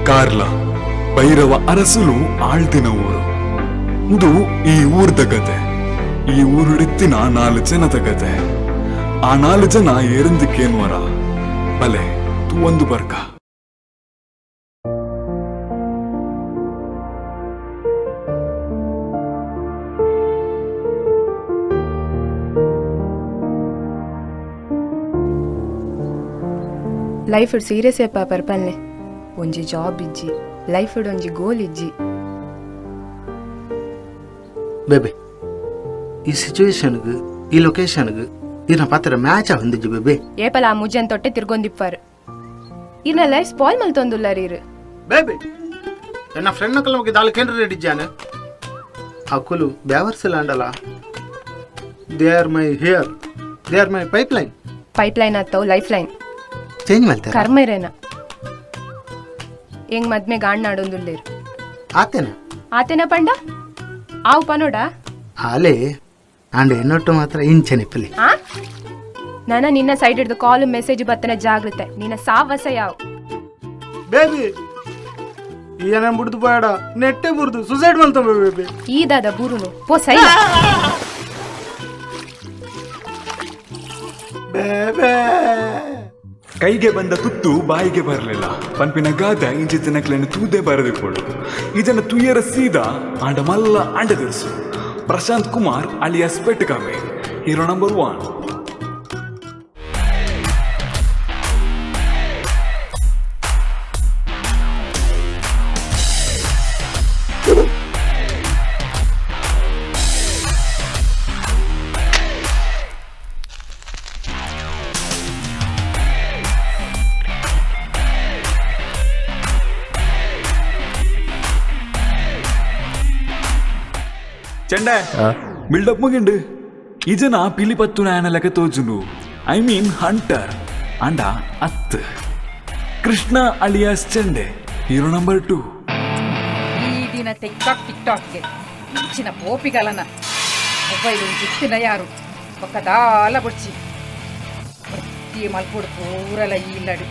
ಕಾರ್ಲ ಭೈರವ ಅರಸುಲು ಆಳ್ತಿನ ಊರು. ಇದು ಈ ಊರ್ದ ಕತೆ. ಈ ಊರುಡಿತ್ತಿನ 4 ಜನದ ಕತೆ. ಆ 4 ಜನ ಏರಂದಿಕ್ಕೇನ್ವರ ಬಲೆ ತೂ ಒಂದು ಬರ್ಕ. Life serious ಏಪ ಪರ್ಪಲ್ನೆ. ಒಂಜಿ ಜಾಬ್ ಇಜ್ಜಿ, ಲೈಫ್ ಒಂಜಿ ಗೋಲ್ ಇಜ್ಜಿ. ಬೇಬೆ ಈ ಸಿಚುವೇಶನ್ಗೆ ಈ ಲೊಕೇಶನ್ಗೆ ಇನ್ನ ಪಾತ್ರ ಮ್ಯಾಚ್ ಹೊಂದಿಜ್ಜಿ ಬೇಬೆ. ಏಪಲ ಆ ಮುಜ್ಜನ್ ತೊಟ್ಟೆ ತಿರ್ಗೊಂದಿಪ್ಪರ್ ಇನ್ನ ಲೈಫ್ ಸ್ಪಾಯ್ಲ್ ಮಲ್ತೊಂದುಲ್ಲಾರೀರ್. ಬೇಬೆ ನನ್ನ ಫ್ರೆಂಡ್ ಕಲ್ಲ ಹೋಗಿ ದಾಲ್ ಕೇಂದ್ರ ರೆಡಿಜ್ಜಾನೆ ಅಕ್ಕುಲು ಬ್ಯಾವರ್ಸಲ್ಲ they are my hair, they are my pipeline. Pipeline ಆತವ್ ಲೈಫ್ ಲೈನ್ ಚೇಂಜ್ ಮಾಡ್ತಾರೆ ಕರ್ಮ ಇರೇನ ಹೆಂಗ್ ಮದ್ಮೆ ಗಾಂಡ್ ನಾಡೊಂದುಲ್ಲೇರು ಆತೇನ ಆತೇನ ಪಂಡ ಆವು ಪನೋಡ ಹಾಲೇ ಆಂಡ ಎನ್ನೊಟ್ಟು ಮಾತ್ರ ಇಂಚೆನಿಪ್ಪಲಿ. ಆ ನಾನ ನಿನ್ನ ಸೈಡ್ ಹಿಡ್ದು ಕಾಲ್ ಮೆಸೇಜ್ ಬತ್ತನ ಜಾಗ್ರತೆ. ನಿನ್ನ ಸಾವಸ ಯಾವ ಬೇಬಿ ಏನ ಬಿಡ್ದು ಬೇಡ ನೆಟ್ಟೆ ಬುರ್ದು ಸುಸೈಡ್ ಮಾಡ್ತ ಬೇಬಿ. ಈದಾದ ಬೂರುನು ಪೋ ಸೈ ಬೇಬೆ. ಕೈಗೆ ಬಂದ ತುತ್ತು ಬಾಯಿಗೆ ಬರಲಿಲ್ಲ. ಪಂಪಿನ ಗಾದ ಇಂಚಿತ್ತಿನ ಕ್ಲೇನು ತೂದೆ ಬರೆದು ಕೊಡು. ಇದನ್ನು ತುಯ್ಯರ ಸೀದಾ ಆಂಡ ಮಲ್ಲ ಆಂಡ ದಿರ್ಸು. ಪ್ರಶಾಂತ್ ಕುಮಾರ್ ಅಲಿಯಾಸ್ ಪೆಟ್ಕಾವೆ, ಹೀರೋ ನಂಬರ್ 1. ಚೆಂಡೆ ಬಿಲ್ಡಪ್ ಮುಗಿಂಡು ಈ ಜನ ಪಿಲಿಪತ್ತು ನಾಯನ ಲೆಕ್ಕ ತೋಜುನು. ಐ ಮೀನ್ ಹಂಟರ್ ಅಂಡ ಅತ್. Krishna alias Chende, hero number 2. ಇತ್ತಿನ ಟಿಕ್ಟಾಕ್ಗೆ ఇచ్చిన పోపిగలన మొబైల్ చిక్కిన యారు ఒక దాల బొచ్చి ప్రతి మల్పుడు పూరల ఇల్లడు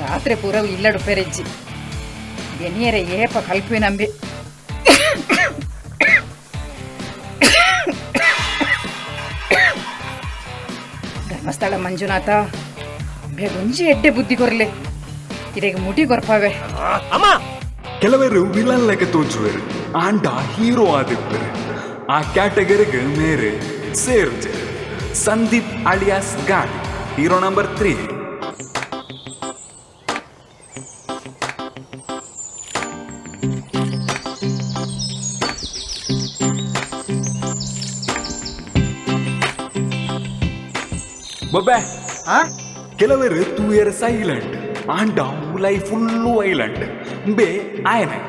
ರಾತ್ರಿ ಪೂರವು ಇಲ್ಲಡು ಪೆರೆಜ್ಜಿ ಬೆನಿಯರೆ ಏಪ ಕಲ್ಪಿ ನಂಬಿ ಧರ್ಮಸ್ಥಳ ಮಂಜುನಾಥ ಬೇಗೊಂಜಿ ಎಡ್ಡೆ ಬುದ್ಧಿ ಕೊರ್ಲೆ ಇದೀಗ ಮುಟಿ ಕೊರ್ಪಾವೆ ಕೆಲವರು ವಿಲನ್ ಲೆಕ್ಕ ತೋಚುವರು ಆಂಡ ಹೀರೋ ಆದಿಪ್ಪರು ಆ ಕ್ಯಾಟಗರಿಗೆ ಮೇರೆ ಸೇರ್ಜೆ ಸಂದೀಪ್ ಅಲಿಯಾಸ್ ಗಾಡಿ ಹೀರೋ ನಂಬರ್ 3. ಬೊಬ್ಬೆ ಕೆಲವರು ತೂಯರ್ ಸೈಲೆಂಟ್ ಆಂಡ ಲೈ ಫುಲ್ಲು ವೈಲೆಂಟ್ ಬೇ ಆಯನೆ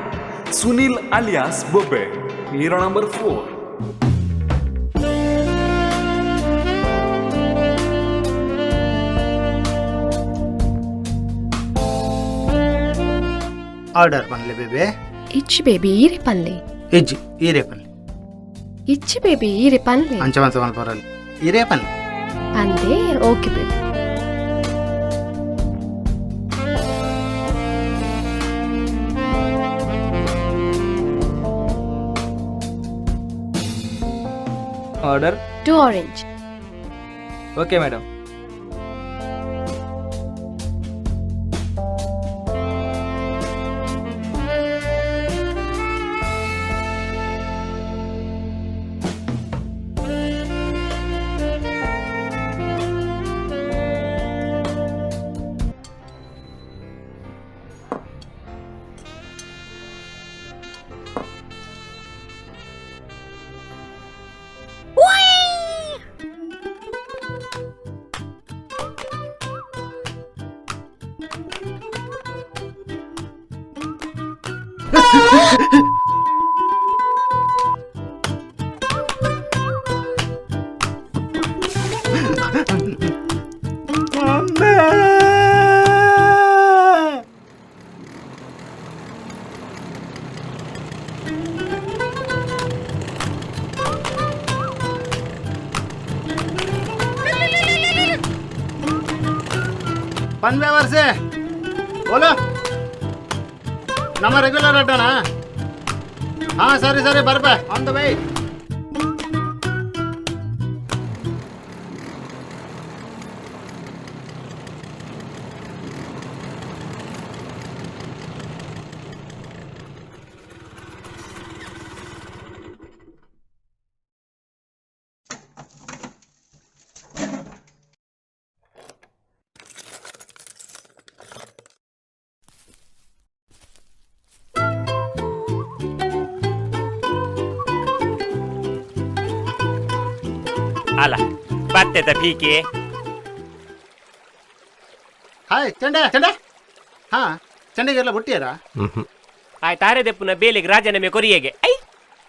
ಸುನಿಲ್ ಅಲಿಯಾಸ್ ಬೊಬ್ಬೆ ಹೀರೋ ನಂಬರ್ 4. ಆರ್ಡರ್ ಪನ್ಲೆ ಬೇಬೆ ಇಚ್ಚಿ ಬೇಬಿ ಈರೆ ಪನ್ಲೆ ಇಜ್ಜಿ ಈರೇ ಪನ್ಲೆ ಇಚ್ಚಿ ಬೇಬಿ ಈರೆ ಪನ್ಲೆ ಅಂಚ ಮಂಚ ಮಲ್ಪರಲ್ಲಿ ಈರೇ ಪನ್ಲೆ ಅಂದೆ okay baby order 2 orange. Okay madam. पन व्यवहार से बोलो ನಮ್ಮ ರೆಗ್ಯುಲರ್ ಅಡ್ಡನಾ ಹಾ ಸರಿ ಸರಿ ಬರ್ಬೆ ಆನ್ ದ ವೇ ಅಲ್ಲ ಬರ್ತೈತ ಪೀಕೆ ಹಾಯ್ ಚಂಡೆ ಚಂಡೆ ಹಾ ಚಂಡೆಗೆಲ್ಲ ಬುಟ್ಟಿಯಾರ ಆಯ್ತು ಆರೆದೆಪ್ಪುನ ಬೇಲಿಗೆ ರಾಜನಮೆ ಕೊರಿಯಗೆ ಐ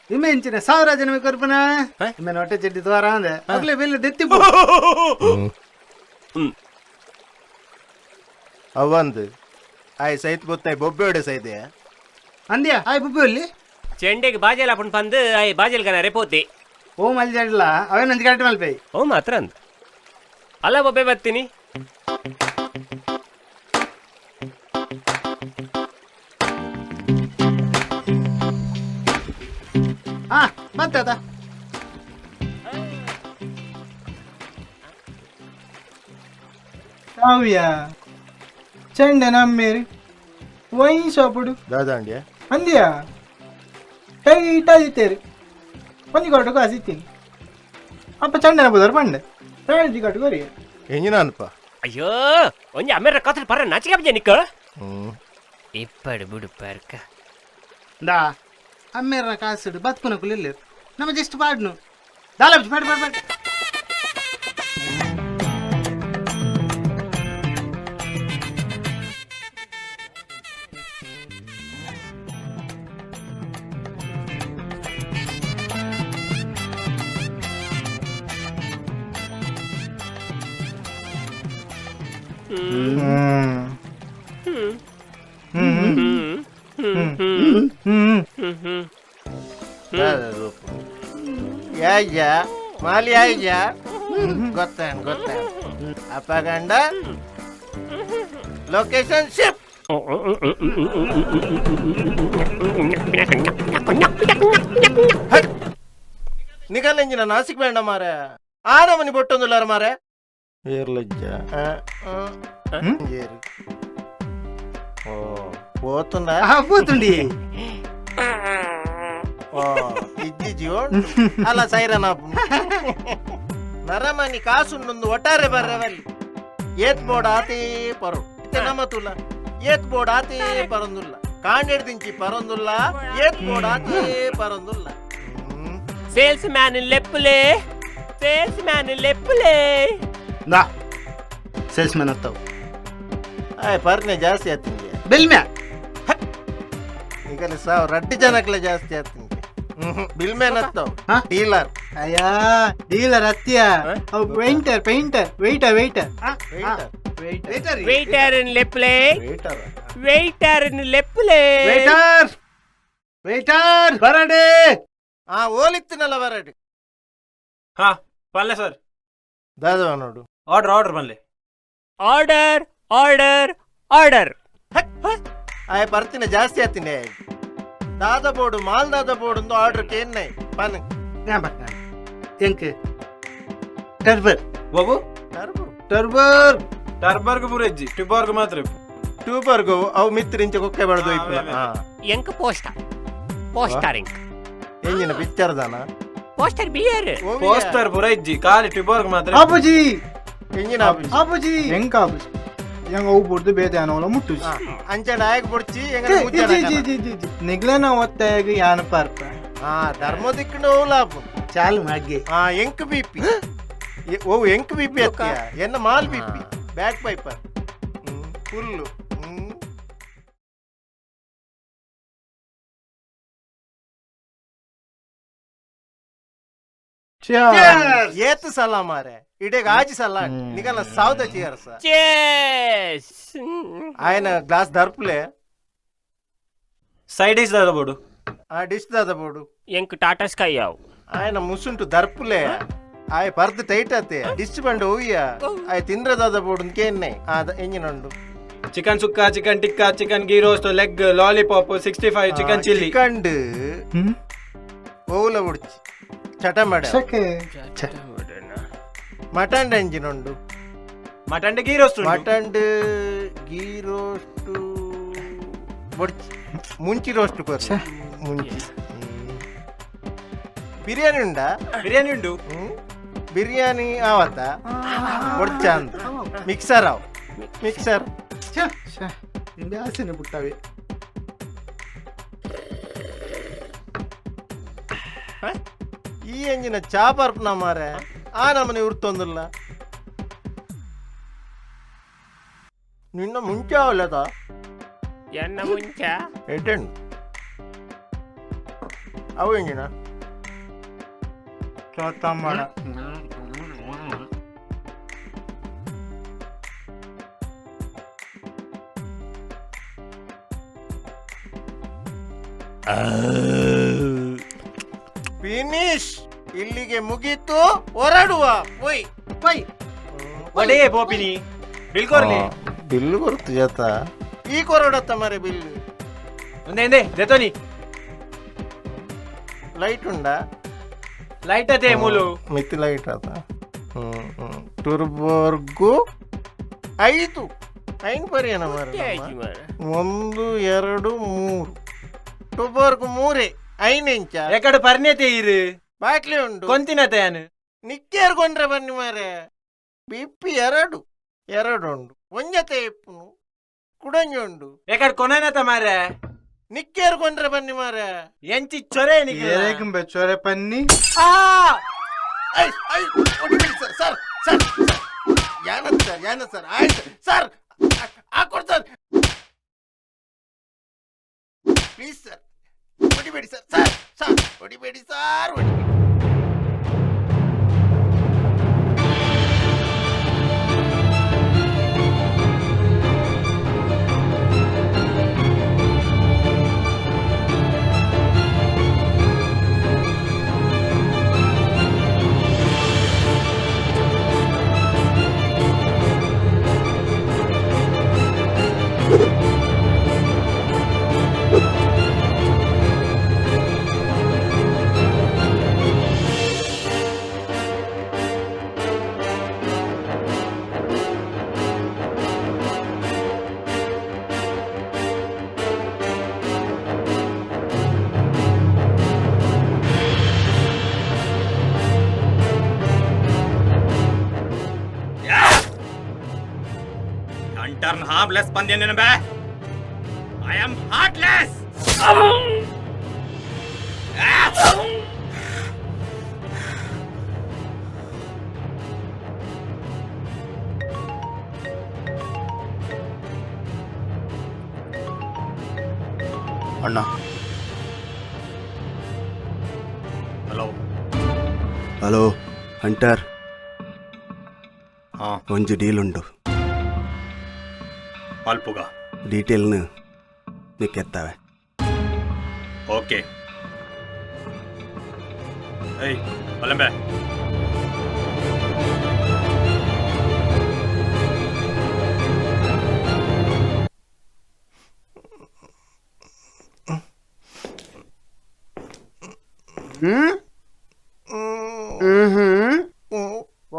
ಇಮ್ಮೆ ಇಂಚಿನ 1000 ಜನ ಕೊರ್ಪನ ಇಮ್ಮೆ ಹೊಟ್ಟೆ ಚಡ್ಡಿ ದ್ವಾರ ಅಂದೆ ಆಗ್ಲೇ ಬೆಲ್ಲ ದೆತ್ತಿ ಅವಂದು ಆಯ್ ಸೈತ್ ಗೊತ್ತಾಯ್ ಬೊಬ್ಬೆ ಹೊಡೆ ಸೈದೆ ಅಂದ್ಯಾ ಆಯ್ ಬುಬ್ಬಿ ಅಲ್ಲಿ ಚೆಂಡೆಗೆ ಬಾಜೆಲ್ ಹಾಕೊಂಡು ಬಂದು ಆಯ್ ಬಾಜೆಲ್ ಗನ ರೆಪೋತಿ ಓ ಮಲ್ಜಾಡ್ಲ ಅವೇ ನಂಜಿ ಗಂಟೆ ಮಲ್ಪೈ ಓ ಮಾತ್ರ ಅಂದ ಅಲ್ಲ ಬೊಬ್ಬೆ ಬರ್ತೀನಿ ಹಾ ಮತ್ತೆ ಅದ ಕಾವ್ಯ ಚಂಡೆ ನಮ್ಮೇರಿ ವೈನ್ ಶಾಪುಡು ದಾದಾಂಡ್ಯ ಅಂದ್ಯಾ ಟೈಟ್ ಆಗಿತ್ತೇರಿ ಒಂದು ಕೊಟ್ಟకు ಹಸಿತೀನಿ ಅಪ್ಪ ಚಂಡನ ಬುದರ್ ಬಂಡೆ ರಾಣಿ ಕಟ್ಟುಕೋರಿ ಎಂಜಿನಪ್ಪ ಅಯ್ಯೋ ಒಂಜಿ ಅಮೇರ ಕತ್ರ ಪರ ನಾಚಿಕೆ ಬಜ್ಜೆ ನಿಕ್ಕ ಇಪ್ಪಡು ಬಿಡು ಪರ್ಕ ದಾ ಅಮ್ಮೇರ ಕಾಸಿಡು ಬದುಕುನ ಕುಲಿಲ್ಲ ನಮ್ಮ ಜಸ್ಟ್ ಪಾಡ್ನು ದಾಲ ಪಾಡ್ ಪಾಡ್ ಪಾಡ್ ಯಾಯ್ಯ ಮಾಲಿ ಆಯ್ಯ ಗೊತ್ತಾನ ಅಪ್ಪಗಂಡ ಲೊಕೇಶನ್ ಶಿಪ್ ನಿಗಲೆಂಜಿನ ನಾಸಿಕ್ ಬೇಡ ಮಾರೆ ಆನಮನಿ ಬೊಟ್ಟೊಂದುಲ್ಲಾರ ಮಾರೆ ಏರ್ಲಜ್ಜ ಏರು ಓ పోతుందా పోతుండి ఓ ఇజ్జి జియోన్ అలా సైరనా ನರಮನಿ ಕಾಸುಂಡು ಒಟ್ಟಾರೆ ಬರ್ರವಲ್ಲಿ ಏತ್ ಬೋರ್ಡ್ ಆತೇ ಪರು ನಮ್ಮತುಲ್ಲ ಏತ್ ಬೋರ್ಡ್ ಆತೇ ಪರಂದುಲ್ಲ ಕಾಂಡೆಡ್ ದಿಂಚಿ ಪರಂದುಲ್ಲ ಏತ್ ಬೋರ್ಡ್ ಆತೇ ಪರಂದುಲ್ಲ ಸೇಲ್ಸ್ ಮ್ಯಾನ್ ಲೆಪ್ಪಲೆ ನಾ ಸೇಲ್ಸ್ ಮ್ಯಾನ್ ಅತ್ತವು ಆಯ್ ಪರ್ನೆ ಜಾಸ್ತಿ ಆತಿಂಗೆ ಬಿಲ್ ಮ್ಯಾನ್ ಈಗಲೇ ಸಾವ್ ರಡ್ಡಿ ಜನಕ್ಲೆ ಜಾಸ್ತಿ ಆತಿಂಗೆ ಬಿಲ್ ಮ್ಯಾನ್ ಅತ್ತವು ಹಾ? ಡೀಲರ್ ಅಯ್ಯಾ ಡೀಲರ್ ಹತ್ತಿಯ ಪೇಂಟರ್ ವೇಟರ್ ವೇಟರ್ ಲೆಪ್ಪಲೆ ವೇಟರ್ ವೇಟರ್ ಬರಡೆ ಓಲಿತ್ತಿನಲ್ಲ ಬರಡಿ ಹಾ ಪಲ್ಲೆ ಸರ್ ದಾದವ ನೋಡು ಆರ್ಡರ್ ಬನ್ಲೆ ಆರ್ಡರ್ ಆಯ್ ಬರ್ತೀನಿ ಜಾಸ್ತಿ ಆತೀನಿ ದಾದ ಬೋರ್ಡು ಮಾಲ್ ದಾದ ಬೋರ್ಡು ಒಂದು ಆರ್ಡರ್ ಕೇನ್ನೈ ಪನ್ ഞാൻ പറഞ്ഞ എനിക്ക് ಟರ್ಬರ್ ಬಾಬು ಟರ್ಬರ್ ಟರ್ಬರ್ಗ್ ಬುರೆಜ್ಜಿ ಟಿಬರ್ಗ್ ಮಾತ್ರ ಟ್ಯೂಬರ್ಗು ಅವು ಮಿತ್ರಿಂಚ ಕೊಕ್ಕೆ ಬಡದು ಎಂಕ ಪೋಸ್ಟರಿಂಗ್ ಎಂಜಿನ ಪಿಕ್ಚರ್ ದಾನ ಪೋಸ್ಟರ್ ಬಿಯರ್ ಪೋಸ್ಟರ್ ಬುರೆಜ್ಜಿ ಖಾಲಿ ಟಿಬರ್ಗ್ ಮಾತ್ರ ಅಪ್ಪುಜಿ ಎಂಜಿನ ಅಪ್ಪುಜಿ ಹೆಂಗ ಅಪ್ಪುಜಿ ಹೆಂಗ ಅವು ಬುಡ್ದು ಬೇದೆ ಅನ್ನೋಲ್ಲ ಮುಟ್ಟು ಅಂಚೆ ಆಯಕ್ ಬುಡ್ಚಿ ನಿಗ್ಲೇನ ಒತ್ತಾಗ ಯಾನ ಪಾರ್ಪ ಧರ್ಮ ದಿಕ್ಕಂಡು ಓಲಾಪು ಚಾಲು ಮಾಗ್ಗೆ ಎಂಕ್ ಬಿಪಿ ಓ ಎಂಕ್ ಬಿಪಿ ಅತ್ತಿಯ ಎನ್ನ ಮಾಲ್ ಬಿಪಿ ಬ್ಯಾಕ್ ಪೈಪರ್ ಫುಲ್ಲು ಏತ್ ಸಲ ಮಾರೆ ಇಡೆಗ ಆಜಿ ಸಲ ನಿಗಲ ಸಾವ್ದ ಚಿಯರ್ಸ ఆయన గ్లాస్ దర్పులే ಸೈಡ್ ಇಸ್ ದಾದ ಬೋಡು ఆ డిష్ దాదబోడు ಎಂಕ ಟಾಟಾ ಸ್ಕೈ ಯಾವ್ ఆయన ముసుంటు దర్పులే ఆయ పర్ది టైట్ అతే డిష్ బండు ఓయ్య ఆయ తింద్ర దాదబోడు ఇంకేన్నై ఎంజినండు chicken sukka chicken tikka chicken ghee roast leg lollipop 65 chicken chilli ಚಿಕಂಡ್ ಓವುಲ ಬುಡ್ಚಿ ಚಟ ಮಾಡ ಮಟನ್ ಎಂಜಿನುಂಡು mutton ghee roast mutton ghee roast ಬುಡ್ಚಿ ಮುಂಚಿ ರೋಸ್ಟ್ ಕೊರ್ಚಿ ಮುಂಚಿ ಬಿರಿಯಾನಿ ಉಂಡಾ ಬಿರಿಯಾನಿ ಉಂಡು ಬಿರಿಯಾನಿ ಆವತ್ತ ಬುಡ್ಚ ಅಂತ ಮಿಕ್ಸರ್ ಆವ್ ಮಿಕ್ಸರ್ ನಿಂಬೆ ಆಸೆನೆ ಬಿಟ್ಟವೆ ಈ ಎಂಜಿನ ಚಾ ಬರ್ಪನ ಮಾರೆ ಆ ನಮ್ಮನೆ ಉರ್ತೊಂದಿಲ್ಲ ನಿನ್ನ ಮುಂಚೆ ಅವಲ್ಲದ ಎನ್ನ ಮುಂಚ ಎಟೆಂಡ್ ಅವು ಎಂಜಿನ ಚೋತಮ್ಮಳ ಫಿನಿಶ್ ಇಲ್ಲಿಗೆ ಮುಗೀತು ಹೊರಡುವ ಪೊಯ್ ಪೈ ಒಡೇ ಪೋಪಿನಿ ಬಿಲ್ ಕೊರ್ಲಿ ಬಿಲ್ಲು ಕೊರ್ತು ಜತ ಈ ಕೊರಡತ್ತ ಮರೆ ಬಿಲ್ಲು ಒಂದೇ ಜತೋನಿ ಲೈಟ್ ಉಂಡಾ ಲೈಟ್ ಅದೇ ಮೂಲು ಮಿತಿ ಲೈಟ್ ಆತ ಟುರ್ಬೋರ್ಗು 5 ಪರಿಯನ ಮರ 1 2 3 ಟುರ್ಬೋರ್ಗು 3 5 ಇಂಚ ಎಕಡೆ ಪರ್ನೇತೆ ಇರು ಬಾಟ್ಲಿ ಉಂಡು ಕೊಂತಿನತೆ ಯಾನು ನಿಕ್ಕೇರ್ ಕೊಂಡ್ರೆ ಬನ್ನಿ ಮಾರೆ ಬಿಪ್ಪಿ 2 ಉಂಡು ಒಂಜತೆ ಇಪ್ಪುನು ಕುಡಂಜಿ ಉಂಡು ಎಕಡೆ ಕೊನೆನತ ಮಾರೆ ನಿಕ್ಕೇರ್ ಕೊಂಡ್ರೆ ಬನ್ನಿ ಮಾರೆ ಎಂಚಿ ಚೊರೆ ನಿಗೆ ಏರೇಕಂ ಬೆಚ್ಚೋರೆ ಪನ್ನಿ ಸರ್ ಯಾನತ್ ಸರ್ ಆಯ್ತು ಸರ್ ಹಾಕೊಡ್ ಸರ್ ಪ್ಲೀಸ್ ಸರ್ ಹೊಡಿಬೇಡಿ ಸರ್ ಹೊಡಿಬೇಡಿ ಸರ್ ಹೊಡಿಬೇಡಿ ಅಂಟರ್ನ್ ಹಾರ್ಮ್ಲೆಸ್ ಬಂದೆ ನಿನ್ನ ಬೇ ಐ ಆಮ್ ಹಾರ್ಟ್ಲೆಸ್. ಅಣ್ಣ ಹಲೋ ಹಲೋ ಹಂಟರ್, ಹಾ ಒಂಜಿ ಡೀಲ್ ಉಂಡು. ಮಲ್ಪುಗ ಡೀಟೇಲ್ನು ನಿಕ್ಕೆತ್ತವೆ. ಓಕೆ. ಏಯ್ ಮಲ್ಲಂಬೆ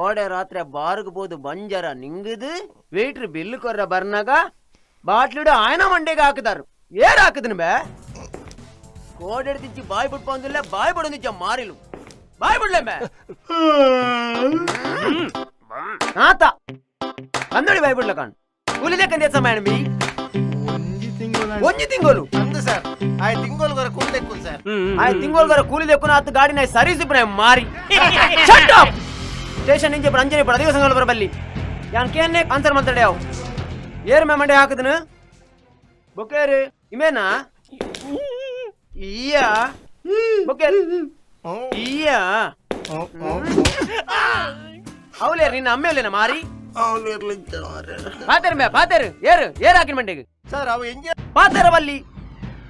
ಓಡೆ ರಾತ್ರಿ ಬಾರ್ಗ್ ಬೋದು ಬಂಜರ ನಿಂಗದು ವೇಟ್ರ್ ಬಿಲ್ಲು ಕೊರ್ರ ಬರ್ನಾಗ ಬಾಟ್ಲಿಡು ఆయన ಮಂಡೆಗೆ ಹಾಕಿದಾರು. ಏರ್ ಹಾಕಿದನು ಬೇ ಕೋಡೆಡ್ತಿಚ್ಚಿ ಬಾಯ್ ಬಿಟ್ಟು ಬಂದಿಲ್ಲ, ಬಾಯ್ ಬಿಡೋದಿಚ್ಚ ಮಾರಿಲು ಬಾಯ್ ಬಿಡ್ಲೆ ಬೇ ಆತ ಅಂದಳಿ ಬಾಯ್ ಬಿಡ್ಲ ಕಾಣ್ ಕೂಲಿದಕ್ಕಂದೆ ಸಮಯ ಬಿ ಒಂಜಿ ತಿಂಗೋಲು ಅಂದು ಸರ್ ಆಯ್ ತಿಂಗೋಲ್ಗರ ಕೂಲ್ದೆಕ್ಕು ಸರ್. ಆಯ್ ತಿಂಗೋಲ್ಗರ ಕೂಲಿದಕ್ಕೂ ಆತ ಗಾಡಿನ ಸರಿಸಿಪ್ಪ ಮಾರಿ ಸ್ಟೇಷನ್ ನಿಂಚೆ ಅಂಜನಿ ಪಡ ಅಧಿಕ ಸಂಘ ಬರಬಲ್ಲಿ ಯಾನ್ ಕೇನ್ನೇ ಆನ್ಸರ್ ಮಾತಾಡ ಯಾವ ಏರ್ ಮೇ ಮಂಡೆ ಹಾಕದನು ಬೊಕೇರಿ ಇಮೇನಾ ಇಯ್ಯ ಬೊಕೇರಿ ಇಯ್ಯ ಅವಲೇ ನಿನ್ನ ಅಮ್ಮೇಲೇನ ಮಾರಿ ಪಾತೇರು ಮೇ ಪಾತೇರು ಏರು ಏರ್ ಹಾಕಿನ ಮಂಡೆಗೆ ಸರ್ ಅವು ಹೆಂಗೆ ಪಾತೆರವಲ್ಲಿ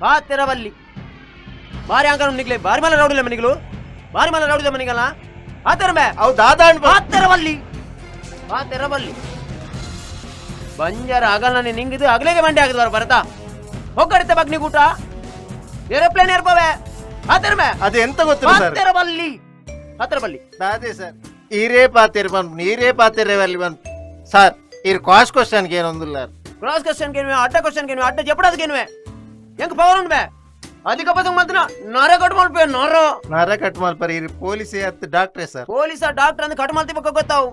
ಪಾತೆರವಲ್ಲಿ ಬಾರಿ ಅಂಕನ ನಿಗ್ಲೆ ಬಾರಿ ಮಲ ರೌಡಿಲ್ಲ ಮನಿಗಳು ಬಾರಿ ಮಲ ರೌಡಿಲ್ಲ ಮನಿಗಲ್ಲ ಪಾತೆರ ಮೇ ಅವು ದಾದಾ ಅನ್ಬ ಪಾತೆರವಲ್ಲಿ ಪಾತೆರವಲ್ಲಿ ಬಂಜಾರ ಆಗಲ್ಲ ನಿಂಗಿದು ಅಗಲೆಗೆ ಮಂಡೆ ಆಗಿದ್ವಾರ ಬರತಾ ಹೋಗಡಿತೆ ಬಗ್ನಿ ಕೂಟ ಏರೋಪ್ಲೇನ್ ಏರ್ಪವೆ ಪಾತೆರ ಮೇ ಅದು ಎಂತ ಗೊತ್ತಿಲ್ಲ ಸರ್. ಪಾತೆರವಲ್ಲಿ ಪಾತೆರವಲ್ಲಿ ಅದೇ ಸರ್ ಈರೇ ಪಾತೆರ್ ಬಂದು ನೀರೇ ಪಾತೆರೆ ಅಲ್ಲಿ ಬಂದು ಸರ್ ಇರ್ ಕ್ವಾಶ್ ಕ್ವಶನ್ಗೆ ಏನೊಂದಿಲ್ಲ. ಕ್ರಾಸ್ ಕ್ವಶನ್ ಕೇನುವೆ ಅಡ್ಡ ಕ್ವಶನ್ ಕೇನುವೆ ಅಡ್ಡ ಜಪಡದ ಕೇನುವೆ ಹೆಂಗ್ ಪವರ್ ಉಂಡ್ಬೆ ಅಧಿಕ ಪಸಂಗ್ ಮಾತ್ರ ನರ ಕಟ್ ಮಾಡ್ಪೆ ನರ ಕಟ್ ಮಾಡ್ಪಾರ ಇರ್ ಪೊಲೀಸೇ ಹತ್ತು ಡಾಕ್ಟ್ರೇ ಸರ್. ಪೊಲೀಸ ಡಾಕ್ಟರ್ ಅಂದ್ರೆ ಕಟ್ ಮಾಡ್ತಿ ಬಕ್ಕ ಗೊತ್ತಾವು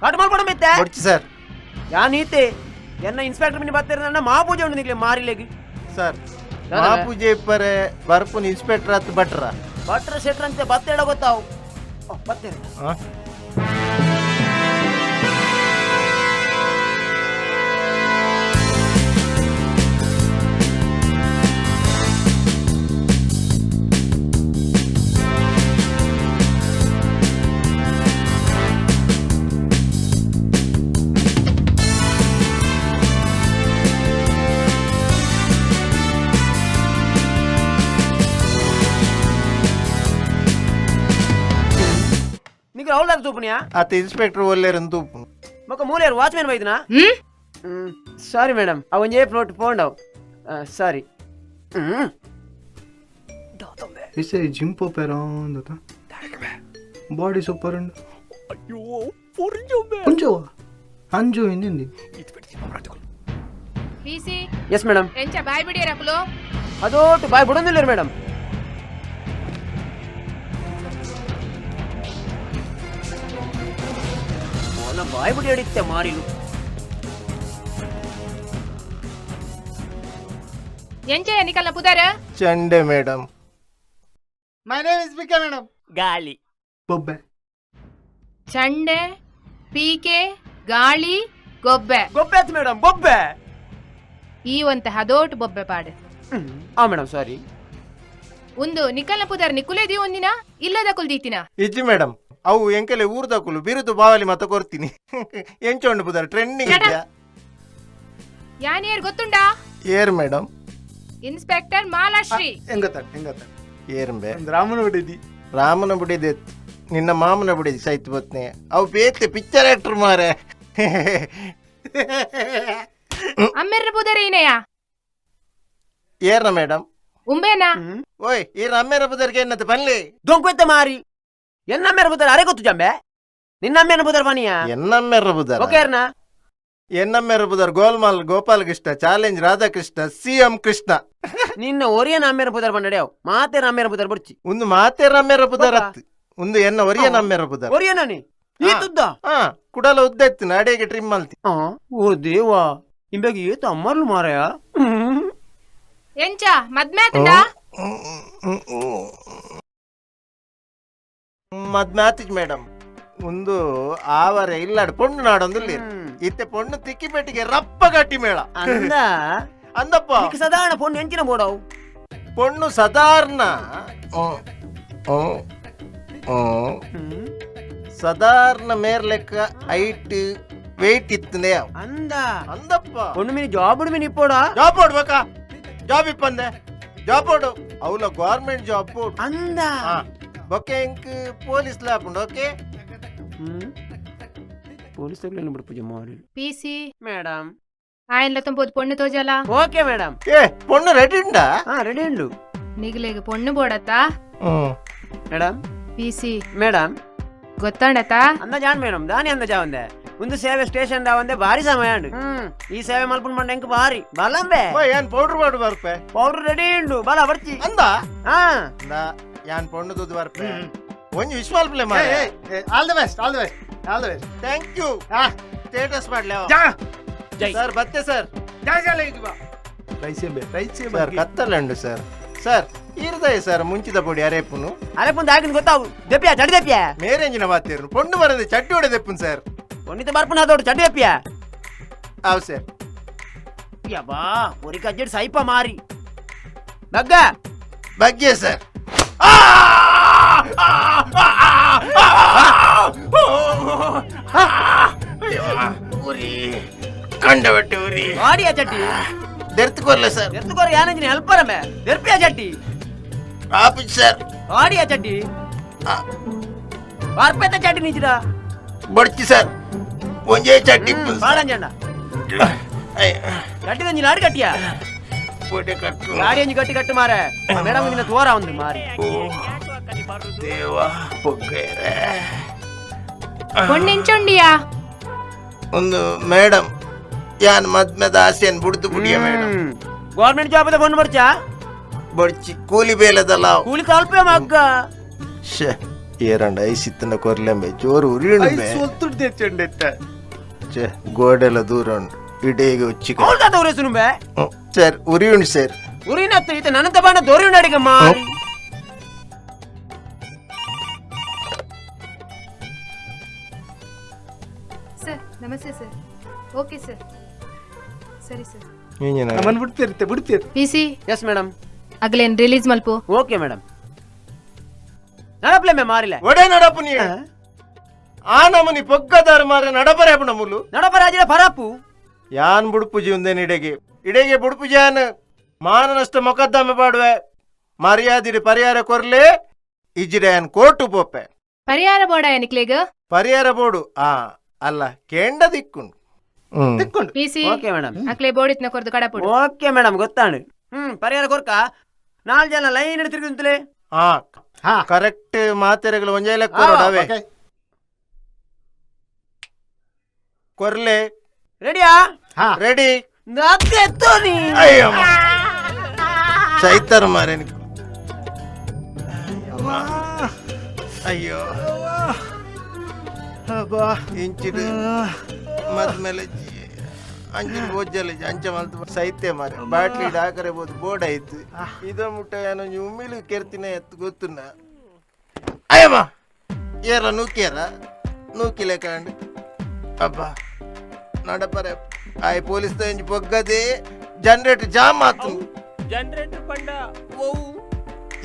ಕಟ್ ಮಾಡ್ಕೊಡ ಮಿತ್ತೆ ಹೊಡ್ಚಿ ಸರ್. ಯಾ ನೀತೆ ಎನ್ನ ಇನ್ಸ್ಪೆಕ್ಟರ್ ಮಿನಿ ಬರ್ತಾರೆ ನನ್ನ ಮಹಾಪೂಜೆ ಉಂಟು ನಿಗ್ಲೆ ಮಾರಿಲೆಗಿ ಸರ್ ಮಹಾಪೂಜೆ ಇಪ್ಪರೆ ಬರ್ಪುನ್ ಇನ್ಸ್ಪೆಕ್ಟರ್ ಹತ್ತು ಭಟ್ರ ಭಟ್ರ ಶೆಟ್ರ ಅಂತ ಬತ್ತೇಡ ಗೊತ್ತಾವು ಬತ್ತೇಡ ನಿಗ್ಲೆ ಅವಳ ತೂಪನಿಯಾ ಆತ ಇನ್ಸ್ಪೆಕ್ಟರ್ ಒಳ್ಳೆರಂದು ಮಕ್ಕ ಮೂಲೆಯರು ವಾಚ್ಮ್ಯಾನ್ ಬೈದನಾ ಸಾರಿ ಮೇಡಮ್ ಅವನ್ ಏಪ್ ನೋಟ್ ಪೋಂಡವ್ ಸಾರಿ ಇಸೆ ಜಿಂಪೋ ಪೆರಾಂದತ ಬಾಡಿ ಸೂಪರ್ ಉಂಡು ಪುಂಜೋ ಅಂಜು ಇನ್ನಿಂದಿ ಪಿಸಿ ಎಸ್ ಮೇಡಮ್ ಎಂಚ ಬಾಯ್ ಬಿಡಿ ರಕುಲು ಅದೋಟು ಬಾಯ್ ಬಿಡೋದಿಲ್ಲ ಮೇಡಮ್ ಬಾಯ್ ಬಿಡಿ ಹಿಡಿತ್ತೆ ಮಾರಿಲು ಎಂಚ ನಿಕಲ್ನ ಪುದಾರ Chande madam. My name is BK madam. ಗಾಳಿ ಬೊಬ್ಬೆ ಚಂಡೆ ಪೀಕೆ ಗಾಳಿ ಗೊಬ್ಬೆ ಗೊಬ್ಬೆ ಆಯ್ತು ಮೇಡಮ್ ಬೊಬ್ಬೆ ಈ ಒಂತ ಹದೋಟು ಬೊಬ್ಬೆ ಪಾಡು ಆ ಮೇಡಮ್ ಸಾರಿ ಒಂದು ನಿಕಲ್ನ ಪುದಾರ ನಿಕುಲೇದಿ ಒಂದಿನ ಇಲ್ಲದ ಕುಲ್ದೀತಿನ ಇಜ್ಜಿ ಮೇಡಮ್ ಅವು ಎಂಕೆಲೆ ಊರ್ದಕುಲು ಬಿರುದು ಬಾವಲಿ ಮತ್ತ ಕೊರ್ತೀನಿ ಎಂಚೊಂಡು ಬುದಾರ ಟ್ರೆಂಡಿಂಗ್ ಚಟ. ಇದೆಯಾ ಯಾನೇರ್ ಗೊತ್ತುಂಡಾ ಏರ್ ಮೇಡಮ್ ಇನ್ಸ್ಪೆಕ್ಟರ್ ಮಾಲಾಶ್ರೀ ಹೆಂಗತ್ತ ಏರ್ಂಬೆ ಒಂದು ರಾಮನ ಹೊಡಿದಿ ರಾಮನ ಬುಡಿದೆ ನಿನ್ನ ಮಾಮನ ಬುಡಿದಿ ಸೈತ್ ಬತ್ನೆ ಅವು ಬೇತೆ ಪಿಕ್ಚರ್ ಆಕ್ಟರ್ ಮಾರೆ ಅಮ್ಮೆರ್ರ ಪುದಾರ ಏನಯ್ಯ ಏರ್ನ ಮೇಡಮ್ ಉಂಬೇನಾ ಓಯ್ ಈ ರಮ್ಮೇರ ಬುದರ್ಗೆ ಏನಂತ ಬನ್ಲಿ ದೊಂಕೊಯ್ತ ಮಾರಿ ಎನ್ನಮ್ಮೆರ ಬುದರ್ ಅರೆ ಗೊತ್ತು ಜಂಬೆ ನಿನ್ನಮ್ಮೆನ ಬುದರ್ ಬನಿಯಾ ಎನ್ನಮ್ಮೆರ ಬುದರ್ ಓಕೆರ್ನ ಎನ್ನಮ್ಮೆರ ಬುದರ್ ಗೋಲ್ಮಾಲ್ ಗೋಪಾಲ್ ಕೃಷ್ಣ ಚಾಲೆಂಜ್ ರಾಧಾಕೃಷ್ಣ ಸಿಎಂ ಕೃಷ್ಣ ನಿನ್ನ ಒರಿಯನ ಅಮ್ಮೆರ ಬುದರ್ ಬಂದಡ್ಯಾವ್ ಮಾತೆ ಅಮ್ಮೆರ ಬುದರ್ ಬರ್ಚಿ ಒಂದು ಮಾತೆ ರಮ್ಮೆರ ಬುದರ್ ಅತ್ತು ಒಂದು ಎನ್ನ ಒರಿಯ ನಮ್ಮೆರ ಬುದರ್ ಒರಿಯನ ನೀ ಈತುದ್ದ ಹಾ ಕುಡಲ ಉದ್ದ ಎತ್ತಿನ ಅಡಿಗೆ ಟ್ರಿಮ್ ಮಲ್ತಿ ಓ ದೇವಾ ಇಂಬಾಗ ಏತು ಅಮ್ಮರ್ಲು ಮಾರಾಯ ಎಂಚ ಮದ್ಮೆ ಆತಂಡ ಮದ್ಮೆ ಆತಿಜ್ ಮೇಡಮ್ ಒಂದು ಆವರೆ ಇಲ್ಲಾಡು ಪೊಣ್ಣು ನಾಡೊಂದು ಇತ್ತೆ ಪೊಣ್ಣು ತಿಕ್ಕಿಪೆಟ್ಟಿಗೆ ರಪ್ಪ ಗಟ್ಟಿ ಮೇಳ ಅಂದ ಅಂದಪ್ಪ ನಿಕ್ ಸಾಧಾರಣ ಫೋನ್ ಎಂಚಿನ ಬೋಡವು ಪೊಣ್ಣು ಸಾಧಾರಣ ಸಾಧಾರಣ ಮೇರ್ ಲೆಕ್ಕ ಹೈಟ್ ವೆಯ್ಟ್ ಇತ್ತನೆ ಅಂದ ಅಂದಪ್ಪ ಒಂದು ಮಿನಿ ಜಾಬ್ ಮಿನಿ ಇಪ್ಪೋಡ ಜಾಬ್ ಕೊಡ್ಬೇಕಾ ಜಾಬ್ ಇಪ್ಪಂದೆ ಜಾಬ್ ಕೊಡು ಅವಳ ಗೌರ್ಮೆಂಟ್ ಜಾಬ್ ಕೊಡು ಅಂದ ಬೊಕ್ಕೆ ಇಂಕ್ ಪೊಲೀಸ್ ಲಾಪುಂಡು ಓಕೆ ಪೊಲೀಸ್ ತಗೊಳ್ಳಿ ಬಿಡು ಪೂಜೆ ಮಾಡಿ ಪಿಸಿ ಮೇಡಮ್ ఆయనలో తొంపోదు పొన్ను తోజాలా ಓಕೆ ಮೇಡಮ್ ಏ ಪೊಣ್ಣು ರೆಡಿ ಉಂಡಾ ಹಾ ರೆಡಿ ಉಂಡು నీకులేగు పొన్ను పోడతా ಮೇಡಮ್ పీసీ ಮೇಡಮ್ ಗೊತ್ತಾಂಡತಾ ಅಂದ ಜಾನ್ ಮೇಡಮ್ ದಾನಿ ಅಂದ ಜಾವಂದೆ ಒಂದು ಸೇವೆ ಸ್ಟೇಷನ್ ದಾವಂದೆ ಭಾರಿ ಸಮಯ ಉಂಡು ಈ ಸೇವೆ ಮಲ್ಪುನ್ ಮಂಡ ಎಂಕ್ ಭಾರಿ ಬಲಂಬೆ ಏನ್ ಪೌಡರ್ ಮಾಡು ಬರ್ಪೆ ಪೌಡರ್ ರೆಡಿ ಉಂಡು ಬಲ ಬರ್ಚಿ ಅಂದ ಹಾ ಅಂದ ಯಾನ್ ಪೊಣ್ಣು ದುದ್ದು ಬರ್ಪೆ ಒಂಜಿ ವಿಶ್ವಾಲ್ ಪ್ಲೇ ಮಾಡಿ all the best all the best all the best thank you status ಮಾಡ್ಲಿ ಸರ್ ಬತ್ತೆ ಸರ್ ಸರ್ ಕತ್ತಲಂಡು ಸರ್ ಸರ್ ಇರ್ದಯ ಸರ್ ಮುಂಚಿದ ಪೊಡಿ ಅರೇಪುನು ಅರೆಪುಂದ ಆಗಿನ ಗೊತ್ತಾವು ದೆಪ್ಪಿಯಾ ಚಡಿ ದೆಪ್ಪಿಯಾ ಮೇರೇಂಜಿನ ಮಾತೇರು ಪೊಣ್ಣು ಬರದೆ ಚಟ್ಟಿ ಹೊಡೆದೆಪ್ಪುನ್ ಸರ್ ಒಂದಿತ ಬರ್ಪುನ ಅದೋಡು ಚಡಿ ದೆಪ್ಪಿಯಾ ಅವ್ ಸರ್ ಯಬ್ಬಾ ಒರಿ ಕಜ್ಜೆಡ್ ಸೈಪ ಮಾರಿ ಬಗ್ಗ ಬಗ್ಗೆ ಸರ್ ಉರಿ ಕಂಡ ಬಟ್ಟೆ ಉರಿ ಬಾಡಿಯ ಚಟ್ಟಿ ದೆರ್ತ್ಕೊರ್ಲೆ ಸರ್ ಎರ್ತುಕೋರ ಯಾನಂಜಿನ ಹೆಲ್ಪರಮೆ ದೆರ್ಪಿಯಾ ಚಟ್ಟಿ ಆಪಿಸ್ ಸರ್ ಬಾಡಿಯ ಚಟ್ಟಿ ಬರ್ಪೆತ ಚಟ್ಟಿ ನಿಂಚಿದ ಬಡ್ಚಿ ಸರ್ ಒಂಜೇ ಚಟ್ಟಿ ಬಾಳಂಜಣ್ಣ ಚಟ್ಟಿ ದಂಜಿನ ಆಡು ಕಟ್ಟಿಯಾ ಪೋಟೆ ಕಟ್ಟು ಗಾಡಿ ಅಂಜಿ ಗಟ್ಟಿ ಕಟ್ಟು ಮಾರೆ ಮೇಡಮ್ ನಿನ್ನ ತೋರ ಒಂದು ಮಾರಿ ದೇವ ಪೊಗ್ಗೇರೆ పొన్నెంచుండియా ಒಂದು ಮೇಡಮ್ ಯಾನ್ ಮದ್ಮೆದ ಆಸೆನ್ ಬುಡ್ದು ಬುಡಿಯ ಮೇಡಮ್ ಗೌರ್ಮೆಂಟ್ ಜಾಬ್ ಅದ ಬಂದು ಬರ್ಚಾ ಬಡ್ಚಿ ಕೂಲಿ ಬೇಲದಲ್ಲ ಕೂಲಿ ಕಲ್ಪೆ ಮಗ್ಗ ಶೇ ಏರಂಡ ಐಸಿತ್ತನ ಕೊರ್ಲೆಂಬೆ ಜೋರು ಉರಿಯಣಬೆ ಛೇ ಗೋಡೆಲ್ಲ ದೂರ ಉಂಟು ಇಡೀಗೆ ಉಚ್ಚಿ ಕೌಲ್ದ ತೋರೆ ಸುನುಬೆ ಸರ್ ಉರಿಯುಂಡು ಸರ್ ಉರಿನ ಈತ ನನ್ನ ಬಾಣ ದೋರಿ ನಡಿಗೆ ಮಾರಿ ಸರ್ ನಮಸ್ತೆ ಸರ್ ಓಕೆ ಸರ್ ಸರಿ ಸರ್ ನಮ್ಮನ್ನು ಬಿಡ್ತೀರಿ ಪೀಸಿ ಎಸ್ ಮೇಡಮ್ ಅಗ್ಲೇನ್ ರಿಲೀಸ್ ಮಲ್ಪು ಓಕೆ ಮೇಡಮ್ ನಡಪ್ಲೆ ಮೇ ಮಾರಿಲೆ ಒಡೆ ನಡಪು ನೀ ಆ ನಮನಿ ಪೊಗ್ಗದಾರ ಮಾರ ನಡಪರೆ ಅಪ್ಪಣ ಮುಲು ನಡಪರಾಜಿನ ಪರಾಪು ಯಾನ್ ಬುಡುಪುಜಿ ಒಂದೇನು ಇಡೆಗೆ ಬುಡುಪುಜಿ ಯಾನ್ ಮಾನ ನಷ್ಟ ಮೊಕದ್ದಮೆ ಪಾಡುವೆ ಮರ್ಯಾದಿಡಿ ಪರಿಹಾರ ಕೊರ್ಲೆ ಇಜಿಡೆ ಯಾನ್ ಕೋರ್ಟು ಪೋಪೆ ಪರಿಹಾರ ಬೋಡ ಎನಿಕ್ಲೇಗ ಪರಿಹಾರ ಬೋಡು ಅಲ್ಲ ಕೆಂಡ ದಿಕ್ಕುಂಡು ಪೀಸಿ ಓಕೆ ಮೇಡಮ್ ಅಕ್ಲೆ ಬೋಡಿತ್ನ ಕೊರ್ದು ಕಡಪುಡು ಓಕೆ ಮೇಡಮ್ ಗೊತ್ತಾಂಡು ಪರಿಹಾರ ಕೊರ್ಕ 4 ಜನ ಲೈನ್ ಹಿಡಿದು ತಿರುಗುತ್ತಲೇ ಕರೆಕ್ಟ್ ಮಾತೆರೆಗಳು ಒಂಜೇ ಲೆಕ್ಕ ಕೊರಡವೆ ಕೊರ್ಲೆ ರೆಡಿಯಾ ರೆಡಿ ನತ್ತೆತ್ತು ನೀ ಅಯ್ಯೋ ಚೈತರ ಮಾರೆ ಅಯ್ಯೋ ಇಂಚಿಡು ಮದ್ಮೇಲೆ ಅಂಚಿನ ಬೋಜಲ್ಲಿ ಅಂಚ ಮಲ್ತು ಸೈತೆ ಮಾರೆ ಬಾಟ್ಲಿ ಹಾಕರೆ ಬೋದು ಬೋರ್ಡ್ ಆಯ್ತು ಇದ ಮುಟ್ಟ ಏನೋ ಉಮ್ಮಿಲು ಕೆರ್ತಿನ ಎತ್ತು ಗೊತ್ತುನ್ನ ಅಯ್ಯಮ್ಮ ಏರ ನೂಕಿಲೆ ಕಾಂಡು ಅಬ್ಬ ನಡಪರೆ ಆಯ್ ಪೊಲೀಸ್ ತಂಜಿ ಪೊಗ್ಗದೆ ಜನರೇಟರ್ ಜಾಮ್ ಆತು ಜನರೇಟರ್ ಪಂಡ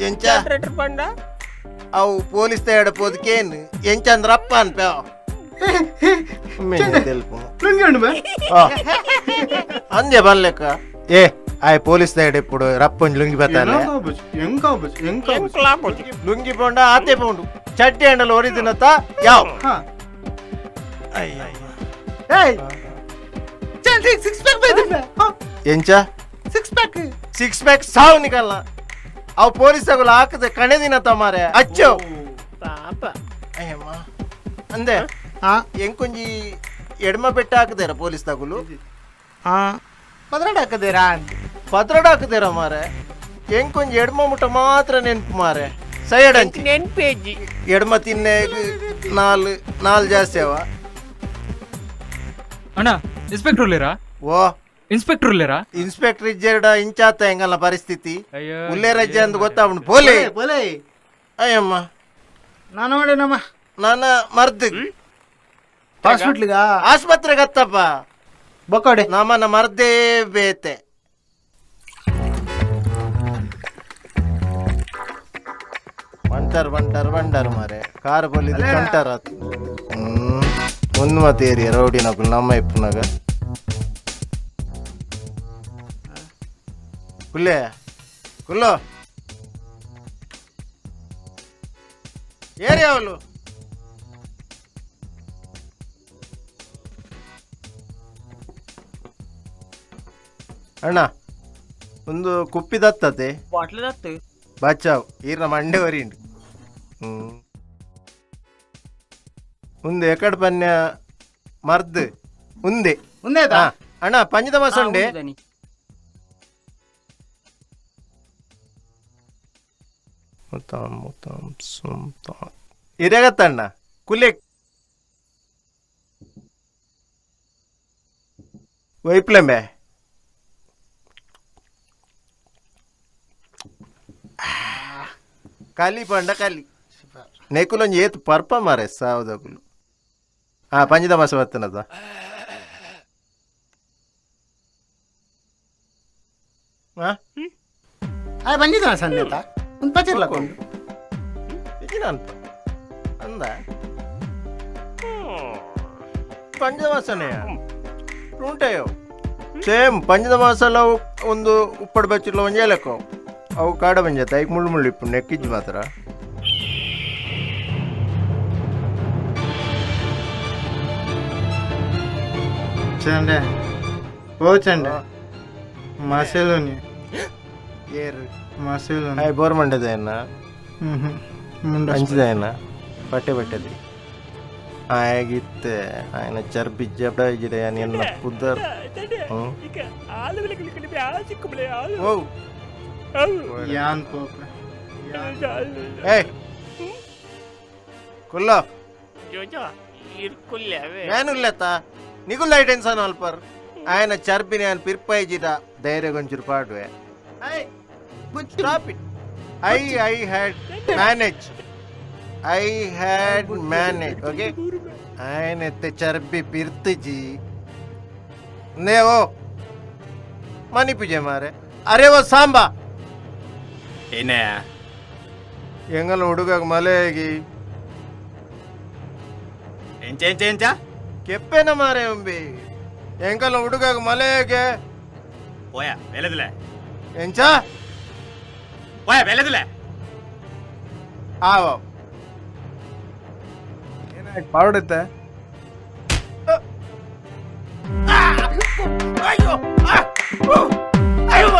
ಎಂಚ ಜನರೇಟರ್ ಪಂಡ ಅವು ಪೊಲೀಸ್ ತೇಡಪೋದಕ್ಕೇನು ಎಂಚಂದ್ರ ಅಪ್ಪ ಅನ್ಪ ಅಂದೆ ಬರ್ಲೆಕ್ಕ ಏ ಆಯ್ ಪೊಲೀಸ್ ತೇಡೆಪ್ಪುಡು ರಪ್ಪೊಂಜಿ ಲುಂಗಿ ಬತ್ತಾಲೆ ಲುಂಗಿ ಪೋಂಡ ಆತೆ ಪೋಂಡು ಚಟ್ಟಿ ಹಂಡಲ್ ಹೊರಿದಿನತ್ತ ಯಾವ ಎಂಚ 6 ಪ್ಯಾಕ್ ಸಾವು ನಿಕಲ್ನ ಅವು ಪೊಲೀಸ್ ತಗೊಳ್ಳ ಹಾಕದೆ ಕಣೆ ದಿನತ್ತ ಮಾರೆ ಅಚ್ಚೋ ಪಾಪ ಅಯ್ಯಮ್ಮ ಅಂದೆ ಎಂಕೊಂಜಿ ಎಡ್ಮ ಬೆಟ್ಟ ಹಾಕದೇರ ಪೊಲೀಸ್ ತಗೊಲು ಪದ್ರಡ್ ಹಾಕದೇರ ಮಾರೆ ಎಂಕೊಂಜಿ ಎಡ್ಮ ಮುಟ್ಟ ಮಾತ್ರ ನೆನ್ಪು ಮಾರೆ ಸೈಡ್ ಅಂಚಿ ನೆನ್ಪೇಜಿ ಎಡಮ ತಿನ್ನೇಗ ನಾಲ್ ಜಾಸ್ತಿ ಅವ ಅಣ್ಣ ಇನ್ಸ್ಪೆಕ್ಟರ್ ಇಲ್ಲೇರಾ ಓ ಇನ್ಸ್ಪೆಕ್ಟರ್ ಇಲ್ಲೇರಾ ಇನ್ಸ್ಪೆಕ್ಟರ್ ಇಜ್ಜೆರಡ ಇಂಚಾತ ಹೆಂಗಲ್ಲ ಪರಿಸ್ಥಿತಿ ಅಯ್ಯೋ ಉಲ್ಲೇ ರಜ್ಜೆ ಅಂತ ಗೊತ್ತಾವಣ್ ಪೋಲೆ ಬೋಲೆ ಅಯ್ಯಮ್ಮ ನಾನು ಮಾಡೇನಮ್ಮ ನನ್ನ ಮರ್ದು ಹಾಸ್ಪಿಟ್ಲಿಗ ಆಸ್ಪತ್ರೆಗೆ ಹತ್ತಪ್ಪ ಬೊಕ್ಕಡೆ ನಮ್ಮನ್ನ ಮರ್ದೇ ಬೇತೆ ಬಂಟರ್ ಮಾರೆ ಕಾರ್ ಬಲಿದು ಕಂಟರ್ ಆತು ಒಂದು ಮತ್ತೆ ಏರಿಯ ರೌಡಿನ ನಮ್ಮ ಇಪ್ಪನಾಗ ಕುಲ್ಲೆ ಕುಲ್ಲೋ ಏರಿಯ ಅವಳು ಅಣ್ಣ ಒಂದು ಕುಪ್ಪಿದತ್ತತೆ ಬಾಟ್ಲ್ ದತ್ತು ಬಚಾವ್ ಈರ್ನ ಮಂಡೆ ವರಿಂಡು ಉಂದೆ ಎಕಡ್ ಪನ್ಯ ಮರ್ದ್ ಉಂದೆ ಮುಂದೆ ಹಾ, ಅಣ್ಣ ಪಂಚದ ಮಸಂಡೆ ಇರಗತ್ತಣ್ಣ ಕುಲೆ ವೈಪ್ಲೆಂಬೆ ಕಾಲಿ ಪಂಡ ಕಾಲಿ ನೆಕುಲೊಂಜಿ ಏತು ಪರ್ಪ ಮಾರೆ ಸಾವುದಕುಲು ಹಾ ಪಂಚದ ಮಾಸ ಬರ್ತನದ ಬಂದಿದ್ದಾನ ಸನ್ನೇತ ಒಂದು ಪಚಿರ್ಲಕ್ಕೊಂಡು ಅನ್ಪ ಅಂದ ಪಂಚದ ಮಾಸನೇ ಉಂಟೆಯೋ ಸೇಮ್ ಪಂಚದ ಮಾಸಲ್ಲ ಒಂದು ಉಪ್ಪಡು ಬಚ್ಚಿರ್ಲ ಒಂಜೆ ಲೆಕ್ಕ ಅವು ಕಾಡ ಬಂಜಾತ ಈಗ ಮುಳ್ಳು ಇಪ್ಪು ನೆಕ್ಕಿಜ್ಜಿ ಮಾತ್ರ ಚಂಡೆ ಓ ಚಂಡೆ ಮಸೇಲೋನಿ ಏರು ಮಸೇಲೋನಿ ಹಾಯ್ ಬೋರ್ ಮಂಡದೇನ ಮುಂಡ ಹಂಚಿದೇನ ಬಟ್ಟೆದಿ ಆಗಿತ್ತೆ ఆయన ಚರ್ಬಿ ಜಬಡ ಇಜಿದೆ ನಿನ್ನ ಪುದರ್ ಓ ಯಾನ್ ಪೋಪ ಏಯ್ ಕುಲ್ಲೋ ಜೋಜೋ ಇರ್ಕುಲ್ಲೆ నేనుల్లెత నీకు లైట్ టెన్షన్ అల్పర్ ఆయన చర్బిని ఆయన పిర్పైజిట ధైర్య కొంచెం పాడువే stop it I had manage okay ఆయన ఎత్తే చర్బి పిర్తిజి నేవో మనీ పిజే మారే అరే ఓ సాంబా ಏನೇ ಎಂಗಲ ಹುಡುಗ ಮಲೆಗಿ ಎಂಚ ಕೆಪ್ಪೆನ ಮಾರೆ ಅಂಬಿ ಎಂಕಲ ಹುಡುಗ ಮಲೆಗೆ పోయా వెళ్ళదులే ಎಂಚಾ పోయా వెళ్ళదులే ಆವ ಏನಾಯ್ತು ಪಾಡುತ್ತೆ ಅಯ್ಯೋ ಅಯ್ಯೋ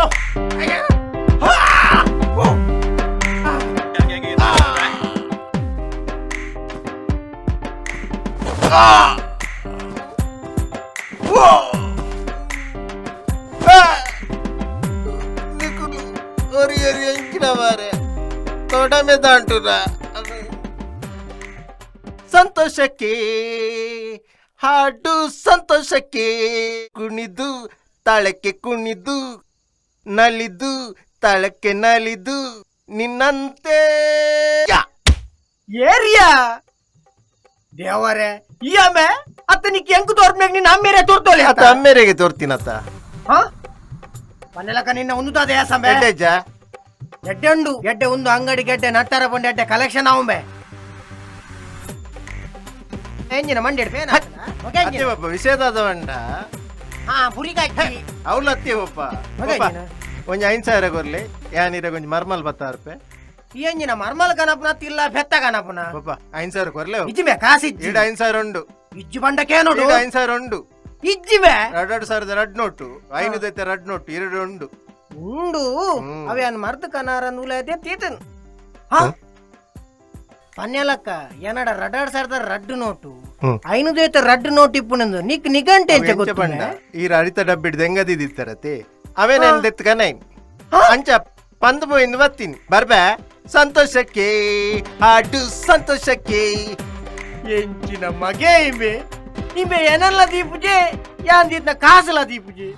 ಸಂತೋಷಕ್ಕೆ ಹಾಡು ಸಂತೋಷಕ್ಕೆ ಕುಣಿದು ತಾಳಕ್ಕೆ ಕುಣಿದು ನಲಿದು ತಾಳಕ್ಕೆ ನಲಿದು ನಿನ್ನಂತೆ ಏರಿಯಾ ದೇವರೇ ಈ ಆಮೆ ಅತ್ತನಿಕ್ಕೆ ಎಂಕು ತೋರ್ಮ್ಯಾಗ ನೀನು ಅಮ್ಮೇರೆ ತೋರ್ತೋಲೆ ಅತ್ತ ಅಮ್ಮೇರೆಗೆ ತೋರ್ತೀನತ್ತ ಮನೆಲಕ ನಿನ್ನ ಉಂದುತ್ತದೆ ಯಾಸಂಬೆ ಎಡ್ಡೆಜ್ಜ ಗೆಡ್ಡೆ ಉಂಡು ಗೆಡ್ಡೆ ಒಂದು ಅಂಗಡಿ ಗೆಡ್ಡೆ ನಟ್ಟಾರ ಬಂಡೆ ಎಡ್ಡೆ ಕಲೆಕ್ಷನ್ ಆವಂಬೆ ಎಂಜಿನ ಮಂಡ್ಯಡ್ ಪೇನ ಅತ್ತೆ ಒಬ್ಬ ವಿಷಯದಾದವಂಡ ಹಾ ಪುರಿಕಾಕಿ ಅವಳು ಅತ್ತೆ ಒಬ್ಬ ಒಂಜಿ 5,000 ಕೊರ್ಲಿ ಯಾನಿರ ಕೊಂಚ ಮರ್ಮಲ್ 10 ರೂಪಾಯಿ ಈ ಎಂಜಿನ ಮರ್ಮಲ್ ಕನಪನ ತಿಲ್ಲ ಬೆತ್ತ ಕನಪನ ಒಬ್ಬ 5,000 ಕೊರ್ಲೆ ಇಜ್ಜಿಮೆ ಕಾಸಿಜ್ಜಿ ಈಡ 5,000 ಉಂಡು ಇಜ್ಜಿ ಬಂಡಕ್ಕೆ ನೋಡು ಈಡ 5,000 ಉಂಡು ಇಜ್ಜಿಮೆ 2,000 ರಡ್ ನೋಟು 500 ರಡ್ ನೋಟು 2 ಉಂಡು ಉಂಡು ಅವೇನ್ ಮರ್ದ ಕನಾರ ನೂಲದೆ ತೀತನ್ ಪನ್ನೆಲಕ್ಕ ಏನಡ 2,000 ರಡ್ಡು ನೋಟು 500 ರಡ್ಡು ನೋಟ್ ಇಪ್ಪುನಂದು ನಿಕ್ ನಿಗಂಟೆ ಎಂಚ ಬಂಡ ಈ ಅರಿತ ಡಬ್ಬಿಡ್ ಹೆಂಗದಿತ್ತಾರತೆ ಅವೇ ನಾನು ದೆತ್ಕನೈನ್ ಅಂಚ ಪಂದು ಪೋಯಿಂದ ಬರ್ತೀನಿ ಬರ್ಬೇ ಸಂತೋಷಕ್ಕೆ ಹಾಡು ಸಂತೋಷಕ್ಕೆ ಎಂಚಿನ ಮಗೆ ಇಮೆ ಇಮೆ ಏನಲ್ಲ ದೀಪುಜೆ ಯಾಂದಿದ್ನ ಕಾಸಲ ದೀಪುಜೆ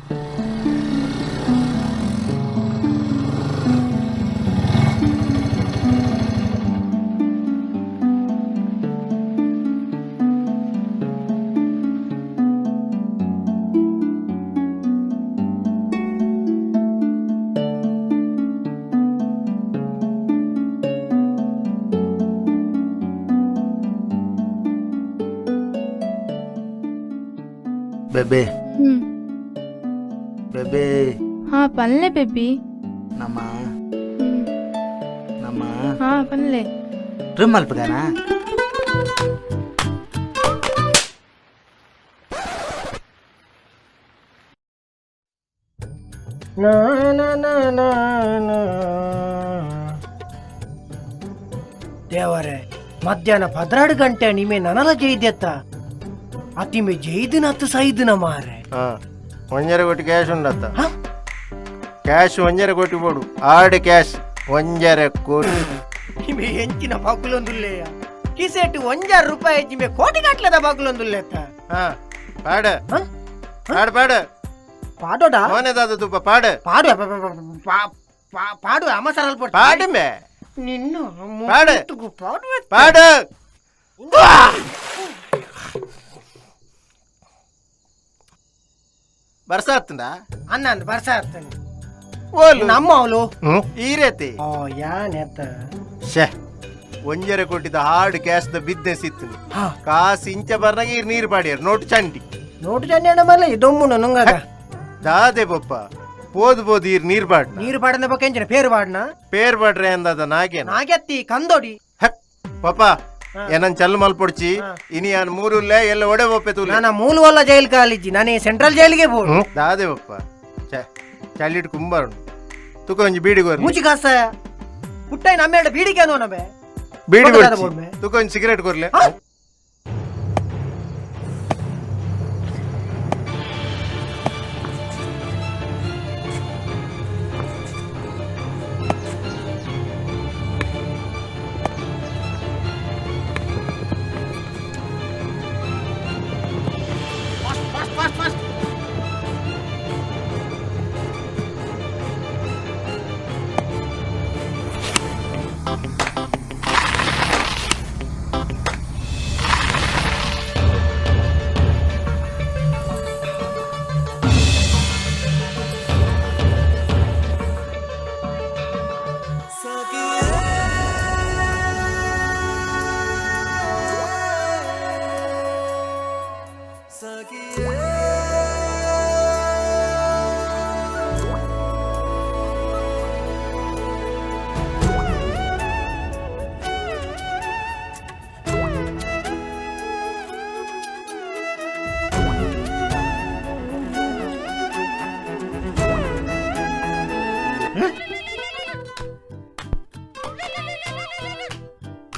बेबे बेबे हाँ पल्ले बेबी ನಮ್ಮ ನಮ್ಮ हाँ पल्ले ರೂಮ್ ಮಲ್ಪಗಾನ ದೇವರೇ ಮಧ್ಯಾಹ್ನ 12 ಗಂಟೆ ನಿಮೆ ನನಲ ಜೈದ್ಯತ್ತ ಅತಿಮೆ ಜೈದಿನ ಹತ್ತು ಸೈದಿನ ಮಾರೆ ಒಂಜರ ಕೋಟಿ ಕ್ಯಾಶ್ ಉಂಡತ್ತ ಕ್ಯಾಶ್ ಒಂಜರ ಕೋಟಿ ಬೋಡು ಆಡ್ ಕ್ಯಾಶ್ ಒಂಜರ ಕೋಟಿ ನಿಮೆ ಎಂಚಿನ ಬಾಗುಲೊಂದುಲ್ಲೆಯ ಕಿಸೆಟ್ 1,000 ರೂಪಾಯಿ ನಿಮೆ ಕೋಟಿ ಗಟ್ಲದ ಬಾಗುಲೊಂದುಲ್ಲೆತ್ತ ಪಾಡ ಪಾಡ ಪಾಡ ಪಾಡೋಡ ಮೋನೆದಾದ ತುಪ್ಪ ಪಾಡ ಪಾಡು ಪಾಡು ಅಮ್ಮ ಸರಲ್ಪಟ್ಟು ಪಾಡಮೆ ನಿನ್ನ ಪಾಡ ಪಾಡು ಪಾಡ ಬರ್ಸಾತ್ತಂಡ ಅನ್ನ ಬರ್ಸ ಇರ್ತಾನೆ ಓಲು ನಮ್ಮ ಅವಳು ಈ ರೀತಿ ಓ ಯಾನೆತ್ತ ಶೇ ಒಂಜರ ಕೋಟಿದ ಹಾರ್ಡ್ ಕ್ಯಾಶ್ ದ ಬಿಸ್ನೆಸ್ ಇತ್ತು ಕಾಸು ಇಂಚ ಬರ್ನಾಗ ಈ ನೀರು ಪಾಡ್ಯಾರ ನೋಟು ಚಂಡಿ ನೋಟು ಚಂಡಿ ಮಲ್ಲ ಇದೊಮ್ಮು ನುಂಗಾಗ ದಾದೆ ಬಪ್ಪ ಪೋದು ಈರ್ ನೀರ್ ಬಾಡ್ನ ನೀರು ಪಾಡನ ಬಗ್ಗೆ ಎಂಚಿನ ಪೇರು ಪಾಡ್ನ ಪೇರ್ ಬಾಡ್ರೆ ಅಂದದ ನಾಗೇನ ನಾಗೆತ್ತಿ ಕಂದೋಡಿ ಪಪ್ಪ ಏನನ್ ಚಲ್ ಮಲ್ಪೊಡ್ಚಿ ಇನಿ ಯಾನ್ ಮೂರುಲ್ಲೆ ಎಲ್ಲ ಒಡೆ ಬಪ್ಪೆ ತೂಲೆ ನಾನು ಮೂಲವಲ್ಲ ಜೈಲ್ ಕಾಲಿಜ್ಜಿ ನಾನು ಸೆಂಟ್ರಲ್ ಜೈಲಿಗೆ ಬೋದು ದಾದೆ ಬಪ್ಪ ಚಲ್ಲಿಟ್ ಕುಂಬಾರು ತುಕ ಒಂಜಿ ಬೀಡಿ ಗೋರ್ ಮುಚ್ಚಿ ಕಾಸ ಪುಟ್ಟಾಯಿ ನಮ್ಮೆರಡು ಬೀಡಿಗೆ ಅನ್ನೋ ನಬೆ ಬೀಡಿ ಕೊಡ್ತಾರೆ ಕೊಡ್ಚಿ. ಬೋಡ್ಮೆ. ತುಕ ಒಂಜಿ ಸಿಗರೇಟ್ ಕೊರ್ಲೆ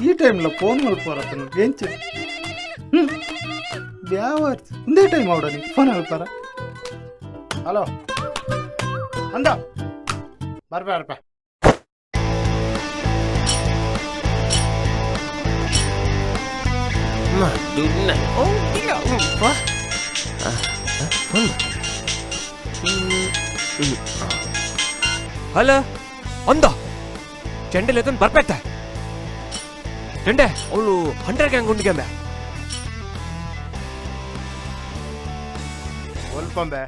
ಈ ಟೈಮ್లో ఫోన్ మలుపుతారు ఏం బ్యావర్స్ ఉందే టైం అవడని ఫోన్ మలుపుతారా హలో అంద ಬರ್ಬ ಹಲೋ ಅಂದ ಚೆಂಡೆಲ್ ಎತ್ತನ್ ಬರ್ಪೆತ್ತ ಚೆಂಡೆ ಅವಳು 100 ಗ್ಯಾಂಗ್ ಉಂಡಿಗೆ ಒಲ್ಪಂಬೆ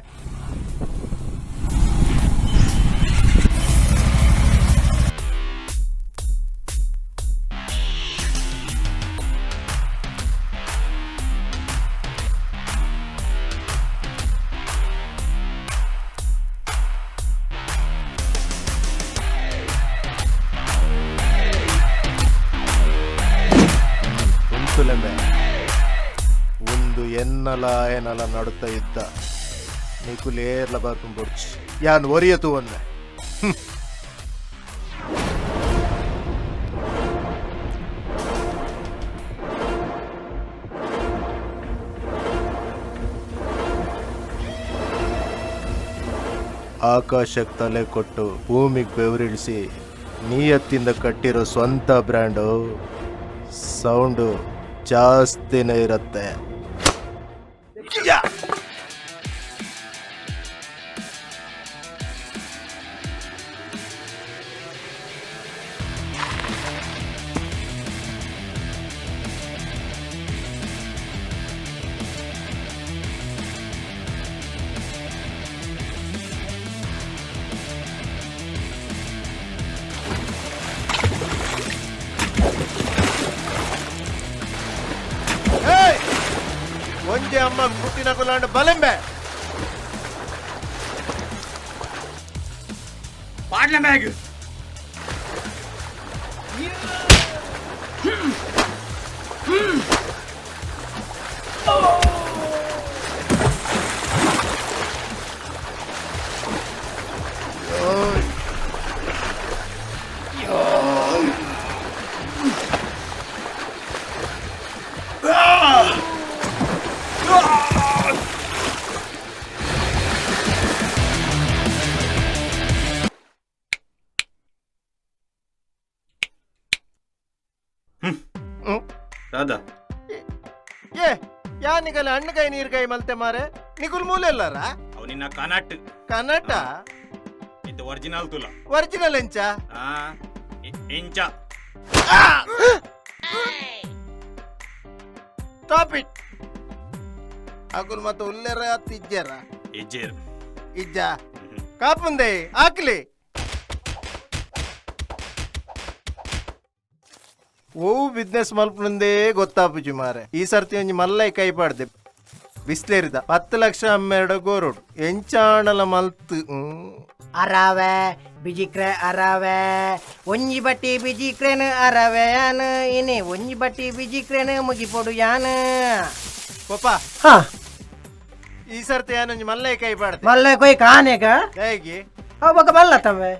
ಒಂದು ಎನ್ನಲ ಏನಲ ನಡುತ್ತಾ ಇದ್ದ నీకు లేర్ల బర్పం పొడిచి యాన్ ఒరియతు వంద ಆಕಾಶಕ್ಕೆ ತಲೆ ಕೊಟ್ಟು ಭೂಮಿಗೆ ಬೆವರಿಳಿಸಿ ನಿಯತ್ತಿಂದ ಕಟ್ಟಿರೋ ಸ್ವಂತ ಬ್ರ್ಯಾಂಡು ಸೌಂಡು ಜಾಸ್ತಿನೇ ಇರುತ್ತೆ. ಒಂಜೆ ಅಮ್ಮ ಮುಟ್ಟಿನ ಕುಲಾಂಡ ಬಲೆಂಬೆ ಪಾಡ್ಲ ಮ್ಯಾಗ್ ರಾಧಾ ಏ ಯಾನಿಗಲ್ಲ ಹಣ್ಣುಗಾಯಿ ನೀರ್ಗಾಯಿ ಮಲ್ತೆ ಮಾರೆ ನಿಗುಲ್ ಮೂಲೆ ಅಲ್ಲಾರ ಅವ್ ನಿನ್ನ ಕನಟ್ ಕನ್ನಡ ಇದು ಒರಿಜಿನಲ್ ತುಲ ಒರಿಜಿನಲ್ ಎಂಚ ಇಂಚ ಸ್ಟಾಪ್ ಇಟ್ ಅಗುಲ್ ಮತ್ತೆ ಉಲ್ಲೆರ ತಿಜ್ಜರ ಇಜ್ಜೇರ್ ಇಜ್ಜ ಕಾಪುಂದೆ ಹಾಕ್ಲಿ ಓ ಬಿಸ್ನೆಸ್ ಮಲ್ಪನಂದೇ ಗೊತ್ತಾಪುಜಿ ಮಾರೆ ಈ ಸರ್ತಿ ಒಂಜಿ ಮಲ್ಲೈ ಕೈ ಪಾಡ್ದೆ ಬಿಸ್ಲೇರಿದ 10 ಲಕ್ಷ ಅಮ್ಮೆರಡು ಗೋರೋಡು ಎಂಚಾಣಲ ಮಲ್ತು ಅರಾವೆ ಬಿಜಿಕ್ರೆ ಅರಾವೆ ಒಂಜಿ ಬಟ್ಟಿ ಬಿಜಿಕ್ರೆನ್ ಅರಾವೆ ಯಾನ್ ಇನಿ ಒಂಜಿ ಬಟ್ಟಿ ಬಿಜಿಕ್ರೆನ್ ಮುಗಿಪೊಡು ಯಾನ್ ಪಪ್ಪ ಈ ಸರ್ತಿ ಏನೊಂಜಿ ಮಲ್ಲೈ ಕೈ ಪಾಡ್ದೆ ಮಲ್ಲ ಕೊಯ್ ಕಾನೆಗ ಹೇಗೆ ಬೊಕ ಮಲ್ಲ ತಮ್ಮೆ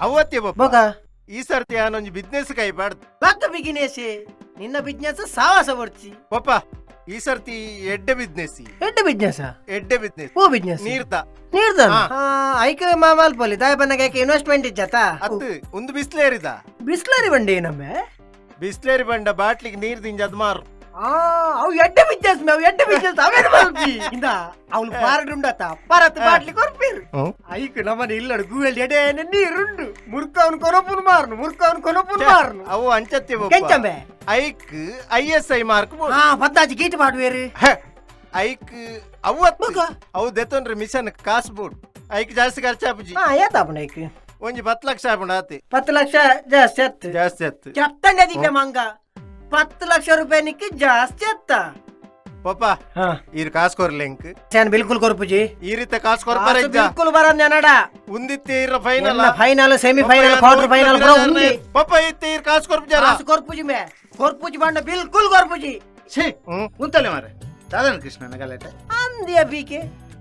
ಅವತ್ತೇ ಬೊಕ ಪಪ್ಪ ಈ ಸರ್ತಿ ಏನೊಂಜಿ ಬಿಸ್ನೆಸ್ ಕೈ ಪಾಡ್ದೆ ಲಕ್ಕ ಬಿಗಿನೇಸಿ ನಿನ್ನ ಬಿಸ್ನೆಸ್ ಸಾವಾಸ ಬರ್ಚಿ ಪಪ್ಪ ಈ ಸರ್ತಿ ಎಡ್ಡೆ ಬಿಸ್ನೆಸ್ ಎಡ್ಡೆ ಬಿಸ್ನೆಸ್ ಎಡ್ಡೆ ಬಿಸ್ನೆಸ್ ಓ ಬಿಸ್ನೆಸ್ ನೀರ್ತ ನೀರ್ದ ಐಕ ಮಾಮಾಲ್ ಪೊಲಿ ದಾಯ ಬಂದಾಗ ಇನ್ವೆಸ್ಟ್ಮೆಂಟ್ ಇಜ್ಜತ ಅತ್ತು ಒಂದು ಬಿಸ್ಲೇರಿದ ಬಿಸ್ಲರಿ ಬಂಡಿ ನಮ್ಮೆ ಬಿಸ್ಲೇರಿ ಬಂಡ ಬಾಟ್ಲಿಗೆ ನೀರ್ ದಿಂಜ ಅದ್ ಮಾರು ಅವು ಎಡ್ಡೆ ಬಿಸ್ನೆಸ್ ಮೇವು ಎಡ್ಡೆ ಬಿಸ್ನೆಸ್ ಅವೇನು ಮಲ್ಪಿ ಇಂದ ಅವಳು ಪಾರಡುಂಡತ ಪರತ್ ಬಾಟ್ಲಿ ಕೊರ್ಪೀರ್ ಐಕ್ ನಮ್ಮನೆ ಇಲ್ಲಡು ಗೂಗಲ್ ಎಡೆ ನೀರುಂಡು ಮುರ್ಕವನ್ ಕೊನಪುನ್ ಮಾರ್ನು ಮುರ್ಕವನ್ ಕೊನಪುನ್ ಮಾರ್ನು ಅವು ಅಂಚತ್ತೆ ಕೆಂಚಂಬೆ ಐಕ್ ISI ಮಾರ್ಕ್ ಪದ್ದಾಜಿ ಗೀಟ್ ಮಾಡುವೇರು ಐಕ್ ಅವತ್ತು ಅವು ದೆತ್ತೊಂಡ್ರೆ ಮಿಷನ್ ಕಾಸು ಬೋಡ್ ಐಕ್ ಜಾಸ್ತಿ ಖರ್ಚಾಪುಜಿ ಏತಾಪಣ ಐಕ್ ಒಂಜಿ 10 ಲಕ್ಷ ಆಪುಂಡ ಆತಿ 10 ಲಕ್ಷ ಜಾಸ್ತಿ ಅತ್ತು ಜಾಸ್ತಿ ಅತ್ತು ಕೆಪ್ತಂಡೆ ದಿವ್ಯ ಮಂಗ 10 ಲಕ್ಷ ರೂಪಾಯಿ ನಿಕ್ಕಿ ಜಾಸ್ತಿ ಅತ್ತ ಪಪ್ಪ ಈರ್ ಕಾಸು ಕೊರ್ಲೆಂಕ್ ನಾನು ಬಿಲ್ಕುಲ್ ಕೊರ್ಪುಜಿ ಈ ರೀತಿ ಕಾಸು ಕೊರ್ಪಾರ ಬಿಲ್ಕುಲ್ ಬರಂದ ನಡ ಉಂದಿತ್ತೆ ಇರ final final semi final quarter final bro ಉಂದಿ ಪಪ್ಪ ಇತ್ತೆ ಇರ್ ಕಾಸು ಕೊರ್ಪುಜಾರ ಕಾಸು ಕೊರ್ಪುಜಿ ಮೇ ಕೊರ್ಪುಜಿ ಬಂಡ ಬಿಲ್ಕುಲ್ ಕೊರ್ಪುಜಿ ಛೇ ಉಂತಲೆ ಮಾರೆ ಸಾಧಾರಣ ಕೃಷ್ಣನ ಗಲಾಟೆ ಅಂದಿಯ ಬೀಕೆ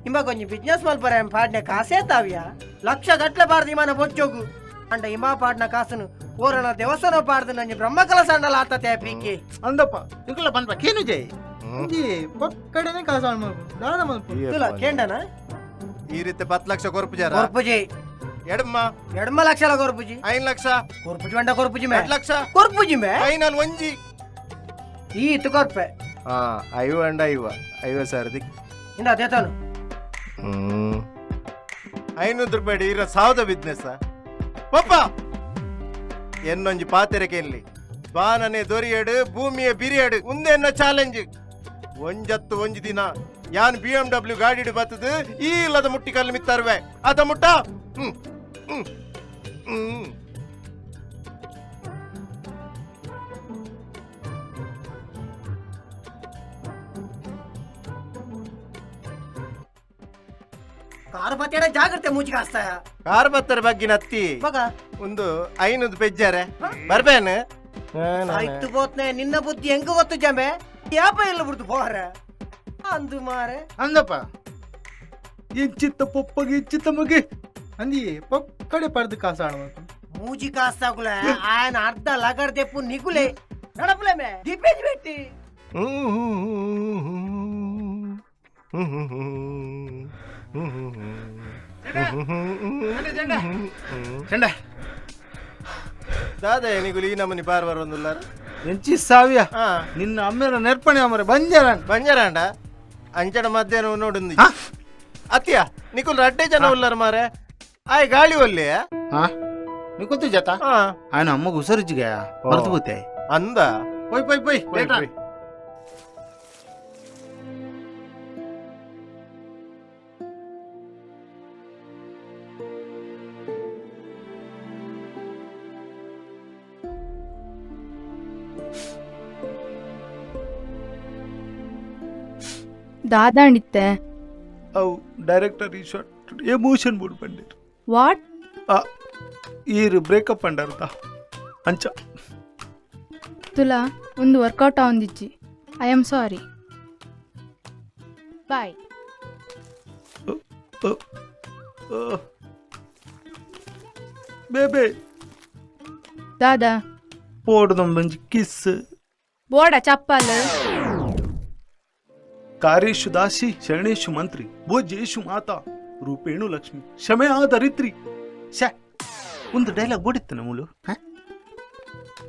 ಇಂಬ ಕೊಂಚ ಬಿಸ್ನೆಸ್ ಮಲ್ಪರ ಪಾಡ್ನೆ ಕಾಸೇ ತಾವ್ಯ ಲಕ್ಷ ಗಟ್ಲೆ ಪಾಡ್ದು ಇಮಾನ ಬೊಚ್ಚೋಗು ಅಂಡ ಇಮಾ ಪಾಡ್ನ ಕಾಸನು ಓರಣ ದೇವಸ್ಥಾನ ಪಾಡ್ದು ನಂಜಿ ಬ್ರಹ್ಮಕಲ ಸಂಡಲ ಆತತೆ ಬೀಕೆ ಅಂದಪ್ಪ ಇಂಕುಲ ಬಂದ್ಪ ಕೇನು ಜೈ ಒಂಜಿ ಪಕ್ಕಡನೆ ಕಾಸು ದಾನ ಮಲ್ಪ ತುಲ ಕೇಂಡನ ಈ ರೀತಿ 10 ಲಕ್ಷ ಕೊರ್ಪುಜಾರ ಕೊರ್ಪುಜಿ ಎಡಮ್ಮ ಎಡಮ ಲಕ್ಷಲ ಕೊರ್ಪುಜಿ 5 ಲಕ್ಷ ಕೊರ್ಪುಜಿ ಬಂಡ ಕೊರ್ಪುಜಿ ಮೇ 2 ಲಕ್ಷ ಕೊರ್ಪುಜಿ ಮೇ ಫೈನಲ್ ಒಂಜಿ ಈತು ಕೊರ್ಪೆ ಐವ ಅಂಡ ಐವ ಸಾವಿರ ಇಂದ ದೇತಾನು 500 ರೂಪಾಯಿ ಇರ ಸಾವದ ಬಿಸ್ನೆಸ್ ಪಪ್ಪ ಎನ್ನೊಂಜಿ ಪಾತೆರಕೆ ಎಲ್ಲಿ ಬಾನನೆ ದೊರಿಯಡು ಭೂಮಿಯ ಬಿರಿಯಡು ಉಂದೆನ್ನ ಚಾಲೆಂಜ್ ಒಂಜತ್ತು ಒಂಜಿ ದಿನ ಯಾನ್ BMW ಗಾಡಿ ಬತ್ತದು ಈ ಇಲ್ಲದ ಮುಟ್ಟಿ ಕಲ್ಲು ಮಿತ್ತರ್ವೆ ಅದ ಮುಟ್ಟ ಕಾರು ಬತ್ತೇಡ ಜಾಗ್ರತೆ ಮೂಜಿ ಕಾಸ್ತಾಯ ಕಾರ್ ಬತ್ತರ ಬಗ್ಗಿನ ಅತ್ತಿ ಮಗ ಒಂದು 500 ಪೆಜ್ಜಾರೆ ಬರ್ಬೇನೆ ಆಯ್ತು ಬೋತ್ನೆ ನಿನ್ನ ಬುದ್ಧಿ ಹೆಂಗ ಗೊತ್ತು ಜಂಬೆ ಯಾಪ ಇಲ್ಲ ಬಿಡ್ತು ಹೋರ ಅಂದು ಮಾರೆ ಅಂದಪ್ಪ ಇಂಚಿತ್ತ ಪಪ್ಪಗೆ ಇಂಚಿತ್ತ ಮಗೆ ಅಂದಿ ಪಕ್ಕಡೆ ಪಡೆದು ಕಾಸು ಆಡ್ಬೇಕು ಮೂಜಿ ಕಾಸ್ತಾಗುಲ ಆಯನ ಅರ್ಧ ಲಗರ್ ದೆಪ್ಪು ನಿಗುಲೆ ನಡಪಲೆ ಮೇ ದೀಪೇಜ್ ಬೆಟ್ಟಿ చెండే దాదా నీకు ఈ నమ్మని పార్వర్ వందుల్లారు ఎంచి సావ్య ఆ. నిన్న అమ్మేర నేర్పని అమ్మరే బంజారా బంజారాండ అంచడ మధ్యాహ్నం ఉన్నోడుంది అత్య నీకు రడ్డే జన ఉల్లారు మారే ఆయ్ గాలి ఒల్లే నీకు జత ఆయన అమ్మకు ఉసరిచ్చిగా మరచిపోతాయి అందా పోయి పోయి పోయి పోయి, లేటా. పోయి. ದಾದಾಣಿತ್ತೆ ಅವು ಡೈರೆಕ್ಟರ್ ಈ ಶಾರ್ಟ್ ಎಮೋಷನ್ ಬುಡ್ ಬಂದಿರು ವಾಟ್ ಈರು ಬ್ರೇಕಪ್ ಅಂಡಾರ್ದ ಅಂಚ ತುಲಾ ಒಂದು ವರ್ಕೌಟ್ ಆವಂದಿಜ್ಜಿ ಐ ಆಮ್ ಸಾರಿ ಬಾಯ್ ಬೇಬೆ ದಾದಾ పోడుదాం మంచి కిస్ ಬೋಡ ಚಪ್ಪಲ್ ಕಾರ್ಯೇಶು ದಾಸಿ ಶರಣೇಶು ಮಂತ್ರಿ ಭೋಜೇಶು ಮಾತಾ ರೂಪೇಣು ಲಕ್ಷ್ಮಿ ಶಮೆ ಧರಿತ್ರಿ ಶಾ ಒಂದು ಡೈಲಾಗ್ ಬೋಡಿತ್ತು ನಮ್ಮಳು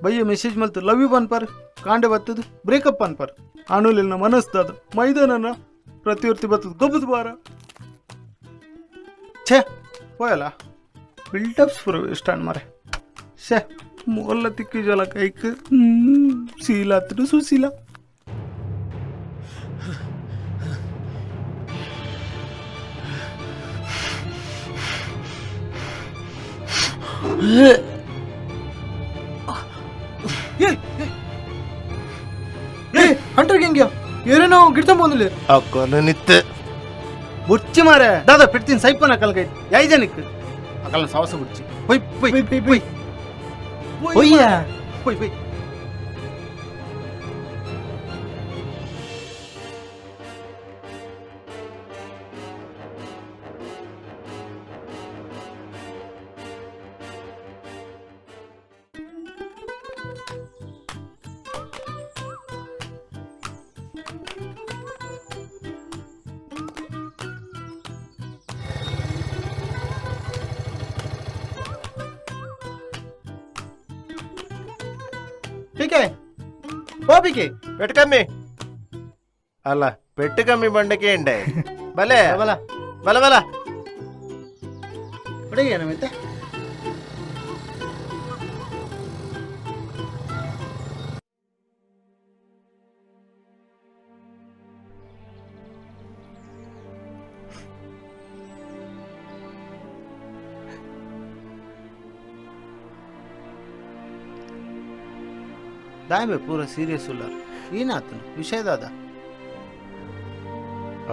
ಭಯ್ಯ ಮೆಸೇಜ್ ಮಲ್ತು ಲವ್ ಯು ಅನ್ಪಾರ್ ಕಾಂಡೆ ಬತ್ತದು ಬ್ರೇಕಪ್ ಅನ್ಪಾರ್ ಆಣುಲಿನ ಮನಸ್ದಾದ ಮೈದಾನನ ಪ್ರತಿವರ್ತಿ ಬತ್ತದು ಗೊಬ್ಬದು ಬಾರ ಛೇ ಹೋಯಲ್ಲ ಬಿಲ್ಡಪ್ಸ್ ಪುರ ಸ್ಟಾಂಡ್ ಮಾರೆ ಶೇ मोल तिक्की जला कैक सीला तू सुशीला ಹಂಟರ್ ಹೆಂಗ್ಯಾ ಏನೇನೋ ಗಿಡ್ತಾ ಬಂದಿಲ್ಲ ಅಕ್ಕನು ನಿತ್ತೆ ಬುಚ್ಚಿ ಮಾರೆ ದಾದಾ ಬಿಡ್ತೀನಿ ಸೈಪನ ಕಲ್ಗೈ ಯಾಯ್ ಜನಕ್ಕೆ ಅಕಲ್ನ ಸಾವಸ ಬುಚ್ಚಿ ಹೋಯ್ ಹೋಯ್ ಹೋಯ್ ಹೋಯ್ ಒಯ್ಯ ಹೋಯ್ ಹೋಯ್ పీకే ఓ పీకే పెట్టుకమ్మి అలా పెట్టుకమ్మి బండకి ఎండే భలే బల బల బల ಹೊಡೆಯ ನಮಿತೆ दायबे पूरा सीरियस उल्लार ಏನಾತನು ವಿಷಯ ದಾದ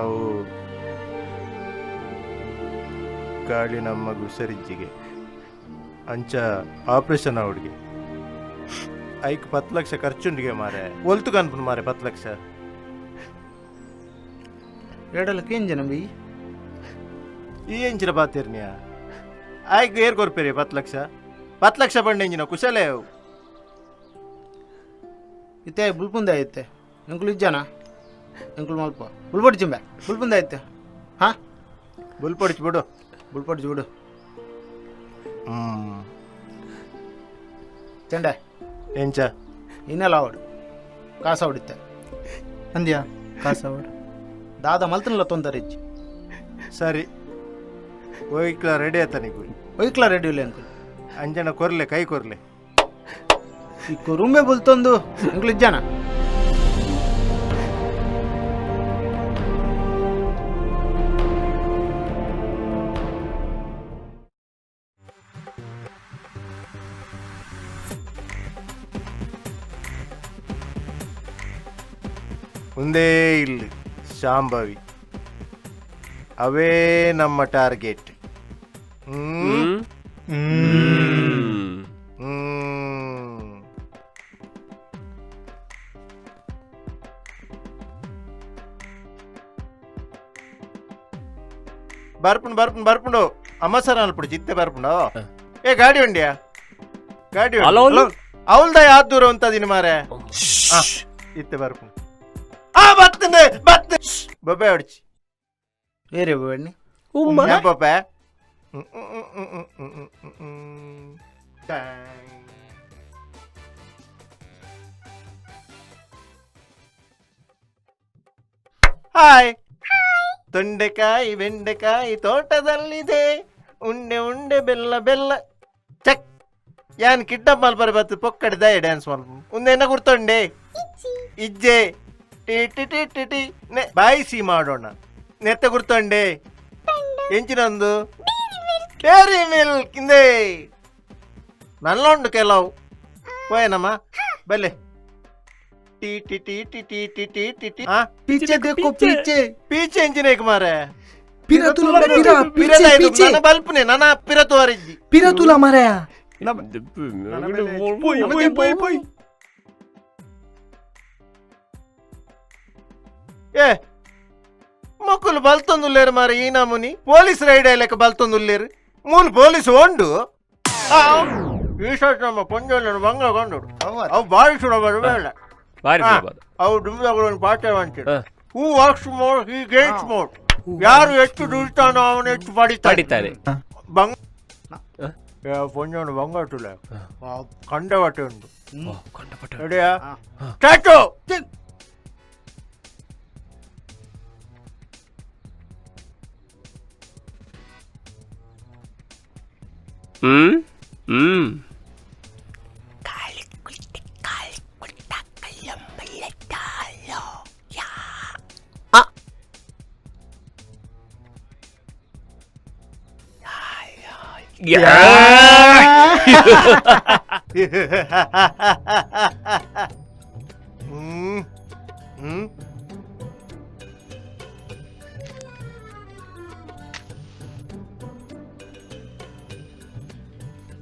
ಅವು ಗಾಳಿ ನಮ್ಮ ಗುಸರಿಜ್ಜಿಗೆ ಅಂಚ ಆಪರೇಷನ್ ಅವಡಿಗೆ ಐಕ್ 10 ಲಕ್ಷ ಖರ್ಚುಂಡಿಗೆ ಮಾರೆ ಒಲ್ತು ಕನ್ಪುನ್ ಮಾರೆ 10 ಲಕ್ಷ ಏಡಲಕ್ಕೆ ಏನ್ ಜನ ಬೈ ಈ ಎಂಚಿನ ಬಾತಿರ್ನಿಯ ಐಕ್ ಏರ್ ಕೊರ್ಪೇರಿ 10 ಲಕ್ಷ ಬಂಡೆ ಎಂಜಿನ ಕುಶಲೇ ಅವು ಇತ್ತೆ ಬುಲ್ಪುಂದ ಐತೆ ಎಂಕುಲು ಇಜ್ಜಾನ ಎಂಕುಲು ಮಲ್ಪ ಬುಲ್ಪೊಡಿ ಚಿಂಬೆ ಬುಲ್ಪುಂದ ಐತೆ ಹಾ ಬುಲ್ಪೊಡಿಚ್ ಬಿಡು ಬುಲ್ಪೊಡಿ ಬಿಡು ಚೆಂಡೆ ಎಂಚ ಇನ್ನೆಲ್ಲ ಅವಡು ಕಾಸ ಹೊಡಿತೆ ಅಂದ್ಯಾ ಕಾಸವಾಡ ದಾದ ಮಲ್ತನಲ್ಲ ತೊಂದರೆ ಇಜ್ಜಿ ಸರಿ ಒಯ್ಕ್ಲ ರೆಡಿ ಆತ ನೀವು ಒಯ್ಕ್ಲ ರೆಡಿ ಇಲ್ಲ ಅಂಕುಲ್ ಅಂಜನ ಕೊರ್ಲೆ ಕೈ ಕೊರ್ಲೆ ಈ ಕುರುಂಬೆ ಬುಲ್ತೊಂದು ಎಂಕುಲು ಇಜ್ಜಾನ ಒಂದೇ ಇಲ್ಲಿ ಶಾಂಭವಿ ಅವೇ ನಮ್ಮ ಟಾರ್ಗೆಟ್ ಬರ್ಪುಂಡು ಅಮ್ಮ ಸರ್ ಅನ್ಬಿಡು ಚಿತ್ತೆ ಬರ್ಪುಂಡು ಏ ಗಾಡಿ ಉಂಡ್ಯಾ ಗಾಡಿ ಅವಲ್ದ ಯಾವ್ದು ದೂರ ಅಂತದಿನಿ ಮಾರೆ ಇತ್ತೆ ಬರ್ಪುಂಡು ಬತ್ತೆ ಬೊಬ್ಬೆ ಹೊಡ್ಚಿ ಏರೇ ಬಣ್ಣಿ ಪಾಪ ಹಾಯ್, ತೊಂಡೆಕಾಯಿ ಬೆಂಡೆಕಾಯಿ ತೋಟದಲ್ಲಿದೆ, ಉಂಡೆ ಉಂಡೆ ಬೆಲ್ಲ ಬೆಲ್ಲ ಚೆಕ್. ಯಾನ್ ಕಿಡ್ನಾಪ್ ಮಲ್ಪರೆ ಬತ್ತು ಪೊಕ್ಕಡೆ ದಯ ಡ್ಯಾನ್ಸ್ ಮಲ್ಪ ಒಂದೇನ ಗುರ್ತೊಂಡೆ ಇಜ್ಜೆ ಟಿ ಟಿ ಟಿ ಟಿ ಟಿ ಬಾಯಿಸಿ ಮಾಡೋಣ ನೆತ್ತ ಗುರ್ತೊಂಡೆ ಎಂಚಿನೊಂದು ಡೇರಿ ಮಿಲ್ಕ್ ಇಂದೇ ನಲ್ಲೊಂಡು ಕೆಲವು ಪೋಯನಮ್ಮ ಬಲ್ಲೆ ಟಿ ಟಿ ಟಿ ಟಿ ಟಿ ಟಿ ಟಿ ಟಿ ಟಿ पीछे देखो पीछे ಪೀಚೆ ಎಂಚಿನ ಮಾರೆ पीरा तुला पीरा ಪಿರದ पीछे ಇದು पीछे ನನ್ನ ಬಲ್ಪನೆ ನನ್ನ ಪಿರತು ವರಿಜ್ಜಿ पीरा तुला माराया ಏ ಮಕ್ಕಳು ಬಲ್ತೊಂದುಲ್ಲೇರು ಮಾರ ಈ ನಮೂನಿ ಪೊಲೀಸ್ ರೈಡ್ ಲೆಕ್ಕ ಬಲ್ತೊಂದುಲ್ಲೇರು ಮೂಲ ಪೊಲೀಸ್ ಉಂಡು ಈ ಶರ್ಟ್ ನಮ್ಮ ಪಂಜೋಳ ಬಂಗ ಕೊಂಡೋಡು ಅವು ಬಾರಿ ಸುಡಬಾರು ಬೇಡ ಅವು ಡುಂಬಗಳು ಪಾಠ ಅಂತಾರೆ who works more he Gates more ಯಾರು ಹೆಚ್ಚು ದುಡಿತಾನೋ ಅವನು ಹೆಚ್ಚು ಪಡಿತಾನೆ ಬಂಗ ಪಂಜೋಣ ಬಂಗಾಟುಲ ಕಂಡವಟೆ ಉಂಟು ರೆಡಿಯಾ ಸ್ಟಾರ್ಟು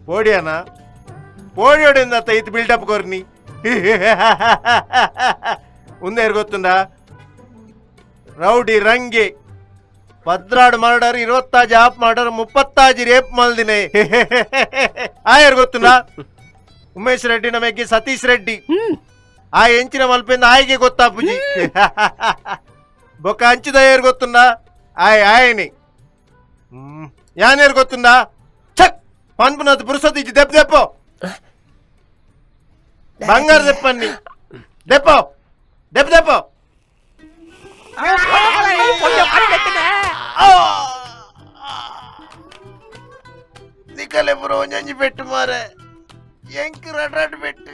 ಪೋಡಿಯಾನ ಪೋಡಿಯೋಡಿಂದ ಇದು ಬಿಲ್ಡಪ್ ಕೊರ್ನಿ ఉందేరు ಗೊತ್ತುಂಡಾ ರೌಡಿ ರಂಗೆ 16 ಮರ್ಡರ್ 25 ಆಪ್ ಮರ್ಡರ್ 35 ರೇಪ್ ಮಲ್ದಿನೆ ಆಯರ್ ಗೊತ್ತುಂಡಾ ಉಮೇಶ್ ರೆಡ್ಡಿ ನಮಗೆ ಸತೀಶ್ ರೆಡ್ಡಿ ಆ ಎಂಚಿನ ಮಲ್ಪೆಂದ ಆಯ್ಗೆ ಗೊತ್ತಾಪುಜಿ ಬೊಕ್ಕ ಅಂಚಿದ ಏರ್ ಗೊತ್ತುಂಡಾ ಆಯನಿ ಯಾನೇರ್ ಗೊತ್ತುಂಡಾ ಛಕ್ ಪನ್ಪುನದ ಪುರುಸದಿಜ್ಜಿ ದೆಪ್ ದೆಪ್ಪೋ ಬಂಗಾರ ದೆಪ್ಪನ್ನಿ ದೆಪ್ಪೋ ದೆಪ್ ದೆಪ್ಪೋ ನಿಕಲೆ ಬ್ರೋ ಒಂಜಿ ಬೆಟ್ಟು ಮಾರೆ ಎಂಕ್ ರಟಾಟ್ ಬೆಟ್ಟು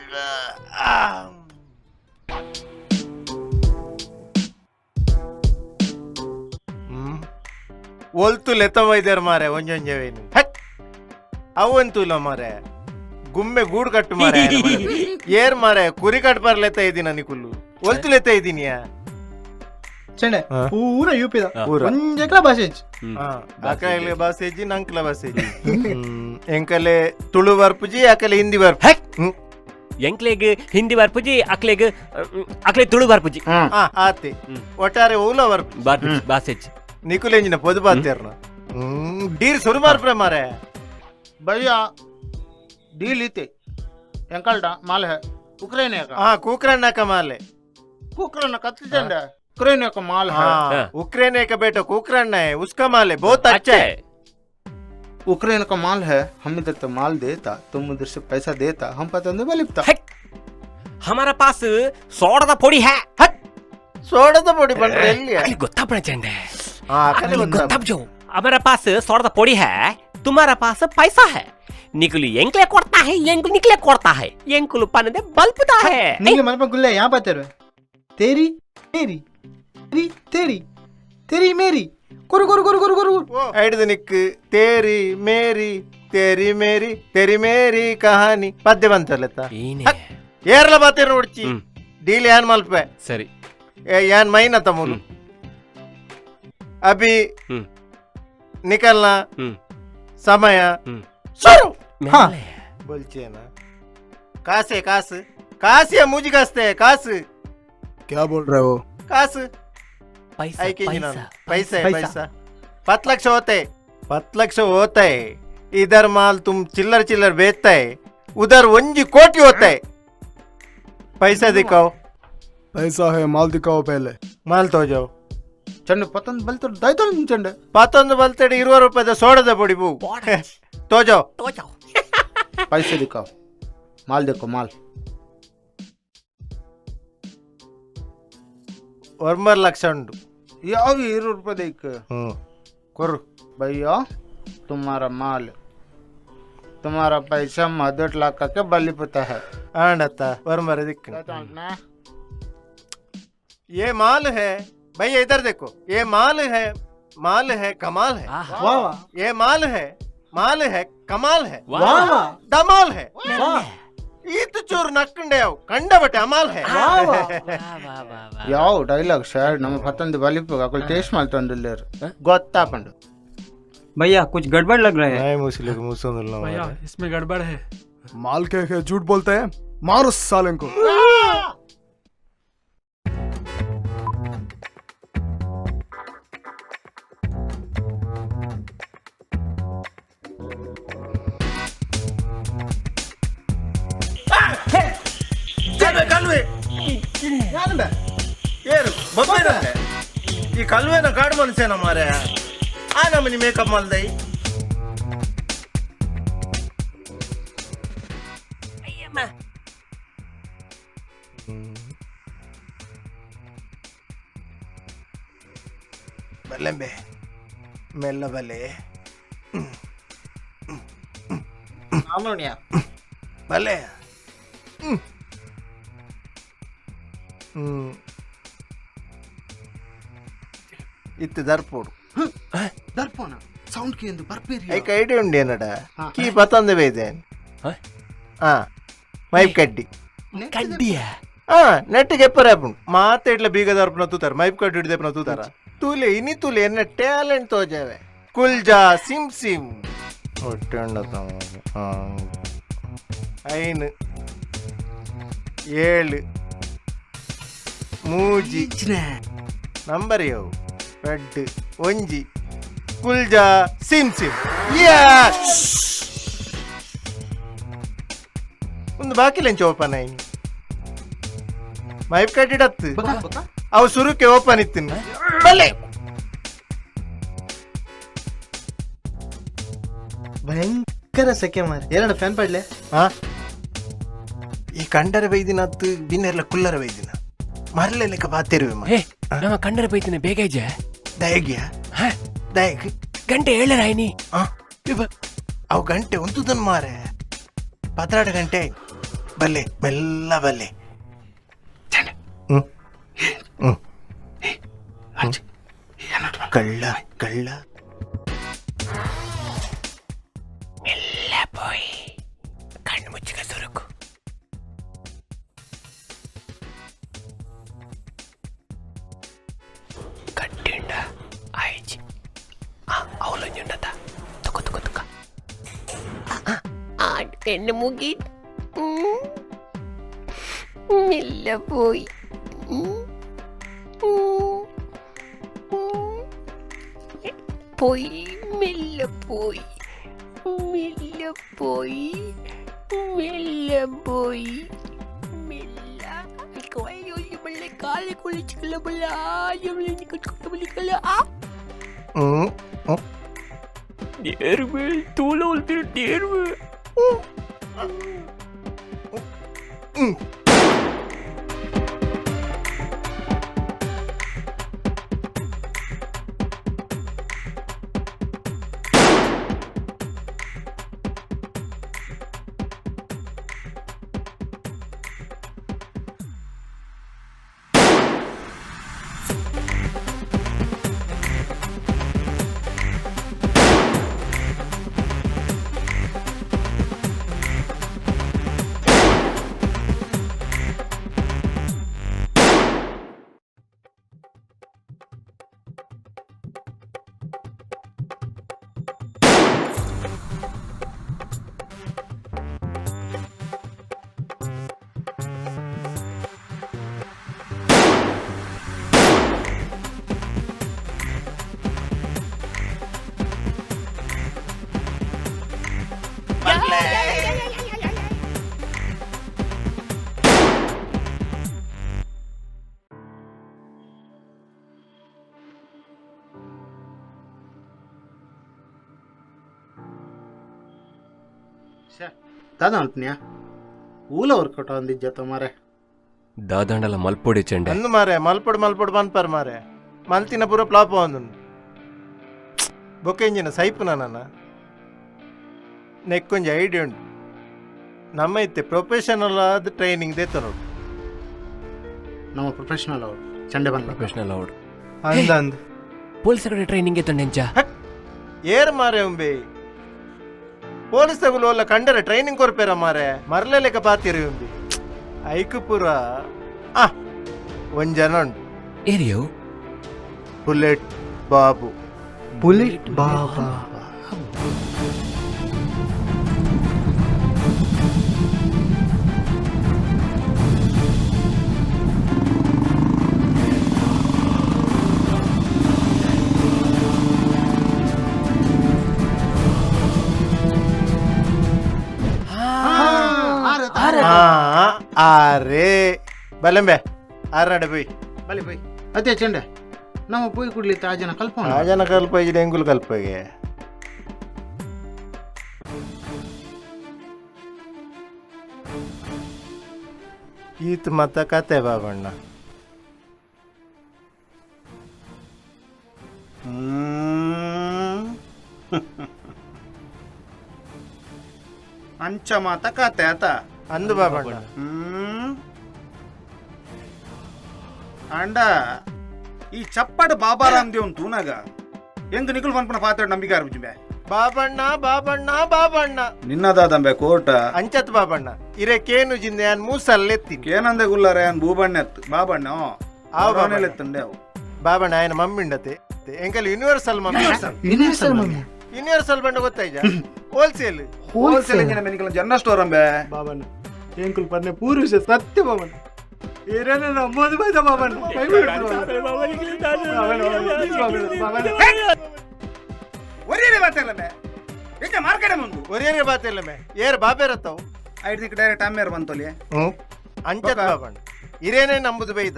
ಒಲ್ತು ಲೆತ್ತ ವೈದ್ಯರ್ ಮಾರೆ ಒಂಜೊಂಜವೇನು ಅವಂತೂಲ ಮಾರೆ ಗುಮ್ಮೆ ಗೂಡು ಕಟ್ಟು ಮಾರೆ ಏರ್ ಮಾರೆ ಕುರಿ ಕಟ್ ಬರ್ಲೆತ್ತ ಇದ್ದೀನ ನಿಕುಲ್ಲು ಒಲ್ತು ಲೆತ್ತ ಇದ್ದೀನಿಯಾ ಚಂಡೆ ಹಾ. ಪೂರ ಯುಪಿ ದ ಪೂರ. ಒಂಜೆಕ್ಲ ಭಾಷೆಜ್ ಅಕಲೆ ಬಾಸೇಜಿ ನಂಕಲ ಬಾಸೇಜಿ ಎಂಕಲೆ ತುಳು ಬರ್ಪುಜಿ ಅಕಲೆ ಹಿಂದಿ ಬರ್ಪು ಎಂಕ್ಲೆಗ್ ಹಿಂದಿ ಬರ್ಪುಜಿ ಅಕ್ಲೆ ತುಳು ಬರ್ಪುಜಿ ಆತೆ ಒಟ್ಟಾರೆ ಓಲ ಬರ್ಪು ಬಾಸೆಜ್ ನಿಕುಲೆಂಜಿನ ಪೊದು ಬಾತ್ಯಾರ್ನ ಡೀರ್ ಸುರು ಮಾರ್ಪ್ರೆ ಮಾರೆ भैया डील इते ಎಂಕಲ್ಡ ಮಾಲ್ ಹೈ ಉಕ್ರೇನಿಯಕ ಕೂಕ್ರಣ್ಣ ಕಮಾಲೆ कुकरन कत्ल चंडा उक्रेनिया का माल है उक्रेन का बेटा कुकरन है उसका माल है बहुत अच्छा है उक्रेन का माल है हम इधर तो माल देता तुम उधर से पैसा देता हम पता नहीं बलिपता हमारा पास सोडा पोड़ी है सोडा पोड़ी बन रही है ಗೊತ್ತಾಪಣ ಚಂಡೆ हाँ ಗೊತ್ತಾಬ್ಜೋ हमारा पास सोडा पोड़ी है तुम्हारा पास पैसा है निकली एंकले कोड़ता है एंकल निकले कोड़ता है एंकल पन्ने बल्पता है निकले मन पर गुल्ले यहाँ पर तेरी मेरी तेरी तेरी तेरी मेरी कुरु कुरु कुरु कुरु कुरु ऐड निक तेरी मेरी तेरी मेरी कहानी पद्य बनता ಏರ್ಲ ಬಾತೇರ್ ನೋಡ್ಚಿ ಡೀಲ್ ಯಾನ್ ಮಲ್ಪೆ ಸರಿ ಯಾನ್ ಮೈನ ತಮೂಲು ಅಭಿ ನಿಕಲ್ನ ಸಮಯ शुरू हाँ बोलचे ना कासे कास कास या मुझे कासते है कास क्या बोल रहे हो कास पैसा आई के जिना पैसा पैसा पैसा 5 लाख होता है इधर माल तुम चिल्लर चिल्लर बेचता है उधर 1 कोटी होता है पैसा दिखाओ पैसा है माल दिखाओ पहले माल तो जाओ ಚೆಂಡು ಪತ್ತೊಂದು ಬಲ್ತರು ದೈತೊಂದು ಚೆಂಡು ಪತ್ತೊಂದು ಬಲ್ತಡೆ 20 ರೂಪಾಯಿದ ಸೋಡದ ಪುಡಿ ಬೂ ತೋಜೋ पैसे दिखाओ माल देखो माल 1 ಲಕ್ಷ ಉಂಟು ಯಾವ 20 रुपये देख ಕೊರು भैया तुम्हारा माल तुम्हारा पैसा मदद लाख के बलि पता है ಆಂಡತ್ತ ವರ್ಮರ ದಿಕ್ಕ ये माल है भैया इधर देखो ये माल है कमाल है ये माल है कमाल है धमाल है ಈತ ಚೂರು ನಕ್ಕಂಡೆ ಅವು ಕಂಡ ಬಟ್ಟೆ ಅಮಾಲ್ ಹೇ ಯಾವ ಡೈಲಾಗ್ ಸರ್ ನಮ್ಮ ಪತ್ತೊಂದು ಬಲಿಪ ಅಕಲ್ ಟೇಸ್ಟ್ ಮಾಡ್ತಂದಿಲ್ಲೇರು ಗೊತ್ತಾಪಂಡು भैया कुछ गड़बड़ लग रहा है। मुस्लिम मुसलमान भैया इसमें गड़बड़ है। माल के झूठ बोलते हैं, मारो साले को। ಈ ಕಲ್ವೇನ ಕಾಡು ಮನುಷ್ಯನ ಮಾರೆ ಆ ನಮ್ಮನಿ ಮೇಕಪ್ ಮಲ್ದೈ ಬಲ್ಲೆಂಬೆ ಮೆಲ್ಲ ಬಲ್ಲೆ ಬಲ್ಲೆ ಇತ್ತು ದರ್ಪೋಡು ದರ್ಪೋಣ ಸೌಂಡ್ కి ಎಂದು ಬರ್ಪೇರಿ ಐಕ ಐಡಿಯಾ ಉಂಡಿ ಏನಡ ಕೀ ಪತಂದೆ ಬೇದೆ ಹಾ ಮೈಪ್ ಕಡ್ಡಿ ಕಡ್ಡಿಯ ನೆಟ್ಟಿಗೆ ಎಪ್ಪರೇಪುಂಡು ಮಾತೆ ಇಟ್ಲ ಬೀಗ ದರ್ಪನ ತೂತಾರ ಮೈಪ್ ಕಡ್ಡಿ ಹಿಡಿದೆಪ್ನ ತೂತಾರ ತೂಲೆ ಇನಿ ತೂಲೆ ಎನ್ನ ಟ್ಯಾಲೆಂಟ್ ತೋಜಾವೆ ಕುಲ್ಜಾ ಸಿಮ್ ಸಿಮ್ ಹೊಟ್ಟೆ ಐನು 7 ಮೂಜಿ ನಂಬರ್ ಯವು ರೆಡ್ ಒಂಜಿ ಕುಲ್ಜಾ ಸಿಮ್ ಸಿಮ್ ಒಂದು ಬಾಕಿಲೆಂಚ ಓಪನ್ ಆಯ್ನಿ ಮೈಪ್ ಕಟ್ಟಿಡತ್ತು ಅವು ಸುರುಕ್ಕೆ ಓಪನ್ ಇತ್ತಿನ ಬಲ್ಲೆ ಭಯಂಕರ ಸೆಕೆ ಮಾರಿ ಎರಡು ಫ್ಯಾನ್ ಪಡ್ಲೆ ಹಾ ಈ ಕಂಡರೆ ಬೈದಿನ ಹತ್ತು ಬಿನ್ನೆರ್ಲ ಕುಲ್ಲರ ಬೈದಿನ ಮರಲೆ ಲೆಕ್ಕ ಬಾತಿರುವೆ ಹೇ ನಮ್ಮ ಕಂಡರೆ ಬೈತಿನ ಬೇಗ ಇಜ್ಜೆ ದಯಗ್ಯ ದಯಗ್ ಗಂಟೆ ಹೇಳರಾಯ್ನಿ ಅವು ಗಂಟೆ ಒಂದುದನ್ ಮಾರೆ 12 ಗಂಟೆ ಬಲ್ಲೆ ಮೆಲ್ಲ ಬಲ್ಲೆ ಕಳ್ಳ ಕಳ್ಳ ಮೆಲ್ಲ ಪೋಯ್ ಕಣ್ಣು ಮುಚ್ಚಿಕ ಸುರುಕು ಕಟ್ಟಿಂಡ ಆಯ್ಜಿ ಅವಲಂಜುಂಡತ ತುಕ ತುಕ ತುಕ എന്നെ മുക്കി മെല്ലെ പോയി പോയി മെല്ലെ പോയി മെല്ലെ പോയി മെല്ലെ പോയി മെല്ലെ കാലെ കുളിച്ചില്ല നേർവ് തൂല ഒളിത്തിരി നേർവ് ದಾದ ಅಲ್ಪನ್ಯಾ ಊಲ ವರ್ಕೌಟ್ ಒಂದಿಜ್ಜತ ಮಾರೆ ದಾದಂಡಲ ಮಲ್ಪೊಡಿ ಚೆಂಡೆ ಅಂದು ಮಾರೆ ಮಲ್ಪಡು ಬನ್ಪರ್ ಮಾರೆ ಮಲ್ತಿನ ಪೂರ ಪ್ಲಾಪ್ ಒಂದು ಬೊಕ್ಕೆಂಜಿನ ಸೈಪುನ ನನ್ನ ನೆಕ್ಕೊಂಜಿ ಐಡಿಯಾ ಉಂಟು ನಮ್ಮ ಇತ್ತೆ ಪ್ರೊಫೆಷನಲ್ ಆದ ಟ್ರೈನಿಂಗ್ ದೇತ ನೋಡು ನಮ್ಮ ಪ್ರೊಫೆಷನಲ್ ಅವರು ಚಂಡೆ ಬಂದ ಪ್ರೊಫೆಷನಲ್ ಅವಡು ಅಂದಂದು ಪೊಲೀಸ್ ಟ್ರೈನಿಂಗ್ ತಂಡೆಂಚ ಏರ್ ಮಾರೆ ಉಂಬೆ ಪೊಲೀಸ್ ತಗುಲು ಕಂಡರೆ ಟ್ರೈನಿಂಗ್ ಕೊರ್ಪೇರ ಮಾರೆ ಮರಲೆ ಲೆಕ್ಕ ಪಾತಿರಿ ಉಂಬಿ ಐಕು ಪೂರ ಒಂದ್ ಜನ ಉಂಟು ಏರಿಯೋ ಬುಲೆಟ್ ಬಾಬು ಬುಲೆಟ್ ಬಾಬಾ ಆರೇ ಬಲೆಂಬೆ ಆರಡೆ പോയി ಬಲಿ ಬೈ ಅದೇ ಚಂಡೆ ನಮ್ಮ ಪೋಯಿ ಕುಡ್ಲಿತ್ತ ಆ ಜನ ಕಲ್ಪ ಆ ಜನ ಕಲ್ಪ ಇದೆ ಎಂಗುಲ್ ಕಲ್ಪಗೆ ಈತ್ ಮತ್ತ ಕತೆ ಬಾಬಣ್ಣ ಅಂಚ ಮಾತ ಕತೆ ಆತ ಅಂದು ಬಾಬಣ್ಣ ಅಂಡ ಈ ಚಪ್ಪಡ ಬಾಬಾರಾಮ್ ದೇವ್ ತೂನಾಗ ಎಂಗ್ ನಿಕುಲ್ ಪನ್ಪನ ಪಾತ್ರ ನಂಬಿಕೆ ಅರ್ಬಿಜುಂಬೆ ಬಾಬಣ್ಣ ಬಾಬಣ್ಣ ಬಾಬಣ್ಣ ನಿನ್ನದಾದಂಬೆ ಕೋಟ ಅಂಚತ್ ಬಾಬಣ್ಣ ಇರೆ ಕೇನು ಜಿಂದೆ ಅನ್ ಮೂಸಲ್ಲೆತ್ತೀನಿ ಏನಂದೆ ಗುಲ್ಲಾರೆ ಅನ್ ಬೂಬಣ್ಣ ಎತ್ತು ಬಾಬಣ್ಣ ಆವ್ ಬಾಬಣ್ಣ. ಎತ್ತಂಡೆ ಅವು ಬಾಬಣ್ಣ ఆయన ಮಮ್ಮಿ ಉಂಡತೆ ಎಂಕಲ್ ಯೂನಿವರ್ಸಲ್ ಮಮ್ಮಿ ಯೂನಿವರ್ಸಲ್ ಬಂಡ ಗೊತ್ತಾಯ್ಜ ಹೋಲ್ಸೇಲ್ ಹೋಲ್ಸೇಲ್ ಎಂಜಿನ ಮೆನಿಕಲ್ ಜನರಲ್ ಸ್ಟೋರ್ ಅಂಬೆ ಬಾಬಣ್ಣ ಎಂಕುಲ್ ಪನ್ನೆ ಪೂರ್ವಿಷ ಸತ್ಯ ಬಾಬಣ್ಣ ಏನೇನ ನಮ್ಮದು ಬೈದ ಬಾಬಣ್ಣ ಒರಿಯರೆ ಬಾತಲ್ಲಮೆ ಎಂಜ ಮಾರ್ಕೆಟ್ ಮುಂದು ಒರಿಯರೆ ಬಾತಿಲ್ಲಮೆ ಏರ್ ಬಾಬೇರತ್ತವು ಐಡ್ ನಿಕ್ ಡೈರೆಕ್ಟ್ ಅಮ್ಮೇರ್ ಬಂತೋಲಿ ಅಂಚತ್ ಬಾಬಣ್ಣ ಇರೇನೇ ನಂಬುದು ಬೈದ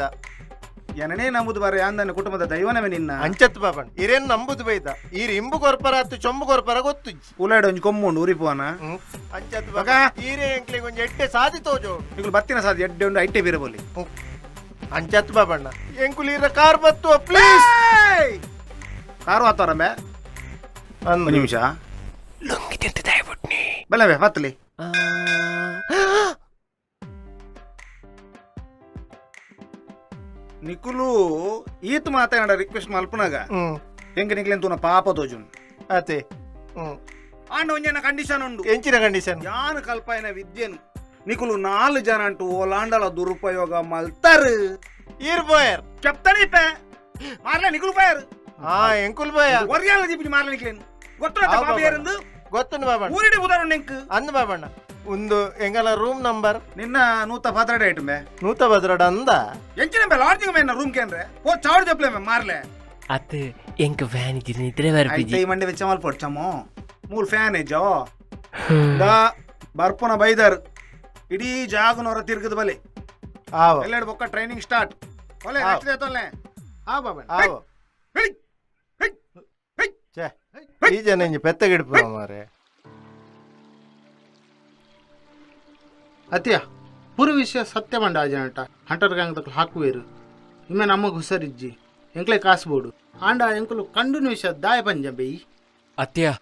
ಏನನೇ ನಂಬುದು ಬಾರ ಯಾಂದನ ಕುಟುಂಬದ ದೈವನವೇ ನಿನ್ನ ಅಂಚತ್ ಬಾಬಣ್ಣ ಇರೇನ್ ನಂಬುದು ಬೈದ ಈರ್ ಇಂಬು ಕೊರ್ಪರ ಹತ್ತು ಚೊಂಬು ಕೊರ್ಪರ ಗೊತ್ತು ಉಲಾಡ ಒಂಜಿ ಕೊಮ್ಮುಂಡು ಉರಿಪುವನ ಅಂಚತ್ ಬಾಬ ಈರೆ ಎಂಕ್ಲಿಗೆ ಒಂಜಿ ಎಡ್ಡೆ ಸಾದಿ ತೋಜೋ ನಿಕುಲು ಬತ್ತಿನ ಸಾಧ್ಯ ಎಡ್ಡೆ ಉಂಡು ಐಟೆ ಬೀರಬೋಲಿ ಅಂಚತ್ ಬಾಬಣ್ಣ ಎಂಕುಲ್ ಇರ ಕಾರ್ ಬತ್ತು ಪ್ಲೀಸ್ ಕಾರು ಆತವರಮ್ಮೆ ಒಂದು ನಿಮಿಷ ಲುಂಗಿ ತಿಂತಿದ್ದಾಯಿ ಬಿಟ್ನಿ ಬಲ್ಲವೇ ಮತ್ತಲಿ ನಿಕುಲು ಈತ್ ಮಾತಾಡ ರಿಕ್ವೆಸ್ಟ್ ಮಲ್ಪನಾಗ ಹೆಂಗ ನಿಕ್ಲೆನ್ ತೂನ ಪಾಪ ತೋಜುನ್ ಅತೆ ಆಂಡ ಒಂಜನ ಕಂಡೀಷನ್ ಉಂಡು ಎಂಚಿನ ಕಂಡೀಷನ್ ಯಾನ್ ಕಲ್ಪನ ವಿದ್ಯೆನ್ ನಿಕುಲು 4 ಜನ ಅಂಟು ಓಲಾಂಡಲ ದುರುಪಯೋಗ ಮಲ್ತಾರು ಈರ್ ಬೋಯರ್ చెప్తానిపే మార్లే నికులు పోయారు ಎಂಕುಲ್ ಬೋಯ ఒరియాల చెప్పి మార్లే నికులేను ಗೊತ್ತು ಬಾಬು ಯಾರಂದು ಗೊತ್ತುಂಡು ಬಾಬಣ್ಣ ಊರಿಡಿ ಉದಾಹರಣೆ ನೆಂಕ್ ಅಂದ್ ಬಾಬಣ್ಣ ಒಂದು ಎಂಗಲ ರೂಮ್ ನಂಬರ್ ನಿನ್ನ ನೂತ ಭದ್ರಡೆ ಐಟಮೆ ನೂತ ಭದ್ರಡ ಅಂದ ಎಂಚಿನ ಬೆ ಲಾಡ್ಜಿಂಗ್ ಮೇನ ರೂಮ್ ಕೇಂದ್ರೆ ಪೋ ಚಾವಡ್ ಜಪ್ಲೆ ಮಾರ್ಲೆ ಅತ್ತೆ ಎಂಕ ಫ್ಯಾನ್ ಇದ್ರಿ ನಿದ್ರೆ ಬರ್ಪಿಜಿ ಐ ಮಂಡೆ వెచ్చ మల్ పొడ్చమో ಮೂಲ್ ಫ್ಯಾನ್ ಏಜೋ ದಾ ಬರ್ಪುನ ಬೈದರ್ ಇಡೀ ಜಾಗನವರ ತಿರ್ಗದ ಬಲೆ ಆವ ಎಲ್ಲೆಡ್ ಬೊಕ್ಕ ಟ್ರೈನಿಂಗ್ ಸ್ಟಾರ್ಟ್ ಒಲೆ ನೆಕ್ಸ್ಟ್ ದೇತೊಲ್ಲೆ ಆ ಬಾಬಣ್ಣ ಆವ ಛೇ ಈ ಜನ ಇಂಜಿ ಪೆತ್ತಗಿಡ್ಪ ಮಾರೆ ಅತ್ಯ ಪೂರ ವಿಷಯ ಸತ್ಯ ಬಂಡ ಆ ಜನಟ ಹಂಟರ್ ಗ್ಯಾಂಗ್ ತಕ್ಕ ಹಾಕುವೇರು ಇಮ್ಮೆ ನಮಗೆ ಹುಷಾರಿಜ್ಜಿ ಎಂಕ್ಲೆ ಕಾಸ್ಬೋಡು ಆಂಡ ಎಂಕುಲು ಕಂಡುನ ವಿಷಯ ದಾಯ ಪಂಜ ಬೇಯಿ ಅತ್ಯ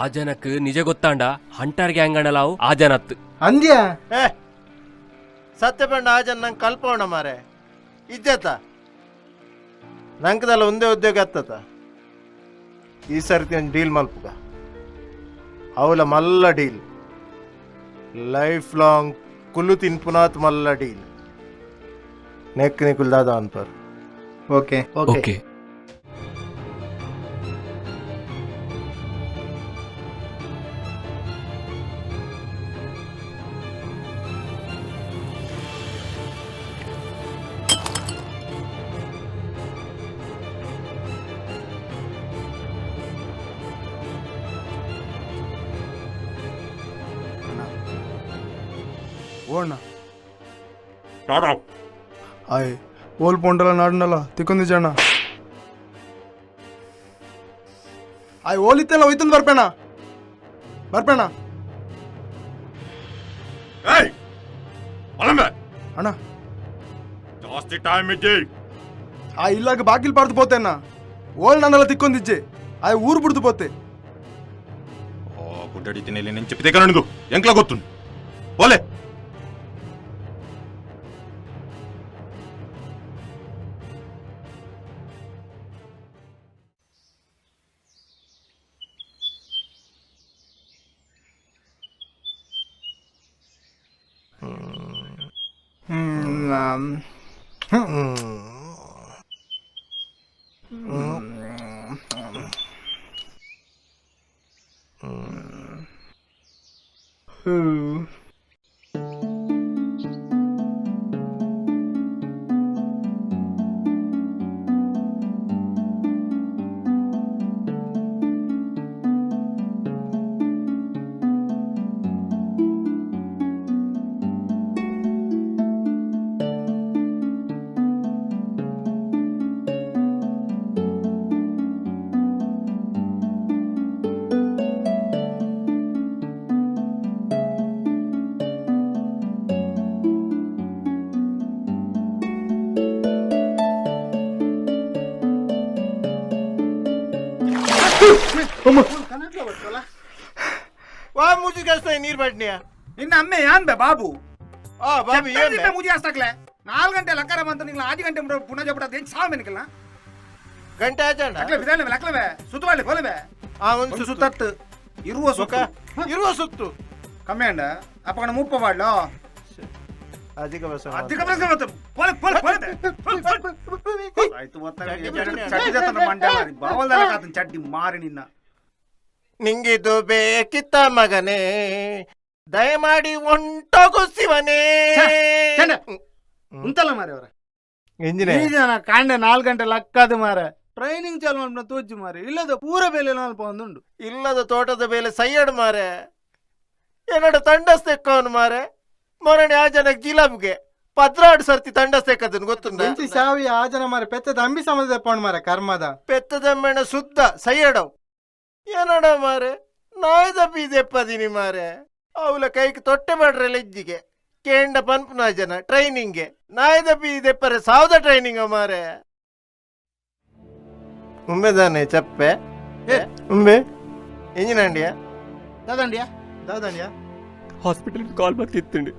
ಆ ಜನಕ್ ನಿಜ ಗೊತ್ತಾಂಡ ಹಂಟರ್ ಗ್ಯಾಂಗ್ ಅಣ್ಣಲಾವು ಆ ಜನತ್ ಅಂದ್ಯ ಏ ಸತ್ಯ ಬಂಡ ಆ ಜನ ನಂಗೆ ಕಲ್ಪೋಣ ಮಾರೆ ಇಜ್ಜತ ನಂಕದಲ್ಲ ಒಂದೇ ಉದ್ಯೋಗ ಹತ್ತತ ಈ ಸರ್ತಿ ಒಂದು ಡೀಲ್ ಮಲ್ಪುಗ ಅವಲ ಮಲ್ಲ ಡೀಲ್ ಲೈಫ್ ಲಾಂಗ್ ಕುಲ್ಲು ತಿನ್ಪುನಾತ್ ಮಲ್ಲ ಡೀಲ್ ನೆಕ್ ನಿಕುಲ್ ದಾದ ಅನ್ಪರ್ ಓಕೆ ಓಕೆ ಓಣ್ಣ ಆಯ್ ಓಲ್ ಪೊಂಡಲ ನಾಡ್ನಲ್ಲ ತಿಕ್ಕೊಂದಿ ಜಣ್ಣ ಆಯ್ ಓಲಿತ್ತೆಲ್ಲ ಹೋಯ್ತಂದು ಬರ್ಪೇಣ ಅಣ್ಣ ಜಾಸ್ತಿ ಟೈಮ್ ಇದ್ದಿ ಆ ಇಲ್ಲಾಗ ಬಾಗಿಲ್ ಪಾರ್ದು పోతే అన్న ఓల్ నన్నల తిక్కొందిజ్జೆ ఆ ఊరు బుడుదు పోతే గుడ్డడి తినేలి నేను చెప్పితే కనుండు ఎంక్లా గొత్తు పోలే ವಾ ಮುಜಿಗಸ್ತಾಯಿ ನೀರ್ ಬಡ್ನಿಯ ನಿನ್ನ ಅಮ್ಮೆ ಯಾನ್ ಬೇ ಬಾಬು ಆ ಬಾಬು ಏನ್ ಬೇ? ಮುಜಿ ಹಸ್ತಕ್ಲೆ 4 ಗಂಟೆ ಲಕ್ಕರ ಬಂತ ನಿಂಗ್ಲ 5 ಗಂಟೆ ಪುನಃ ಜಪಡ ದೇನ್ ಸಾವ ಮೆನಿಕಲ್ಲ ಗಂಟೆ ಆಚಣ್ಣ ಅಕ್ಲೆ ವಿಧಾನ ಲಕ್ಲವೆ ಸುತ್ತವಾಳೆ ಕೊಲವೆ ಆ ಒಂದು ಸುತ್ತತ್ತು ಇರುವ ಸುತ್ತ ಇರುವ ಸುತ್ತು ಕಮ್ಮಿ ಅಂಡ ಅಪ್ಪಗಣ ಮುಪ್ಪ ಮಾಡ್ಲೋ ಅಧಿಕ ಬಸ ಅಧಿಕ ಬಸ ಮತ್ತೆ ಪೊಲೆ ಪೊಲೆ ಪೊಲೆ ಆಯ್ತು ಚಡ್ಡಿ ದತ್ತನ ಮಂಡ್ಯ ಮಾರಿ ಬಾವಲ್ದಲ್ಲ ಕಾತನ ಚಡ್ಡಿ ಮಾರಿ ನಿನ್ನ ನಿಂಗಿದು ಬೇಕಿತ್ತ ಮಗನೇ ದಯಮಾಡಿ ಒಂಟೋಗು ಶಿವನೇ ಉಂಟಲ್ಲ ಮಾರಿ ಅವರ ಎಂಜಿನಿಯರ್ ಈ ಜನ ಕಾಂಡೆ 4 ಗಂಟೆ ಲಕ್ಕದು ಮಾರ ಟ್ರೈನಿಂಗ್ ಚಾಲು ಮಾಡ್ಬಿಡ ತೋಜು ಮಾರಿ ಇಲ್ಲದ ಪೂರ ಬೇಲೆ ನಾಲ್ಪ ಒಂದುಂಡು ಇಲ್ಲದ ತೋಟದ ಬೇಲೆ ಸೈಯಡ್ ಮಾರೆ ಏನಡ ತಂಡಸ್ತೆಕ್ಕವನು ಮಾರೆ ಮೊರಣೆ ಆ ಜನಕ್ಕೆ ಜಿಲಾಬ್ಗೆ 16 ಸರ್ತಿ ತಂಡಸ್ತೆಕ್ಕದನ್ ಗೊತ್ತುಂಡ ಸಾವಿ ಆ ಜನ ಮಾರೆ ಪೆತ್ತದ ಅಂಬಿ ಸಮದ ತೆಪ್ಪಣ್ಣ ಮಾರೆ ಕರ್ಮದ ಪೆತ್ತದಮ್ಮೆಣ ಶುದ್ಧ ಸೈಯಡವ್ ಏನಡ ಮಾರೆ ನಾಯ್ದ ಬೀದೆಪ್ಪದಿನಿ ಮಾರೆ ಅವಳ ಕೈಗೆ ತೊಟ್ಟೆ ಮಾಡ್ರಲ್ಲ ಇಜ್ಜಿಗೆ ಕೇಂಡ ಪನ್ಪುನ ಜನ ಟ್ರೈನಿಂಗ್ಗೆ ನಾಯ್ದ ಬೀದೆಪ್ಪರೆ ಸಾವ್ದ ಟ್ರೈನಿಂಗ್ ಮಾರೆ ಉಂಬೆದಾನೆ ಚಪ್ಪೆ ಉಂಬೆ ಎಂಜಿನಂಡಿಯ ದಾದಂಡಿಯಾ ದಾದಣ್ಯ ಹಾಸ್ಪಿಟಲ್ ಕಾಲ್ ಬರ್ತಿತ್ತಂడి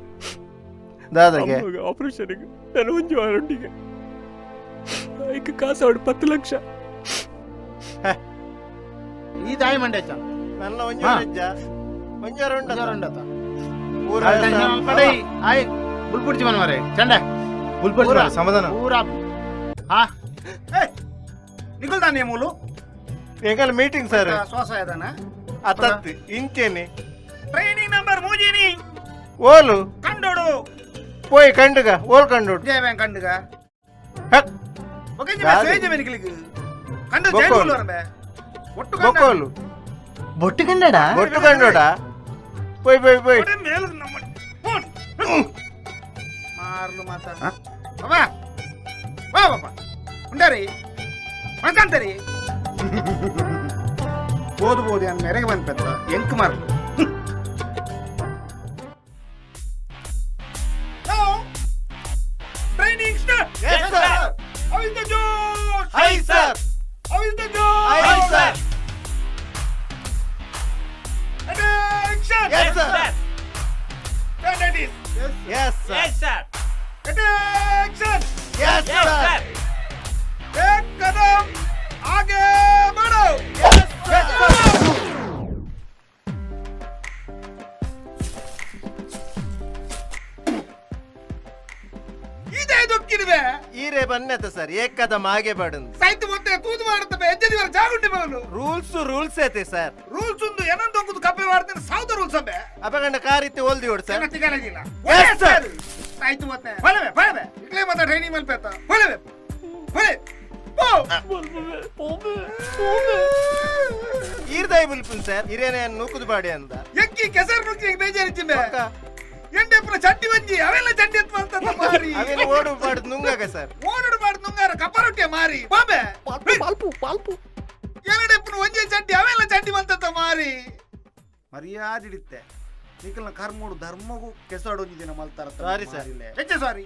ದಾದಾಗೆ ಆಪರೇಷನ್ ನಾನು ಒಂದು ವಾರೊಟ್ಟಿಗೆ ಐಕ ಕಾಸು 10 ಲಕ್ಷ ಈ ತಾಯಿ ಮಂಡ್ಯ ಚ ನನ್ನ ಒಂಜಾರಜ್ಜ ಒಂಜಾರುಂಡ ಪೂರ ಪಡೈ ಆಯ್ ಬುಲ್ಪುಡ್ಜಿ ಮನ ಮಾರೆ ಚಂಡ ಬುಲ್ಪುರ್ ಸಮಾಧಾನ ಪೂರಾ ಹಾ ನಿಗುಲ್ದಾನೆ ಮೂಲು ಎಂಗಲ್ ಮೀಟಿಂಗ್ ಸರ್ ಶ್ವಾಸ ಇದಾನ ಅತ್ತತ್ತು ಇಂಚೇನೆ ಟ್ರೈನಿಂಗ್ ನಂಬರ್ ಮೂಜಿನಿ ಓಲು ಕಂಡೋಡು ಪೋಯ್ ಕಂಡುಗ ಓಲ್ ಕಂಡೋಡು ಜಯವೇನ್ ಕಂಡುಗ ಹಕ್ ಓಕೆ ಗಾದಿ. ಜಯ ಮೆನಿಕಲಿಗೆ ಕಂಡು ಬೊಕ್ಕೋಲು. ಜೈಲು ಅರಬೆ ಒಟ್ಟು ಬೊಕ್ಕೋಲು ಬೊಟ್ಟು ಕಂಡಡ ಒಟ್ಟು ಕಂಡೋಡ ಪೋಯ್ ಪೋಯ್ ಪೋಯ್ ಮೇಲು ನಮ್ಮ ಮಾರ್ಲು ಮಾತಾ ಬಾಬಾ ಬಾ ಬಾಬಾ ಉಂಡಾರಿ ಮಂಕಂತರಿ ಓದ್ಬೋದು ಅನ್ ಮೆರೆಗೆ ಬಂದ್ ಪೆತ್ತ ಎಂಕ್ ಮಾರ್ಲು training start Yes, sir. How is the Josh? Hi, sir. How is the Josh? Hi, sir. Attention! Yes, sir. Stand at ease. Yes, sir. Sir Attention! Yes, sir. एक कदम आगे बढ़ो. Yes, sir. ಇದೇ ದುಕ್ಕಿರುವೆ ಈರೆ ಬನ್ನೆತ ಸರ್ ಏಕದಮ್ ಹಾಗೆ ಬಡಂದು ಸೈತ್ ಮತ್ತೆ ತೂದು ಮಾಡುತ್ತೆ ಎಜ್ಜದಿವರ ಜಾಗುಂಡಿ ಬಗಲು rules ಐತೆ ಸರ್ ರೂಲ್ಸ್ ಒಂದು ಏನಂತ ಒಂದು ಕಪ್ಪೆ ಮಾಡ್ತೇನೆ ಸೌದ ರೂಲ್ಸ್ ಅಂಬೆ ಅಪಗಂಡ ಕಾರಿತ್ತೆ ಓಲ್ದಿ ಓಡ್ ಸರ್ ತಿಗಲಗಿಲ್ಲ Yes, sir. ಸೈತ್ ಮತ್ತೆ ಹೊಳವೆ ಇಕ್ಲೇ ಮತ್ತೆ ಟ್ರೈನಿಂಗ್ ಮೇಲೆ ಪೇತ ಹೊಳವೆ ಈರ್ದಾಯಿ ಬುಲ್ಪುನ್ ಸರ್ ಇರೇನೆ ನೂಕುದು ಬಾಡಿ ಅಂತ ಎಕ್ಕಿ ಕೆಸರು ನುಗ್ಗಿ ಬೇಜಾರಿಚ್ಚಿಂಬೆ ಪಕ್ಕ. ಎಂಡೆ ಪುರ ಚಡ್ಡಿ ಬಂಜಿ ಅವೆಲ್ಲ ಚಡ್ಡಿ ಎತ್ತು ಅಂತ ಮಾರಿ ಅವೇನು ಓಡು ಬಾಡ್ದು ನುಂಗಾಗ ಸರ್ ಓಡಡು ಬಾಡ್ ನುಂಗಾರ ಕಪ್ಪರೊಟ್ಟೆ ಮಾರಿ ಬಾಬೆ ಪಾಲ್ಪು ಎರಡೆ ಪುರ ಒಂಜೆ ಚಡ್ಡಿ ಅವೆಲ್ಲ ಚಡ್ಡಿ ಬಂತ ಮಾರಿ ಮರ್ಯಾದಿಡುತ್ತೆ ನಿಖಲ್ನ ಕರ್ಮೋಡು ಧರ್ಮಗೂ ಕೆಸಡೊಂದಿನ ಮಲ್ತಾರ Sorry, sir. ಹೆಚ್ಚೆ sorry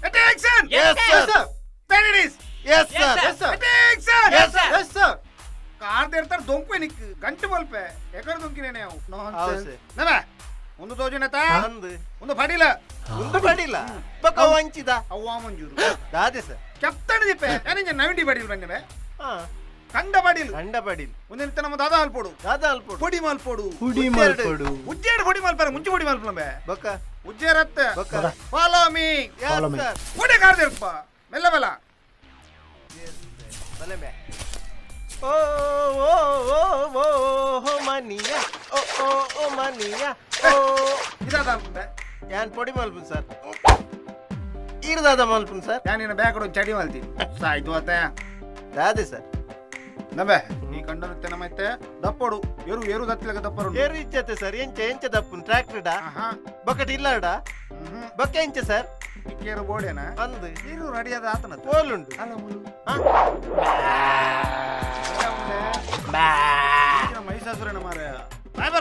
attention Yes, sir. there it is Yes, sir. Attention Yes, sir. yes sir car ದೇರ್ತಾರ ದೊಂಕು ನಿಕ್ ಗಂಟೆ ಬಲ್ಪೆ ಎಕಡೆ ದೊಂಕಿನೇ ನಾವು ಹೌದು, sir. ನಮ ಒಂದು ತೋಜನತ ಅಂದು ಒಂದು ಪಡಿಲ ಒಂದು ಬಡಿಲ್ಲ ಬಕ್ಕ ವಂಚಿದ ಅವ್ವ ಮಂಜೂರು ದಾದೆ ಸರ್ ಕೆಪ್ತಣ ದಿಪ್ಪೆ ಯಾನಿಂಜ ನವಿಂಡಿ ಬಡಿಲ್ ಬನ್ನಿವೆ ಹಾ ಕಂಡ ಬಡಿಲ್ ಕಂಡ ಬಡಿಲ್ ಒಂದಿನ ನಮ್ಮ ದಾದ ಅಲ್ಪೋಡು ದಾದ ಅಲ್ಪೋಡು ಪೊಡಿ ಮಾಲ್ಪೋಡು ಹುಡಿ ಮಲ್ಪೋಡು ಉಜ್ಜೇಡ್ ಪೊಡಿ ಮಾಲ್ಪಾರ ಮುಂಚೆ ಪೊಡಿ ಮಾಲ್ಪಲಂಬೆ ಬಕ್ಕ ಉಜ್ಜೇರತ್ತ ಬಕ್ಕ ಫಾಲೋ ಮೀ Yes, sir. ಪೊಡಿ ಕಾರ್ದಿರ್ಪ ಮೆಲ್ಲ ಮೆಲ್ಲ ಬಲೆ ಬೇ ಓ ಓ ಓ ಓ ಓ ಮನಿಯ ಓ ಓ ಓ ಮನಿಯ ಓ ಇದಾದ ಅಲ್ಪೆ ಯಾನ್ ಪೊಡಿ ಮಲ್ಪುನ್ ಸರ್ ಇರ್ದಾದ ಮಲ್ಪುನ್ ಸರ್ ಯಾನಿನ ಬ್ಯಾಕಡ್ ಒಂದು ಚಡಿ ಮಾಲ್ತೀನಿ ಸಾಯ್ತು ಅತ್ತೆ ದಾದೆ ಸರ್ ನಬೆ ನೀ ಕಂಡನತ್ತೆ ನಮ್ಮತ್ತೆ ದಪ್ಪೋಡು ಏರು ಏರು ದತ್ತಲಗ ದಪ್ಪರು ಏರು ಇಚ್ಚತೆ ಸರ್ ಎಂಚ ದಪ್ಪುನ್ ಟ್ರ್ಯಾಕ್ಟರ್ಡ ಬಕಟ್ ಇಲ್ಲಡ ಬಕ್ಕ ಎಂಚ ಸರ್ ಕೇರು ಬೋಡೇನ ಅಂದು ನೀರು ರೆಡಿಯಾದ ಆತನ ಕೋಲುಂಡು ಮೈಸಾಸುರನ ಮಾರ ಬಾಯ್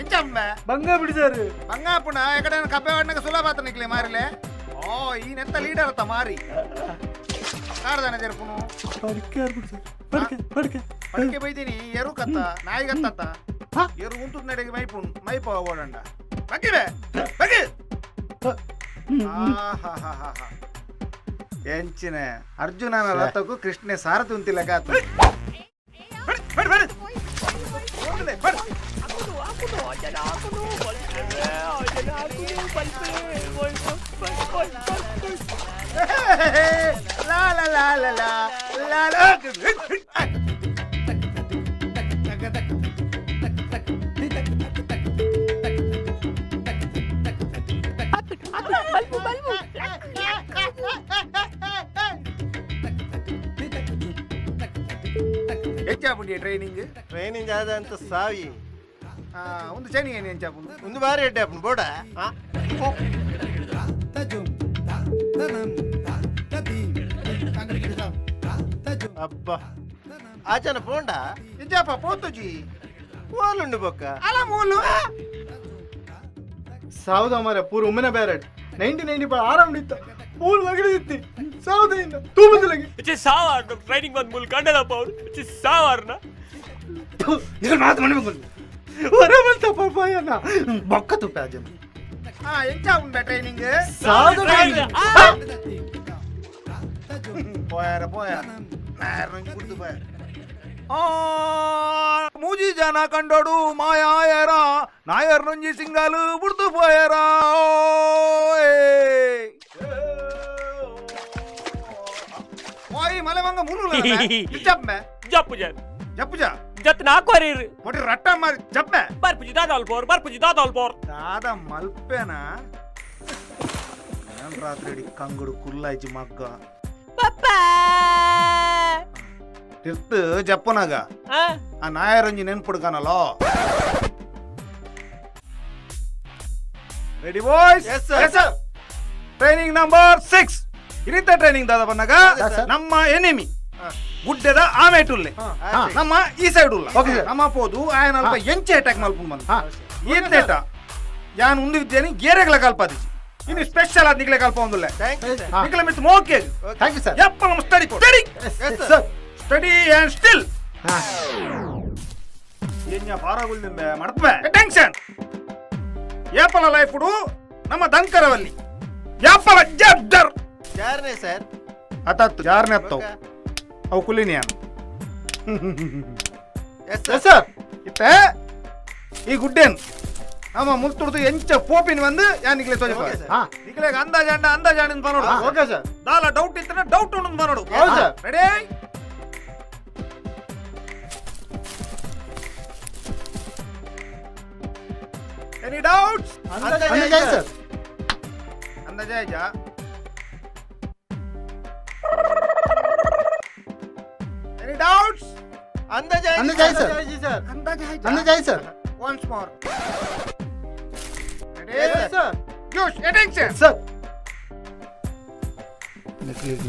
ಎಂಚಂಬೆ ಬಂಗ ಬಿಡಿಸಾರು ಬಂಗಾಪುಣ ಎಕಡೆ ಕಪ್ಪೆ ವಾಡ್ನಾಗ ಸುಲಭ ಆತ ನಿಕ್ಲೆ ಮಾರಿಲೆ ಓ ಈ ನೆತ್ತ ಲೀಡರ್ ಅತ್ತ ಮಾರಿ ಕಾಡ್ದಾನೆ ಜರ್ಪುನು ಪಡಿಕೆ ಬೈದೀನಿ ಎರು ಕತ್ತ ನಾಯಿ ಕತ್ತ ಎರು ಉಂಟು ನಡೆಗೆ ಮೈಪುಣ್ ಮೈಪ ಓಡಂಡ ಬಗ್ಗಿವೆ ಬಗ್ಗಿ ಎಂಚಿನ ಅರ್ಜುನನ ರಥಕ್ಕೂ ಕೃಷ್ಣೆ ಸಾರಥಿ ಉಂತಿಲ್ಲ ಕಾತು ಲಾ ಲಾ ಲಾ ಲಾ ಲಾ ಲಾ ಲಾ ಹೆಚ್ಚಾಪುಂಡಿ ಟ್ರೈನಿಂಗ್ ಟ್ರೈನಿಂಗ್ ಆದ ಅಂತ ಸಾವಿ ಒಂದು ಚೈನಿಂಗ್ ಏನು ಹೆಂಚಾಪುಂಡು ಒಂದು ಬಾರಿ ಎಡ್ಡೆ ಅಪ್ಪನ್ ಬೋಡ ಅಬ್ಬ ಆಚನ ಪೋಂಡ ಹೆಂಚಾಪ ಪೋತುಜಿ ಕೋಲುಂಡು ಬೊಕ್ಕ ಅಲ್ಲ ಮೂಲು ಸಾವುದ ಮರ ಪೂರ ಉಮ್ಮೆನ ಬ್ಯಾರೆಡ್ 90 ಆರಾಮ್ ನಿತ್ತ ಮೂಲ ಲಗಡಿದಿತ್ತಿ ಸಾವುದಿಂದ ತೂಬದಲಗಿ ಸಾವಾರ್ ಟ್ರೈನಿಂಗ್ ಬಂದ್ ಮೂಲ ಕಂಡದಪ್ಪ ಅವ್ರು ಸಾವಾರ್ನ ನೀವು ಮಾತು ಮಾಡಬೇಕು ಹೊರ ಬಂತ ಪಾಪಯ್ಯನ ಬೊಕ್ಕ ತುಪ್ಪ ಅಜ್ಜನ ಹೆಂಚಾಪುಂಡ ಟ್ರೈನಿಂಗ್ പോയാര പോയാ കുടുത്തു പോയ മൂജി ജന കണ്ടോടു മായായര നായർ നൊഞ്ചി സിംഗാല് പുറത്തു പോയരാ മലവങ്ക മുന്നു ಜಪ್ಪು ಜನ್ ಜಪ್ಪುಜಾ ಜತ್ ನಾಕೋರಿರ್ ಮೊಟ್ಟಿ ರಟ್ಟ ಮಾರಿ ಜಪ್ಪೆ ಬರ್ಪುಜಿ ದಾದಾಲ್ ಬೋರ್ ದಾದ ಮಲ್ಪೆನ ರಾತ್ರಿ ಕಂಗುಡು ಕುಲ್ಲಾಯ್ಚಿ ಮಗ್ಗ ತಿರ್ತು ಜಪ್ಪನಾಗ ಆ ನಾಯರಂಜಿ ನೆನ್ಪುಡ್ಕನಲ್ಲೋ ready boys Yes, sir. Training number 6 ಇರಿತ ಟ್ರೈನಿಂಗ್ ದಾದ ಬಂದಾಗ ನಮ್ಮ ಎನಿಮಿ ಗುಡ್ಡದ ಆಮೇಟುಲ್ಲೆ ನಮ್ಮ ಈ ಸೈಡ್ ಉಲ್ಲ ನಮ್ಮ ಪೋದು ఆయన ಅಲ್ಪ ಎಂಚೆ ಅಟ್ಯಾಕ್ ಮಲ್ಪುಂಡು ಬಂದ ಈತೇಟ ಯಾನ್ ಉಂದು ವಿದ್ಯೆನಿ ಗೇರೆಗಳ ಕಲ್ಪಾದಿಸಿ ಇನ್ನು ಸ್ಪೆಷಲ್ ಆದ ನಿಕ್ಲೆ ಕಲ್ಪ ಒಂದುಲ್ಲೆ ನಿಕ್ಲೆ ಮಿತ್ ಮೋಕೆ ಥ್ಯಾಂಕ್ ಯು ಸರ್ ಯಪ್ಪ ನಮ್ಮ study study sir study and still ಏನ್ಯ ಪಾರಾಗುಲ್ದಿಂದೆ ಮಡ್ಪೆ ಟೆನ್ಷನ್ ಏಪಲ ಲೈಫ್ ಉಡು ನಮ್ಮ ದಂಕರವಲ್ಲಿ ಯಾಪಲ ಜಡ್ಡರ್ ಯಾರನೇ ಸರ್ ಅತತ್ತು ಜಾರನೆ ಹತ್ತವು ಅವು ಕುಲಿನಿಯಾನ್ ಎಸ್ ಸರ್ ಇತ್ತೆ ಈ ಗುಡ್ಡೇನ್ ನಮ್ಮ ಮುಲ್ತುಡ್ದು ಎಂಚ ಪೋಪಿನ ಬಂದು ಯಾ ನಿಕ್ಲೆ ತೋಜ ನಿಕ್ಲೆಗ ಅಂದಾಜಾಂಡ ಬರೋಡು ಓಕೆ ಸರ್ ದಾಲ ಡೌಟ್ ಇತ್ತನ ಡೌಟ್ ಉಂಡು ಬರೋಡು ಹೌದು ಸರ್ ರೆಡಿ ಎನಿ ಡೌಟ್ಸ್ ಅಂದಾಜಾಯಿ ಸರ್ ಅಂದಾಜಾಯ್ಜ ಎನಿ ಡೌಟ್ಸ್ ಅಂದಾಜಾಯಿ ಸರ್ ಅಂದಾಜಾಯಿ sir once more Yes, sir. Josh, attention sir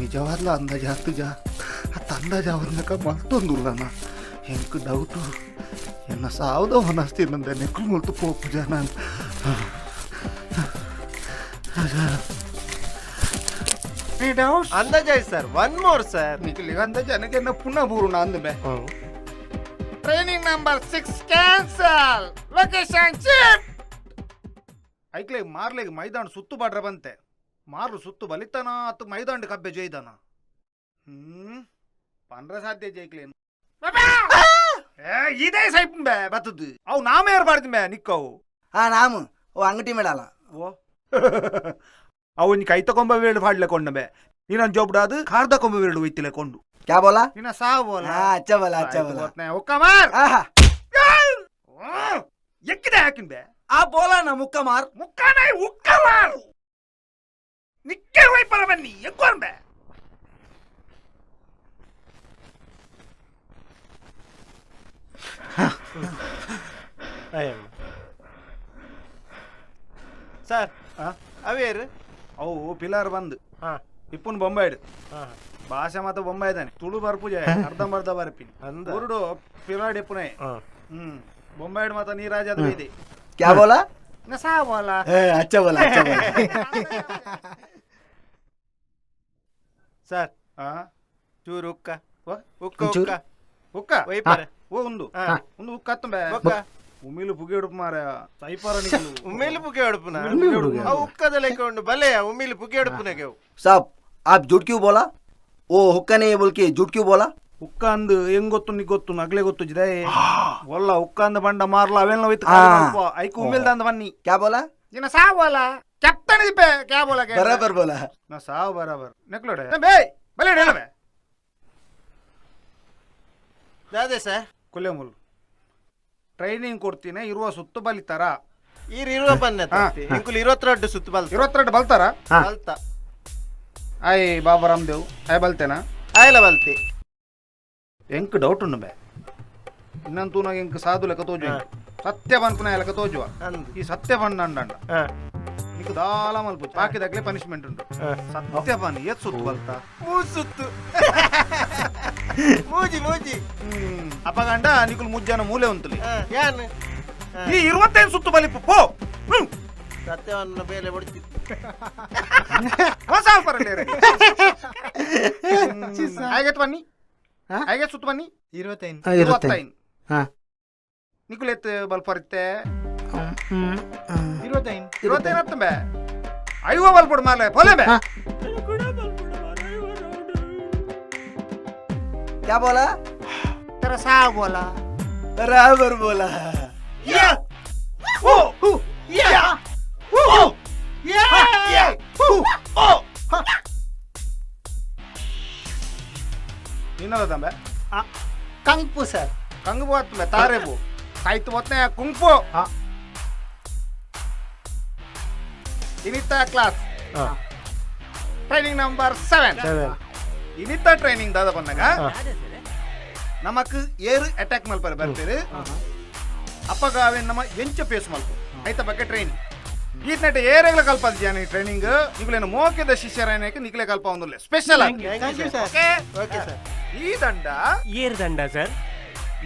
ನಿಜವಾದ ಅಂದಾಜ ಹತ್ತು ಜಾ ಹತ್ತು ಅಂದಾಜ ಅವನ್ನಕ ಮತ್ತೊಂದುಲ್ಲನ ಹೆಂಗ್ ಡೌಟು ನನ್ನ ಸಾವುದ ಹೊನಸ್ತೀನಂದೆ ನೆಕ್ಲು ಮುಲ್ತು ಪೋಪು ಜನ ಅಂದಾಜಾಯ್ತು ಸರ್ 1 more ಸರ್. ನಿಖಿಲಿಗೆ ಅಂದ ಜನಕ್ಕೆ ಪುನಃ ಬೂರು ಅಂದ ಬೇ training number 6 cancel location shift ಐಕ್ಲೆ ಮಾರ್ಲೆಗೆ ಮೈದಾನ ಸುತ್ತು ಬಾಡ್ರ ಬಂತೆ ಮಾರ್ಲು ಸುತ್ತು ಬಲಿತಾನ ಅತ್ತು ಮೈದಾಂಡ ಕಬ್ಬೆ ಜೈದಾನ ಪಂಡ್ರ ಸಾಧ್ಯ ಜೈಕ್ಲೇನು ಇದೇ ಸೈಪ್ ಬೇ ಬತ್ತದು ಅವು ನಾಮೇ ಏರ್ಬಾರ್ದು ಬೇ ನಿಕ್ಕವು ನಾಮು ಓ ಅಂಗಡಿ ಮೇಡಲ್ಲ ಓ ಅವು ಕೈ ತಕೊಂಬ ವೇಳು ಹಾಡ್ಲೆ ಕೊಂಡ ಬೇ ನೀನೊಂದು ಜೋಬ್ಡಾದು ಕಾರ್ದ ಕೊಂಬ ವೇಳು ಒಯ್ತಿಲೆ ಕೊಂಡು ಕ್ಯಾ ಬೋಲಾ ನಿನ್ನ ಸಾಬೋಲ ಅಚ್ಚಾ ಬೋಲಾ ಒಕ್ಕ ಮಾರ್ ಎಕ್ಕಿದೆ ಹಾಕಿನ ಬೇ ಆ ಬೋಲಾ ನಾ ಮುಕ್ಕ ಮಾರ್ ಮುಕ್ಕನೇ ಉಕ್ಕ ಮಾರ್ ನಿಕ್ಕೆ ವೈಪರ ಬನ್ನಿ ಎಕ್ಕೋನ್ ಬೇ ಸರ್ ಅವೇರು ಅವು ಪಿಲ್ಲರ್ ಬಂದು ಇಪ್ಪನ್ ಬೊಂಬಾಯ್ಡು ಭಾಷೆ ಮಾತ್ರ ಬೊಂಬಾಯ್ದಾನೆ ತುಳು ಬರ್ಪುಜೆ ಅರ್ಧಂಬರ್ಧ ಬರ್ಪಿನಿ ಉರುಡು ಪಿಲಾಡ್ ಎಪ್ಪುನೆ ಬೊಂಬಾಯ್ಡು ಮಾತ್ರ ನೀರಾಜದ ಇದೆ ಕ್ಯಾ ಬೋಲಾ ನಸಾ ಬೋಲಾ ಅಚ್ಚಾ ಬೋಲಾ ಸರ್ ಚೂರು ಉಕ್ಕ ಉಕ್ಕ ಒಂಚೂರು? ಉಕ್ಕ ಉಕ್ಕ ವೈಪರ ಓ ಒಂದು ಉಕ್ಕ ಹತ್ತಂಬೆ ಬೊಕ್ಕ ಉಮ್ಮಿಲು ಪುಗೆ ಉಡುಪು ಮಾರ ಸೈಪಾರ ನಿಕ್ಲು ಉಮ್ಮೇಲು ಪುಗೆ ಹೊಡಪುನ ಅವು ಉಕ್ಕದ ಲೆಕ್ಕ ಉಂಡು ಬಲೆ ಉಮ್ಮಿಲು ಪುಗೆ ಹೊಡಪುನಗೆ ಸಾಬ್ ಆಪ್ ಜೂಟ್ ಕ್ಯೂ ಬೋಲಾ ಓ ಹುಕ್ಕನೇ ಬೋಲ್ಕೆ ಜೂಟ್ ಕ್ಯೂ ಬೋಲಾ ಉಕ್ಕ ಅಂದು ಹೆಂಗ್ ಗೊತ್ತು ನಿಗ್ ಗೊತ್ತು ನಗ್ಲೆ ಗೊತ್ತು ಜಿದೆ ಒಲ್ಲ ಉಕ್ಕ ಅಂದ ಬಂಡ ಮಾರ್ಲ ಅವೆಲ್ಲ ಹೋಯ್ತು ಐಕು ಉಮ್ಮಿಲ್ದ ಅಂದ ಬನ್ನಿ ಕ್ಯಾ ಬೋಲಾ ನಿನ್ನ ಸಾವು ಬೋಲ ಕ್ಯಾಪ್ಟನ್ ದಿಪೆ ಕ್ಯಾ ಬೋಲ ಬರಾಬರ್ ಬೋಲಾ ನಾ ಸಾವು ಬರಾಬರ್ ನೆಕ್ಲೋಡೆ ಬೇ ಬಲೆ ಹೇಳಬೆ ದಾದೆ ಸರ್ ಕೊಲ್ಲೆ ಮುಲ್ ಟ್ರೈನಿಂಗ್ ಕೊಡ್ತೀನಿ ಇರುವ ಸುತ್ತು ಬಲಿತಾರ ಇರುವ ಬನ್ನೆ ಇಂಕುಲ್ 22 ಸುತ್ತು ಬಲ್ತ 22 ಬಲ್ತಾರ ಬಲ್ತ ಆಯ್ ಬಾಬಾ ರಾಮದೇವ್ ಆಯ್ ಬಲ್ತೇನಾ ಆಯ್ಲ ಬಲ್ತಿ ಎಂಕ್ ಡೌಟ್ ಉಂಡು ಬೇ ಇನ್ನಂತೂ ನಾಗ ಎಂಕ್ ಸಾಧು ಲೆಕ್ಕ ತೋಜು ಸತ್ಯ ಬನ್ಪುನ ಲೆಕ್ಕ ತೋಜುವ ಈ ಸತ್ಯ ಬಣ್ಣ ಅಂಡ నీకు దాలా మలుపు పాకి దగ్గరే పనిష్మెంట్ ఉండు సత్య పని ఏ సుత్తు బల్తా ಸುತ್ತು ಮೂಜಿ ಮೂಜಿ ಅಪ್ಪಗಂಡ ನಿಕುಲ್ ಮುಜ್ಜಾನ ಮೂಲೆ ಉಂತಲಿ ಯಾನ್ ಈ 25 ಸುತ್ತು ಬಲಿಪು ಪೋ ಸತ್ಯವನ್ನ ಬೇಲೆ ಹೊಡ್ತಿ ಹೊಸ ಪರಲೇರೆ ಆಗತ್ ಬನ್ನಿ ಆಗತ್ ಸುತ್ತು ಬನ್ನಿ 25 ನಿಕುಲ್ ಎತ್ ಬಲ್ ಪರಿತ್ತೆ 25 ಹತ್ತಂಬೆ ಐವ ಬಲ್ ಪುಡ್ ಮಾಲೆ ಪೋಲೆ ಬೆ क्या बोला तेरा सा बोला बराबर बोला या ओ या ओ या ओ ಇನ್ನೊಂದಂಬೆ ಕಂಪು ಸರ್ ಕಂಗು ಹತ್ತಂಬೆ ತಾರೆಬು ಸಾಯ್ತು ಹೊತ್ತನೆ ಕುಂಪು ಇನಿತ ಕ್ಲಾಸ್ ಟ್ರೈನಿಂಗ್ ನಂಬರ್ 7 ಇನಿತ ಟ್ರೈನಿಂಗ್ ದಾದ ಬಂದಾಗ ನಮಕ್ ಏರ್ ಅಟ್ಯಾಕ್ ಮಲ್ಪರೆ ಬರ್ತೀರಿ ಅಪ್ಪಗ ಅವೆ ನಮ್ಮ ಎಂಚ ಫೇಸ್ ಮಲ್ಪು ಐತ ಬಗ್ಗೆ ಟ್ರೈನಿಂಗ್ ಈತ್ನಟ ಏರೆಗ್ಲ ಕಲ್ಪದ ಜಾನಿ ಟ್ರೈನಿಂಗ್ ನಿಗುಲೇನು ಮೋಕೆದ ಶಿಷ್ಯರಾಯನಕ್ಕೆ ನಿಗುಲೆ ಕಲ್ಪ ಒಂದುಲ್ಲೆ ಸ್ಪೆಷಲ್ ಆಗಿ ಓಕೆ ಸರ್ ಈ ದಂಡ ಏರ್ ದಂಡ ಸರ್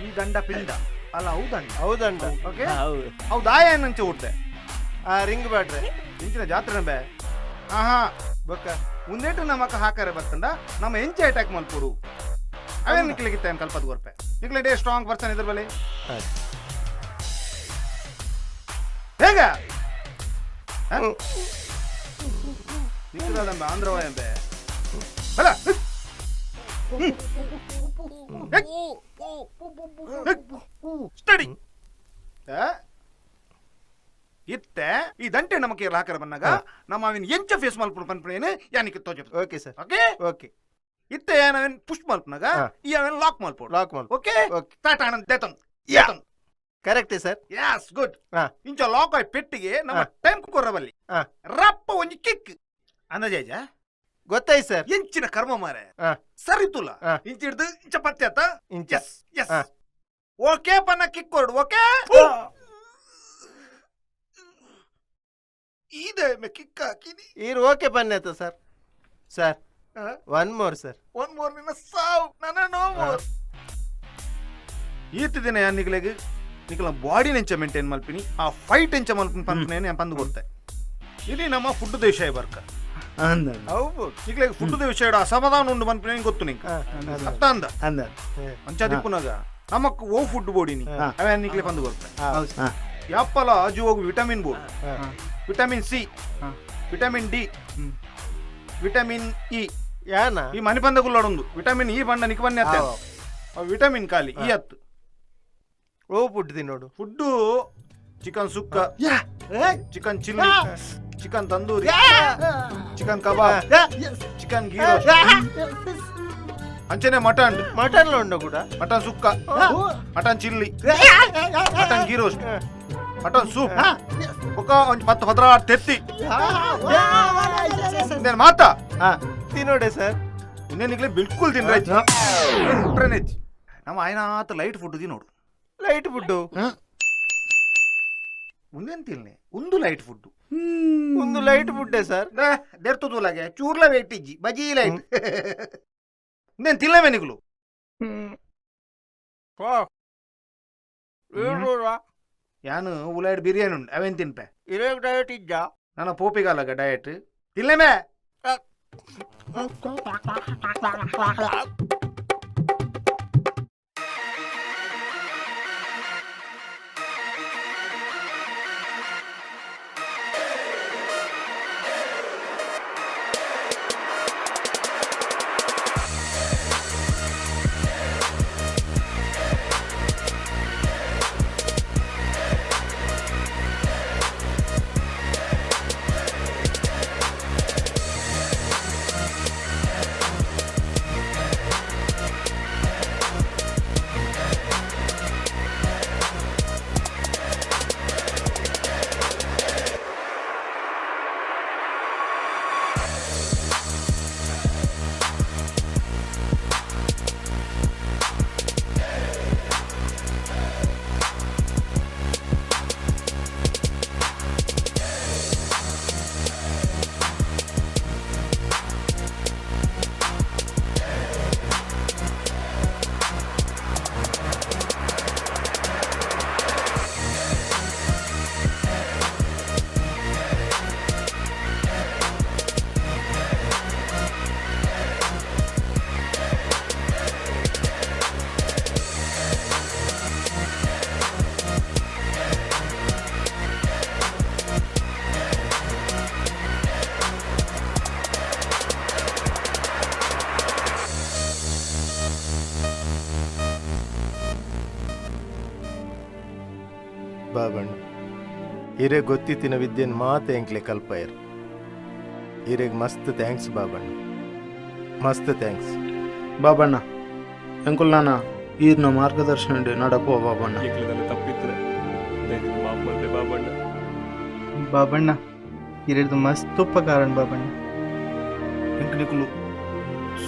ಈ ದಂಡ ಪಿಂಡ ಅಲ್ಲ ಅವು ದಂಡ ಹೌದಂಟ ಓಕೆ ಅವು ದಾಯ ಏನಂಚೆ ಉಡ್ತೆ ಆ ರಿಂಗ್ ಬ್ಯಾಡ್ರೆ ಇಂಚಿನ ಜಾತ್ರೆ ಬೇ ಆಹಾ ಬೊಕ್ಕ ಮುಂದೇಟು ನಮಕ ಹಾಕರೆ ಬರ್ತಂಡ ನಮ್ಮ ಎಂಚೆ ಅಟ್ಯಾಕ್ ಮಲ್ಪುಡು ಅವೇನು ನಿಕ್ಲಿಗಿತ್ತೆ ಏನು ಕಲ್ಪದ ಗೊರ್ಪೆ ನಿಕ್ಲೆ ಡೇ ಸ್ಟ್ರಾಂಗ್ ಪರ್ಸನ್ ಇದ್ರ ಬಲೆ ಹೇಗ ನಿಕ್ಕದಂಬ ಆಂಧ್ರವ ಎಂಬೆ ಬಲ ಸ್ಟಡಿ ಇತ್ತೆ ಈ ದಂಟೆ ನಮಗೆ ಹಾಕರ ಬಂದಾಗ ನಮ್ಮ ಅವಿನ ಎಂಚ ಫೇಸ್ ಮಲ್ಪುಡು ಪನ್ಪುಣೇನು ಯಾನಿಕ್ಕೆ ತೋಜ ಓಕೆ ಸರ್ ಓಕೆ ಓಕೆ ಇತ್ತೆ ಏನವೇನು ಪುಷ್ ಮಲ್ಪನಾಗ ಈ ಅವೇನು ಲಾಕ್ ಮಲ್ಪೋಡು ಲಾಕ್ ಮಲ್ ಓಕೆ ಓಕೆ ಸ್ಟಾರ್ಟ್ ಆನಂದ್ ದೇತಂ ಯಾ ಕರೆಕ್ಟ್ ಸರ್ ಯಸ್ ಗುಡ್ ಹಾ ಇಂಚ ಲಾಕ್ ಆಯ್ ಪೆಟ್ಟಿಗೆ ನಮ್ಮ ಟೈಮ್ ಕೊರಬಲ್ಲಿ ರಪ್ಪ ಒಂಜಿ ಕಿಕ್ ಅಂದಜೇಜ ಗೊತ್ತಾಯ್ತು ಸರ್ ಎಂಚಿನ ಕರ್ಮ ಮಾರೆ ಹಾ ಸರಿತುಲ್ಲ ಇಂಚಿ ಹಿಡ್ದು ಇಂಚ ಪತ್ತೆ ಆತ ಇಂಚ ಎಸ್ ಎಸ್ ಓಕೆ ಪನ್ನ ಕಿಕ್ ಕೊರಡು ಓಕೆ ಇದೆ ಮೆ ಕಿಕ್ ಹಾಕಿನಿ ಓಕೆ ಬನ್ನಿ sir sir 1 more sir 1 more ನಿನ್ನ ಸಾವು ನನ್ನ ನೋ ಮೋರ್ ಈತ ದಿನ ಯಾನಿಗ್ಲೆಗೆ ನಿಖಲ ಬಾಡಿ ನೆಂಚ ಮೇಂಟೈನ್ ಮಲ್ಪಿನಿ ಆ ಫೈಟ್ ಎಂಚ ಮಲ್ಪಿನಿ ಪಂಪನೇನೆ ಪಂದು ಕೊಡ್ತೆ ಇದು ನಮ್ಮ ಫುಡ್ ವಿಷಯ ಬರ್ಕ ಹೌದು ಈಗ ಫುಡ್ ವಿಷಯ ಅಸಮಾಧಾನ ಉಂಡು ಮಲ್ಪಿನಿ ಗೊತ್ತು ನಿಂಗೆ ಅತ್ತ ಅಂದ ಅಂಚದಿಪ್ಪುನಾಗ ನಮಕ್ ಓ ಫುಡ್ ಬೋಡಿನಿ ಅವೇ ನಿಕ್ಲೆ ಪಂದು ಕೊಡ್ತೆ ಯಾಪ್ಪಲ ಅಜು ಹೋಗು vitamin board vitamin C vitamin D vitamin E ಯಾನ ಈ ಮನೆ ಪಂದಗುಳ್ಳೊಂದು ವಿಟಮಿನ್ ಇ ಬಂಡ ನಿಕ್ ಬನ್ನಿ ಅತ್ತ ವಿಟಮಿನ್ ಖಾಲಿ ಈ ಹತ್ತು ಓ ಫುಡ್ ತಿನ್ನೋಡು food chicken sukka chicken chilli chicken tandoori chicken kabab chicken ghee roast ಅಂಚನೆ ಮಟನ್ ಮಟನ್ ಉಂಡ ಕೂಡ mutton sukka mutton chilli mutton ghee roast mutton soup ಒಕ್ಕ ಒಂದ್ 10-16 ತೆತ್ತಿ ಇನ್ನೇನು ಮಾತಾ ತಿನ್ನೋಡೆ ಸರ್ ಇನ್ನೇನಿಗ್ಲೇ ಬಿಲ್ಕುಲ್ ತಿನ್ರಾಯ್ತು ಮುಟ್ರೇನೆಚ್ಚಿ ನಮ್ಮ ಆಯ್ನಾತ ಲೈಟ್ ಫುಡ್ ತಿನ್ನೋಡು ಲೈಟ್ ಫುಡ್ಡು ಮುಂದೇನ್ ತಿನ್ನೆ ಒಂದು ಲೈಟ್ ಫುಡ್ ಒಂದು ಲೈಟ್ ಫುಡ್ಡೇ ಸರ್ ದೇರ್ತುಲಾಗೆ ಚೂರ್ಲ ವೇಟ್ ಇಜ್ಜಿ ಬಜಿ ಲೈಟ್ ಇನ್ನೇನ್ ತಿನ್ನಲೇವೆ ನಿಗ್ಲು ಯಾನು ಉಲಾಯ್ಡ್ ಬಿರಿಯಾನಿ ಉಂಡು ಅವೇನ್ ತಿನ್ಪೆ ಇರೋಕ್ ಡಯಟ್ ಇಜ್ಜ ನನ್ನ ಪೋಪಿಗಾಲಗ ಡಯಟ್ ತಿನ್ಲೇಮೆ ಬಾಬಣ್ಣ ಹಿರೇ ಗೊತ್ತಿತ್ತಿನ ವಿದ್ಯೆನ್ ಮಾತ ಎಂಕ್ಲೆ ಕಲ್ಪಯರ್ ಹಿರೇಗ್ ಮಸ್ತ್ ಥ್ಯಾಂಕ್ಸ್ ಬಾಬಣ್ಣ ಮಸ್ತ್ ಥ್ಯಾಂಕ್ಸ್ ಬಾಬಣ್ಣ ಎಂಕುಲ್ ನಾನ ಈರ್ನ ಮಾರ್ಗದರ್ಶನ ನಡಪೋ ಬಾಬಣ್ಣ ತಪ್ಪಿದ್ರೆ ಮಾಫ್ ಮಾಡ್ದೆ ಬಾಬಣ್ಣ ಬಾಬಣ್ಣ ಹಿರಿದು ಮಸ್ತ್ ಉಪಕಾರಣ ಬಾಬಣ್ಣ ಎಂಕ್ ನಿಕ್ಲು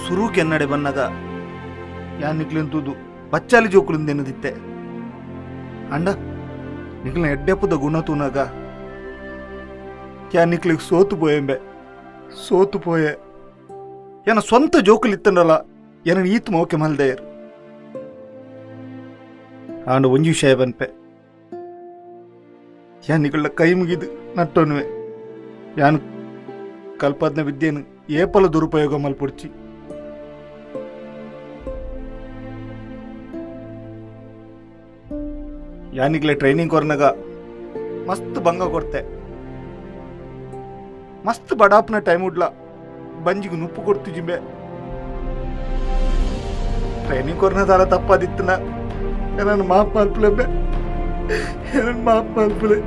ಸುರು ಕೆನ್ನಡೆ ಬನ್ನಗ ಯಾ ನಿಕ್ಲೆಂತುದು ಪಚ್ಚಾಲಿ ಜೋಕುಲಿಂದೆನದಿತ್ತೆ ಅಂಡ ನಿಕ್ಲ ಎಡ್ಡೆಪ್ಪದ ಗುಣ ತೂನಾಗ ಯಾ ನಿಕ್ಲಿಗೆ ಸೋತು ಪೋಯೆಂಬೆ ಸೋತು ಪೋಯೆ ಏನ ಸ್ವಂತ ಜೋಕುಲಿತ್ತನಲ್ಲ ಏನ ಈತ್ ಮೋಕೆ ಮಲ್ದೆಯರ್ ಆಂಡ ಒಂಜಿ ವಿಷಯ ಬನ್ಪೆ ಯಾ ನಿಕ್ಲ ಕೈ ಮುಗಿದು ನಟ್ಟೋನ್ವೆ ಯಾನು ಕಲ್ಪದ್ನ ವಿದ್ಯೆನು ಏಪಲ ದುರುಪಯೋಗ ಮಲ್ಪೊಡ್ಚಿ ಯಾನಿಗ್ಲೆ ಟ್ರೈನಿಂಗ್ ಕೊರ್ನಾಗ ಮಸ್ತ್ ಭಂಗ ಕೊಡ್ತೆ ಮಸ್ತ್ ಬಡಾಪ್ನ ಟೈಮ್ ಉಡ್ಲ ಬಂಜಿಗೆ ನುಪ್ಪು ಕೊಡ್ತು ಜಿಂಬೆ ಟ್ರೈನಿಂಗ್ ಕೊರ್ನದಾರ ತಪ್ಪಾದಿತ್ತನ ನನ್ನ ಮಾಪ್ ಮಲ್ಪಲೆ ನನ್ನ ಮಾಪ್ ಮಲ್ಪಲೆ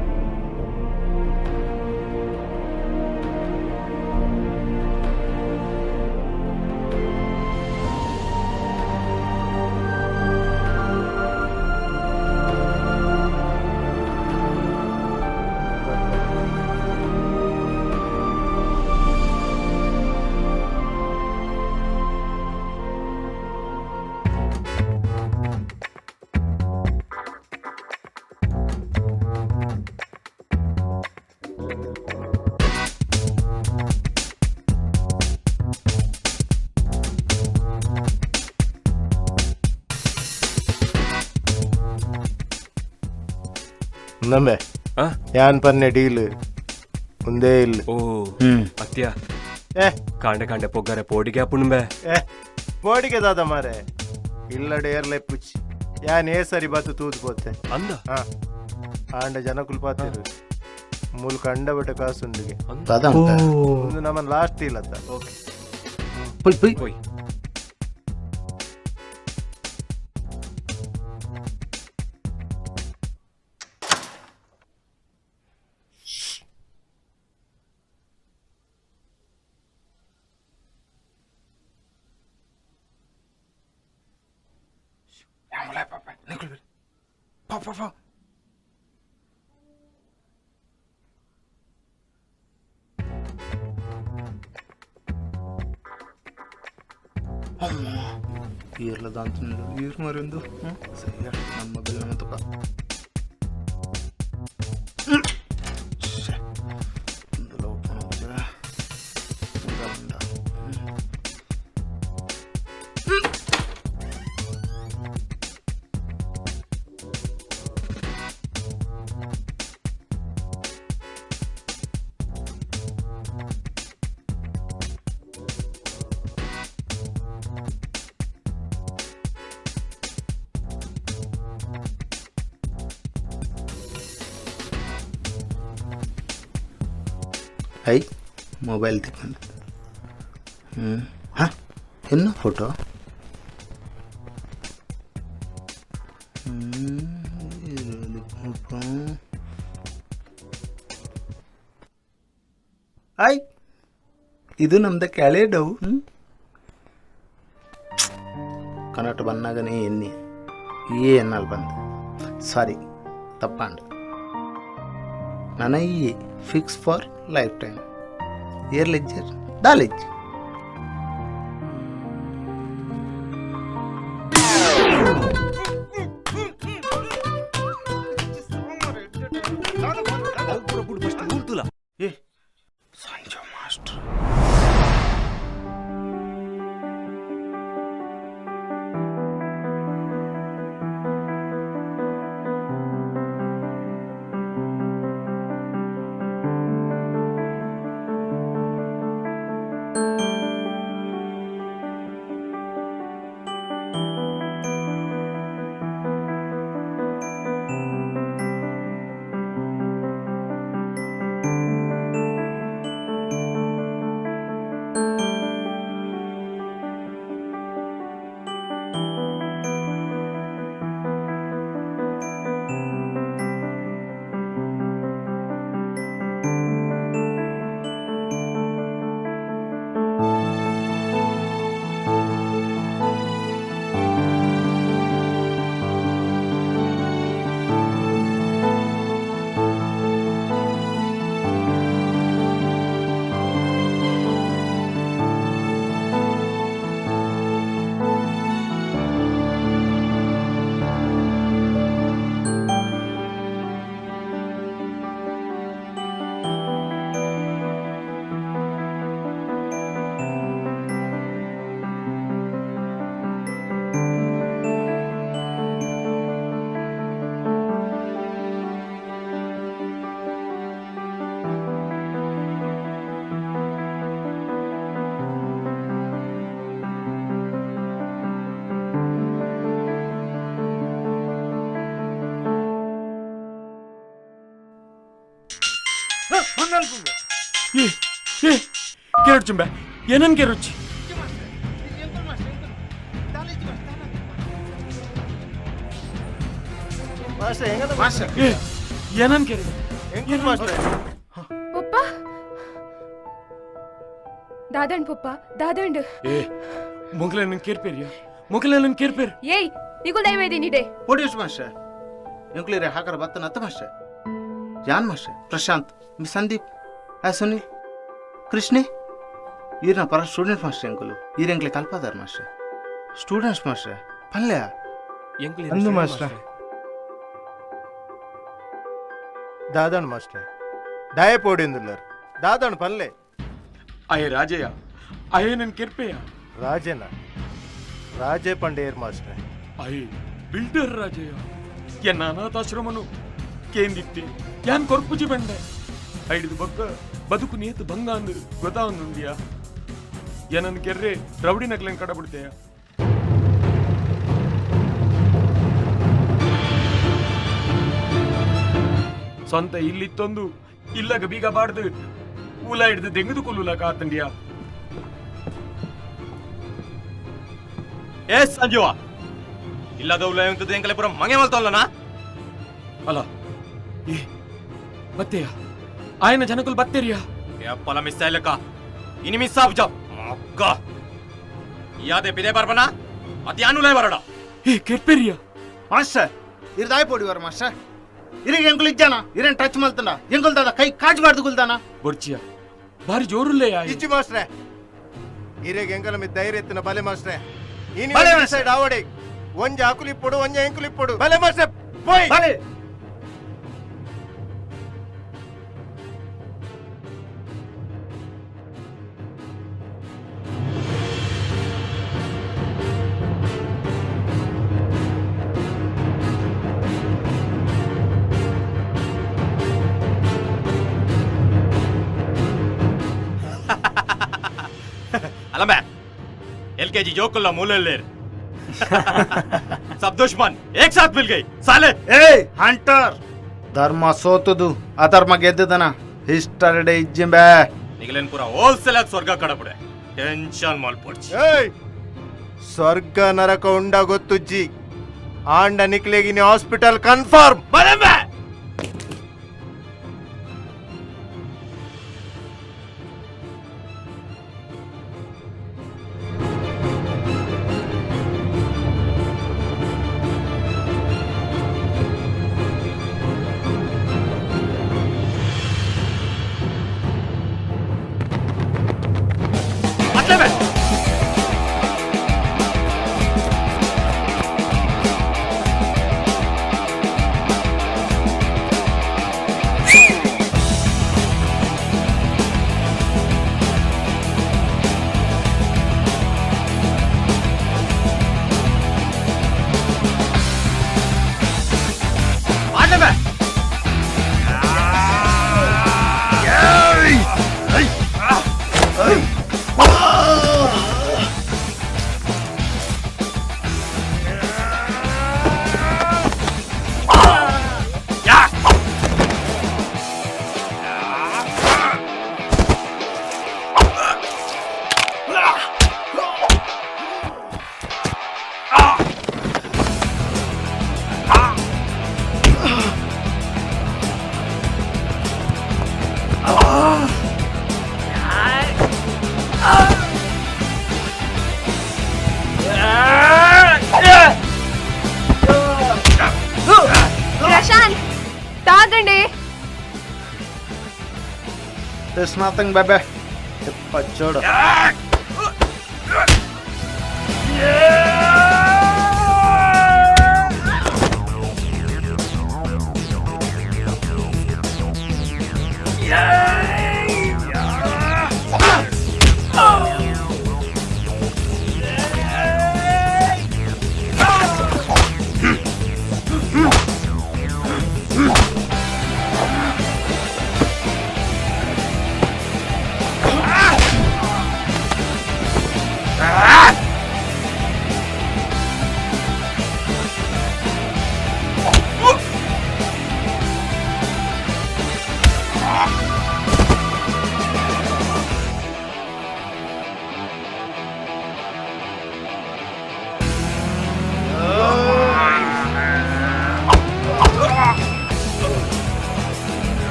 ನಂಬೆ ಯಾನ್ ಪನ್ನೆ ಡೀಲ್ ಮುಂದೆ ಇಲ್ಲ ಓ ಅತ್ಯ ಏ ಕಾಂಡೆ ಕಾಂಡೆ ಪೊಗ್ಗರೆ ಪೋಡಿಗೆ ಪುಣ್ಬೆ ಏ ಬೋಡಿಗೆ ದಾದ ಮಾರೆ ಇಲ್ಲಡೆ ಏರ್ಲೆ ಪುಚ್ಚಿ ಯಾನ್ ಏ ಸರಿ ಬತ್ತು ತೂದು ಪೋತೆ ಅಂದ ಹಾ ಆಂಡ ಜನ ಕುಲ್ಪಾತಿರು ಮೂಲ ಕಂಡ ಬಿಟ್ಟ ಕಾಸುಂದಿಗೆ ಒಂದು ನಮ್ಮನ್ ಲಾಸ್ಟ್ ಇಲ್ಲತ್ತ ಓಕೆ ಪುಯ್ ಪುಯ್ ಹೋಯ್ ಇರ್ಲದ ಅಂತ ಇವ್ರು ಮರಿಂದು ಸರಿ ನನ್ನ ಮೊಬೈಲ್ ನಮ್ಮ ತಕ ಐ ಮೊಬೈಲ್ ತಗೊಂಡು ಹಾಂ ಇನ್ನು ಫೋಟೋ ಆಯ್ ಇದು ನಮ್ದು ಕೆಳೆ ಡವ್ ಕನ್ನಡ ಬಂದಾಗನೇ ಎಣ್ಣೆ ಎನ್ನಲ್ಲಿ ಬಂದು ಸಾರಿ ತಪ್ಪಂಡು ನನ್ನ ಈ ಫಿಕ್ಸ್ ಫಾರ್ ಲೈಫ್ ಟೈಮ್ ಏರ್ ಲೆಜ್ಜರ್ ದಾಲೆಜ್ ಏ ಸಂಜ ಮಾಸ್ಟರ್ ಕೇರುಚುಂಬೆ ಏನನ್ ಕೇರುಚಿ ಏನನ್ ಕೇರು ಪಪ್ಪ ದಾದಂಡ್ ಪಪ್ಪ ದಾದಂಡ್ ಮೊಗಲನ್ನ ಕೇರ್ಪೇರಿಯ ಮೊಗಲನ್ನ ಕೇರ್ಪೇರ್ ಏಯ್ ನಿಗುಲ್ ದಯವೇದಿ ನಿಡೆ ಪೊಡಿಯೂಸ್ ಮಾಸ್ಟರ್ ಎಂಕ್ಲಿರೆ ಹಾಕರ ಬತ್ತನ ಅತ್ತ ಮಾಸ್ಟರ್ ಜಾನ್ ಮಾಸ್ಟರ್ ಪ್ರಶಾಂತ್ ಮಿ ಸಂದೀಪ್ ಆ ಸುನಿಲ್ ಕೃಷ್ಣೆ ಈರ್ನ ಪರ ಸ್ಟೂಡೆಂಟ್ ಮಾಸ್ಟರ್ ಎಂಕುಲು ಈರೆಂಕ್ಲೆ ಕಲ್ಪದಾರ್ ಮಾಸ್ಟರ್ ಸ್ಟೂಡೆಂಟ್ಸ್ ಮಾಸ್ಟರ್ ಪಲ್ಯ ಅಂದು ಮಾಸ್ಟರ್ ದಾದಣ್ ಮಾಸ್ಟರ್ ದಯ ಪೋಡಿಂದುಲ್ಲರ್ ದಾದಣ್ ಪಲ್ಲೆ ಅಯ್ಯ ರಾಜಯ್ಯ ಅಯ್ಯ ನನ್ ಕೇರ್ಪೇಯ ರಾಜೇನ ರಾಜೇ ಪಂಡೇರ್ ಮಾಸ್ಟರ್ ಅಯ್ಯ ಬಿಲ್ಡರ್ ರಾಜಯ್ಯ ಎನ್ನ ಅನಾಥಾಶ್ರಮನು ಕೇಂದಿತ್ತೆ ಯಾನ್ ಕೊರ್ಪುಜಿ ಬಂಡೆ ಐಡಿದ ಬೊಕ್ಕ ಬದುಕು ನೇತು ಭಂಗ ಅಂದು ಗೊತ್ತಾಂದಿಯಾ ಏನನ್ ಕೆರ್ರೆ ರೌಡಿ ನಕ್ಲನ್ ಕಡಬಿಡ್ತೆಯ ಸ್ವಂತ ಇಲ್ಲಿತ್ತೊಂದು ಇಲ್ಲಗ ಬೀಗ ಬಾಡ್ದು ಊಲ ಹಿಡ್ದು ತೆಗೆದು ಕೊಲ್ಲುಲ ಕಾತಂಡಿಯಾ ಏ ಸಂಜೀವ ಇಲ್ಲದ ಉಲ್ಲ ಎಂತದ್ದು ಎಂಕಲೆ ಪುರ ಮಂಗೆ ಮಲ್ತಲ್ಲನಾ ಅಲ್ಲ ಏ ಬತ್ತೆಯ ಆಯನ ಜನಕುಲ್ ಬತ್ತೆರಿಯಾ ಎಪ್ಪಲ ಮಿಸ್ ಆಯ್ಲಕ್ಕ ಇನಿ ಮಿಸ್ ಆಬ್ಜ ಮಕ್ಕ ಯಾದೆ ಪಿದೆ ಬರ್ಬನ ಅತ್ಯಾನುಲೈ ಬರಡ ಏ ಕೆಟ್ಪೆರಿಯಾ ಮಾಸ್ಟರ್ ಇರ್ದಾಯ್ ಪೋಡಿವರ್ ಮಾಸ್ಟರ್ ಇರಿಗೆ ಎಂಕುಲ್ ಇಜ್ಜಾನ ಇರೇನ್ ಟಚ್ ಮಲ್ತನ ಎಂಕುಲ್ ದಾದ ಕೈ ಕಾಜ್ಬಾರ್ದು ಗುಲ್ದಾನ ಬೊಡ್ಚಿಯ ಬಾರಿ ಜೋರುಲ್ಲೇ ಇಚ್ಚಿ ಮಾಸ್ಟ್ರೆ ಇರೇಗ ಎಂಕಲ ಮಿ ಧೈರ್ಯ ಎತ್ತಿನ ಬಲೆ ಮಾಸ್ಟ್ರೆ ಇನಿ ಬಲೆ ಸೈಡ್ ಆವಡೆ ಒಂಜ ಆಕುಲಿಪ್ಪೊಡು ಒಂಜ ಎಂಕುಲಿಪ್ಪೊಡು ಬಲೆ ಮಾಸ್ಟ್ರೆ ಪೋಯ್ ಬಲೆ अलम एलकेजी जोकुल्ला मूलल्लेर सब दुश्मन एक साथ मिल गई साले ಏ ಹಂಟರ್ ಧರ್ಮ ಸೋತುದು ಅಧರ್ಮ ಗೆದ್ದದನ ಹಿಸ್ಟರಿ ಡೇ ಇಜ್ಜಿಂಬೆ निकलेन पूरा होलसेल स्वर्ग कड़पड़े टेंशन मल्पड़ची ಏಯ್ ಸ್ವರ್ಗ ನರಕ ಉಂಡ ಗೊತ್ತುಜ್ಜಿ ಆಂಡ ನಿಕ್ಲೆಗಿನಿ ಹಾಸ್ಪಿಟಲ್ ಕನ್ಫರ್ಮ್ बलम्बे ప్రశాంత్ తాగండి There's nothing, baby. Pachod.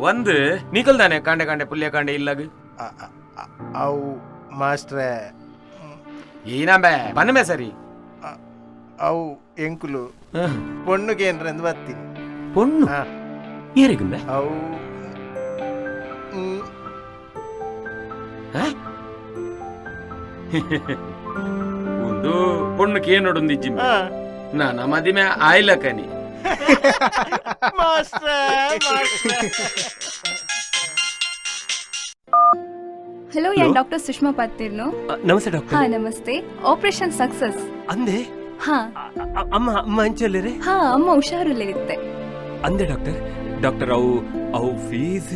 ಒಂದು ನಿಕಲ್ದಾನೆ ಕಾಂಡೆ ಕಾಂಡೆ ಪುಲ್ಯ ಕಾಂಡೆ ಇಲ್ಲಾಗ ಅವು ಮಾಸ್ಟ್ರೆ ಏನಂಬೆ ಬನ್ನಮೆ ಸರಿ ಅವು ಎಂಕುಲು ಪೊಣ್ಣುಗೇನ್ರೆಂದು ಬರ್ತೀನಿ ಪೊಣ್ಣು ಹಾ. ಏರಿಗುಂಬೆ ಅವು ಒಂದು ಪೊಣ್ಣು ಕೇನೊಡೊಂದು ಇಜ್ಜಿ ನಾನ ಮದಿಮೆ ಆಯ್ಲಕನಿ హలో యా డాక్టర్ సుష్మా పత్తిర్ను ನಮಸ್ತೆ ಡಾಕ್ಟರ್ ಹಾ ನಮಸ್ತೆ ಆಪರೇಷನ್ ಸಕ್ಸಸ್ ಅಂದೆ ಹಾ ಅಮ್ಮ ಅಮ್ಮ ಅಂಚಲ್ಲರೆ ಹಾ ಅಮ್ಮ ಹುಷಾರಿರುತ್ತೆ ಅಂದೆ ಡಾಕ್ಟರ್ ಡಾಕ್ಟರ್ ಅವು ಅವು ಫೀಸ್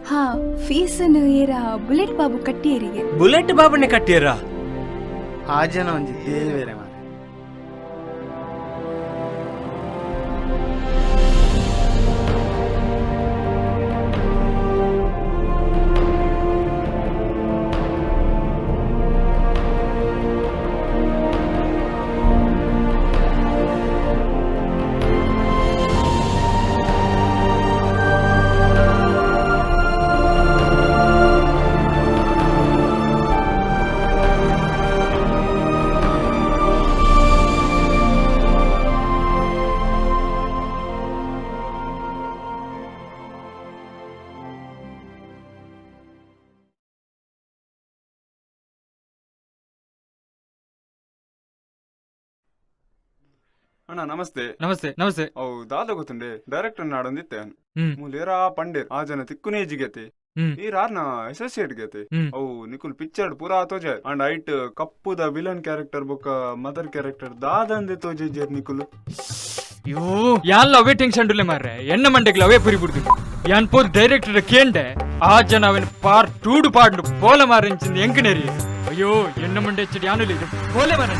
ಹಾ ಫೀಸನ್ನು ಏರ ಬುಲೆಟ್ ಬಾಬು ಕಟ್ಟಿಯರಿಗೆ ಬುಲೆಟ್ ಬಾಬಣ್ಣೆ ಕಟ್ಟಿಯರ ಆ ಜನ ಒಂಜಿ ದೇವೇರೆ ಮಾರೆ ಅಣ್ಣ ನಮಸ್ತೆ ನಮಸ್ತೆ ನಮಸ್ತೆ ಅವು ದಾದ ಗೊತ್ತುಂಡೆ ಡೈರೆಕ್ಟರ್ ನಾಡೊಂದಿತ್ತೆ ಹ್ಮ್. ಮೂಲೇರಾ ಪಂಡೇರ್ ಆ ಜನ ತಿಕ್ಕುನೇಜಿ ಗೆತೆ ಹ್ಮ್. ಈ ರಾರ್ನ ಅಸೋಸಿಯೇಟ್ ಗೆತೆ ಹ್ಮ್. ಅವು ನಿಕುಲ್ ಪಿಕ್ಚರ್ ಪೂರಾ ತೋಜೆ ಅಂಡ್ ಐಟ್ ಕಪ್ಪುದ ವಿಲನ್ ಕ್ಯಾರೆಕ್ಟರ್ ಬೊಕ್ಕ ಮದರ್ ಕ್ಯಾರೆಕ್ಟರ್ ದಾದಂದೆ ತೋಜೆಜರ್ ನಿಕುಲ್ ಯೋ ಯಾನ್ ಅವೇ ಟೆನ್ಷನ್ ಡುಲೆ ಮಾರ್ರೆ ಎನ್ನ ಮಂಡೆಗ್ಲ ಅವೇ ಪುರಿ ಬಿಡ್ದು ಯಾನ್ ಪೋದ್ ಡೈರೆಕ್ಟರ್ ಕೇಂಡೆ ಆ ಜನ ಅವನ್ ಪಾರ್ ಟೂಡು ಪಾಡ್ನು ಪೋಲ ಮಾರಿಂಚಿಂದ ಎಂಕನೇರಿ ಅಯ್ಯೋ ಎನ್ನ ಮಂಡೆ ಹೆಚ್ಚಿಡಿ ಯಾನು ಇದು ಪೋಲೆ ಮಾರ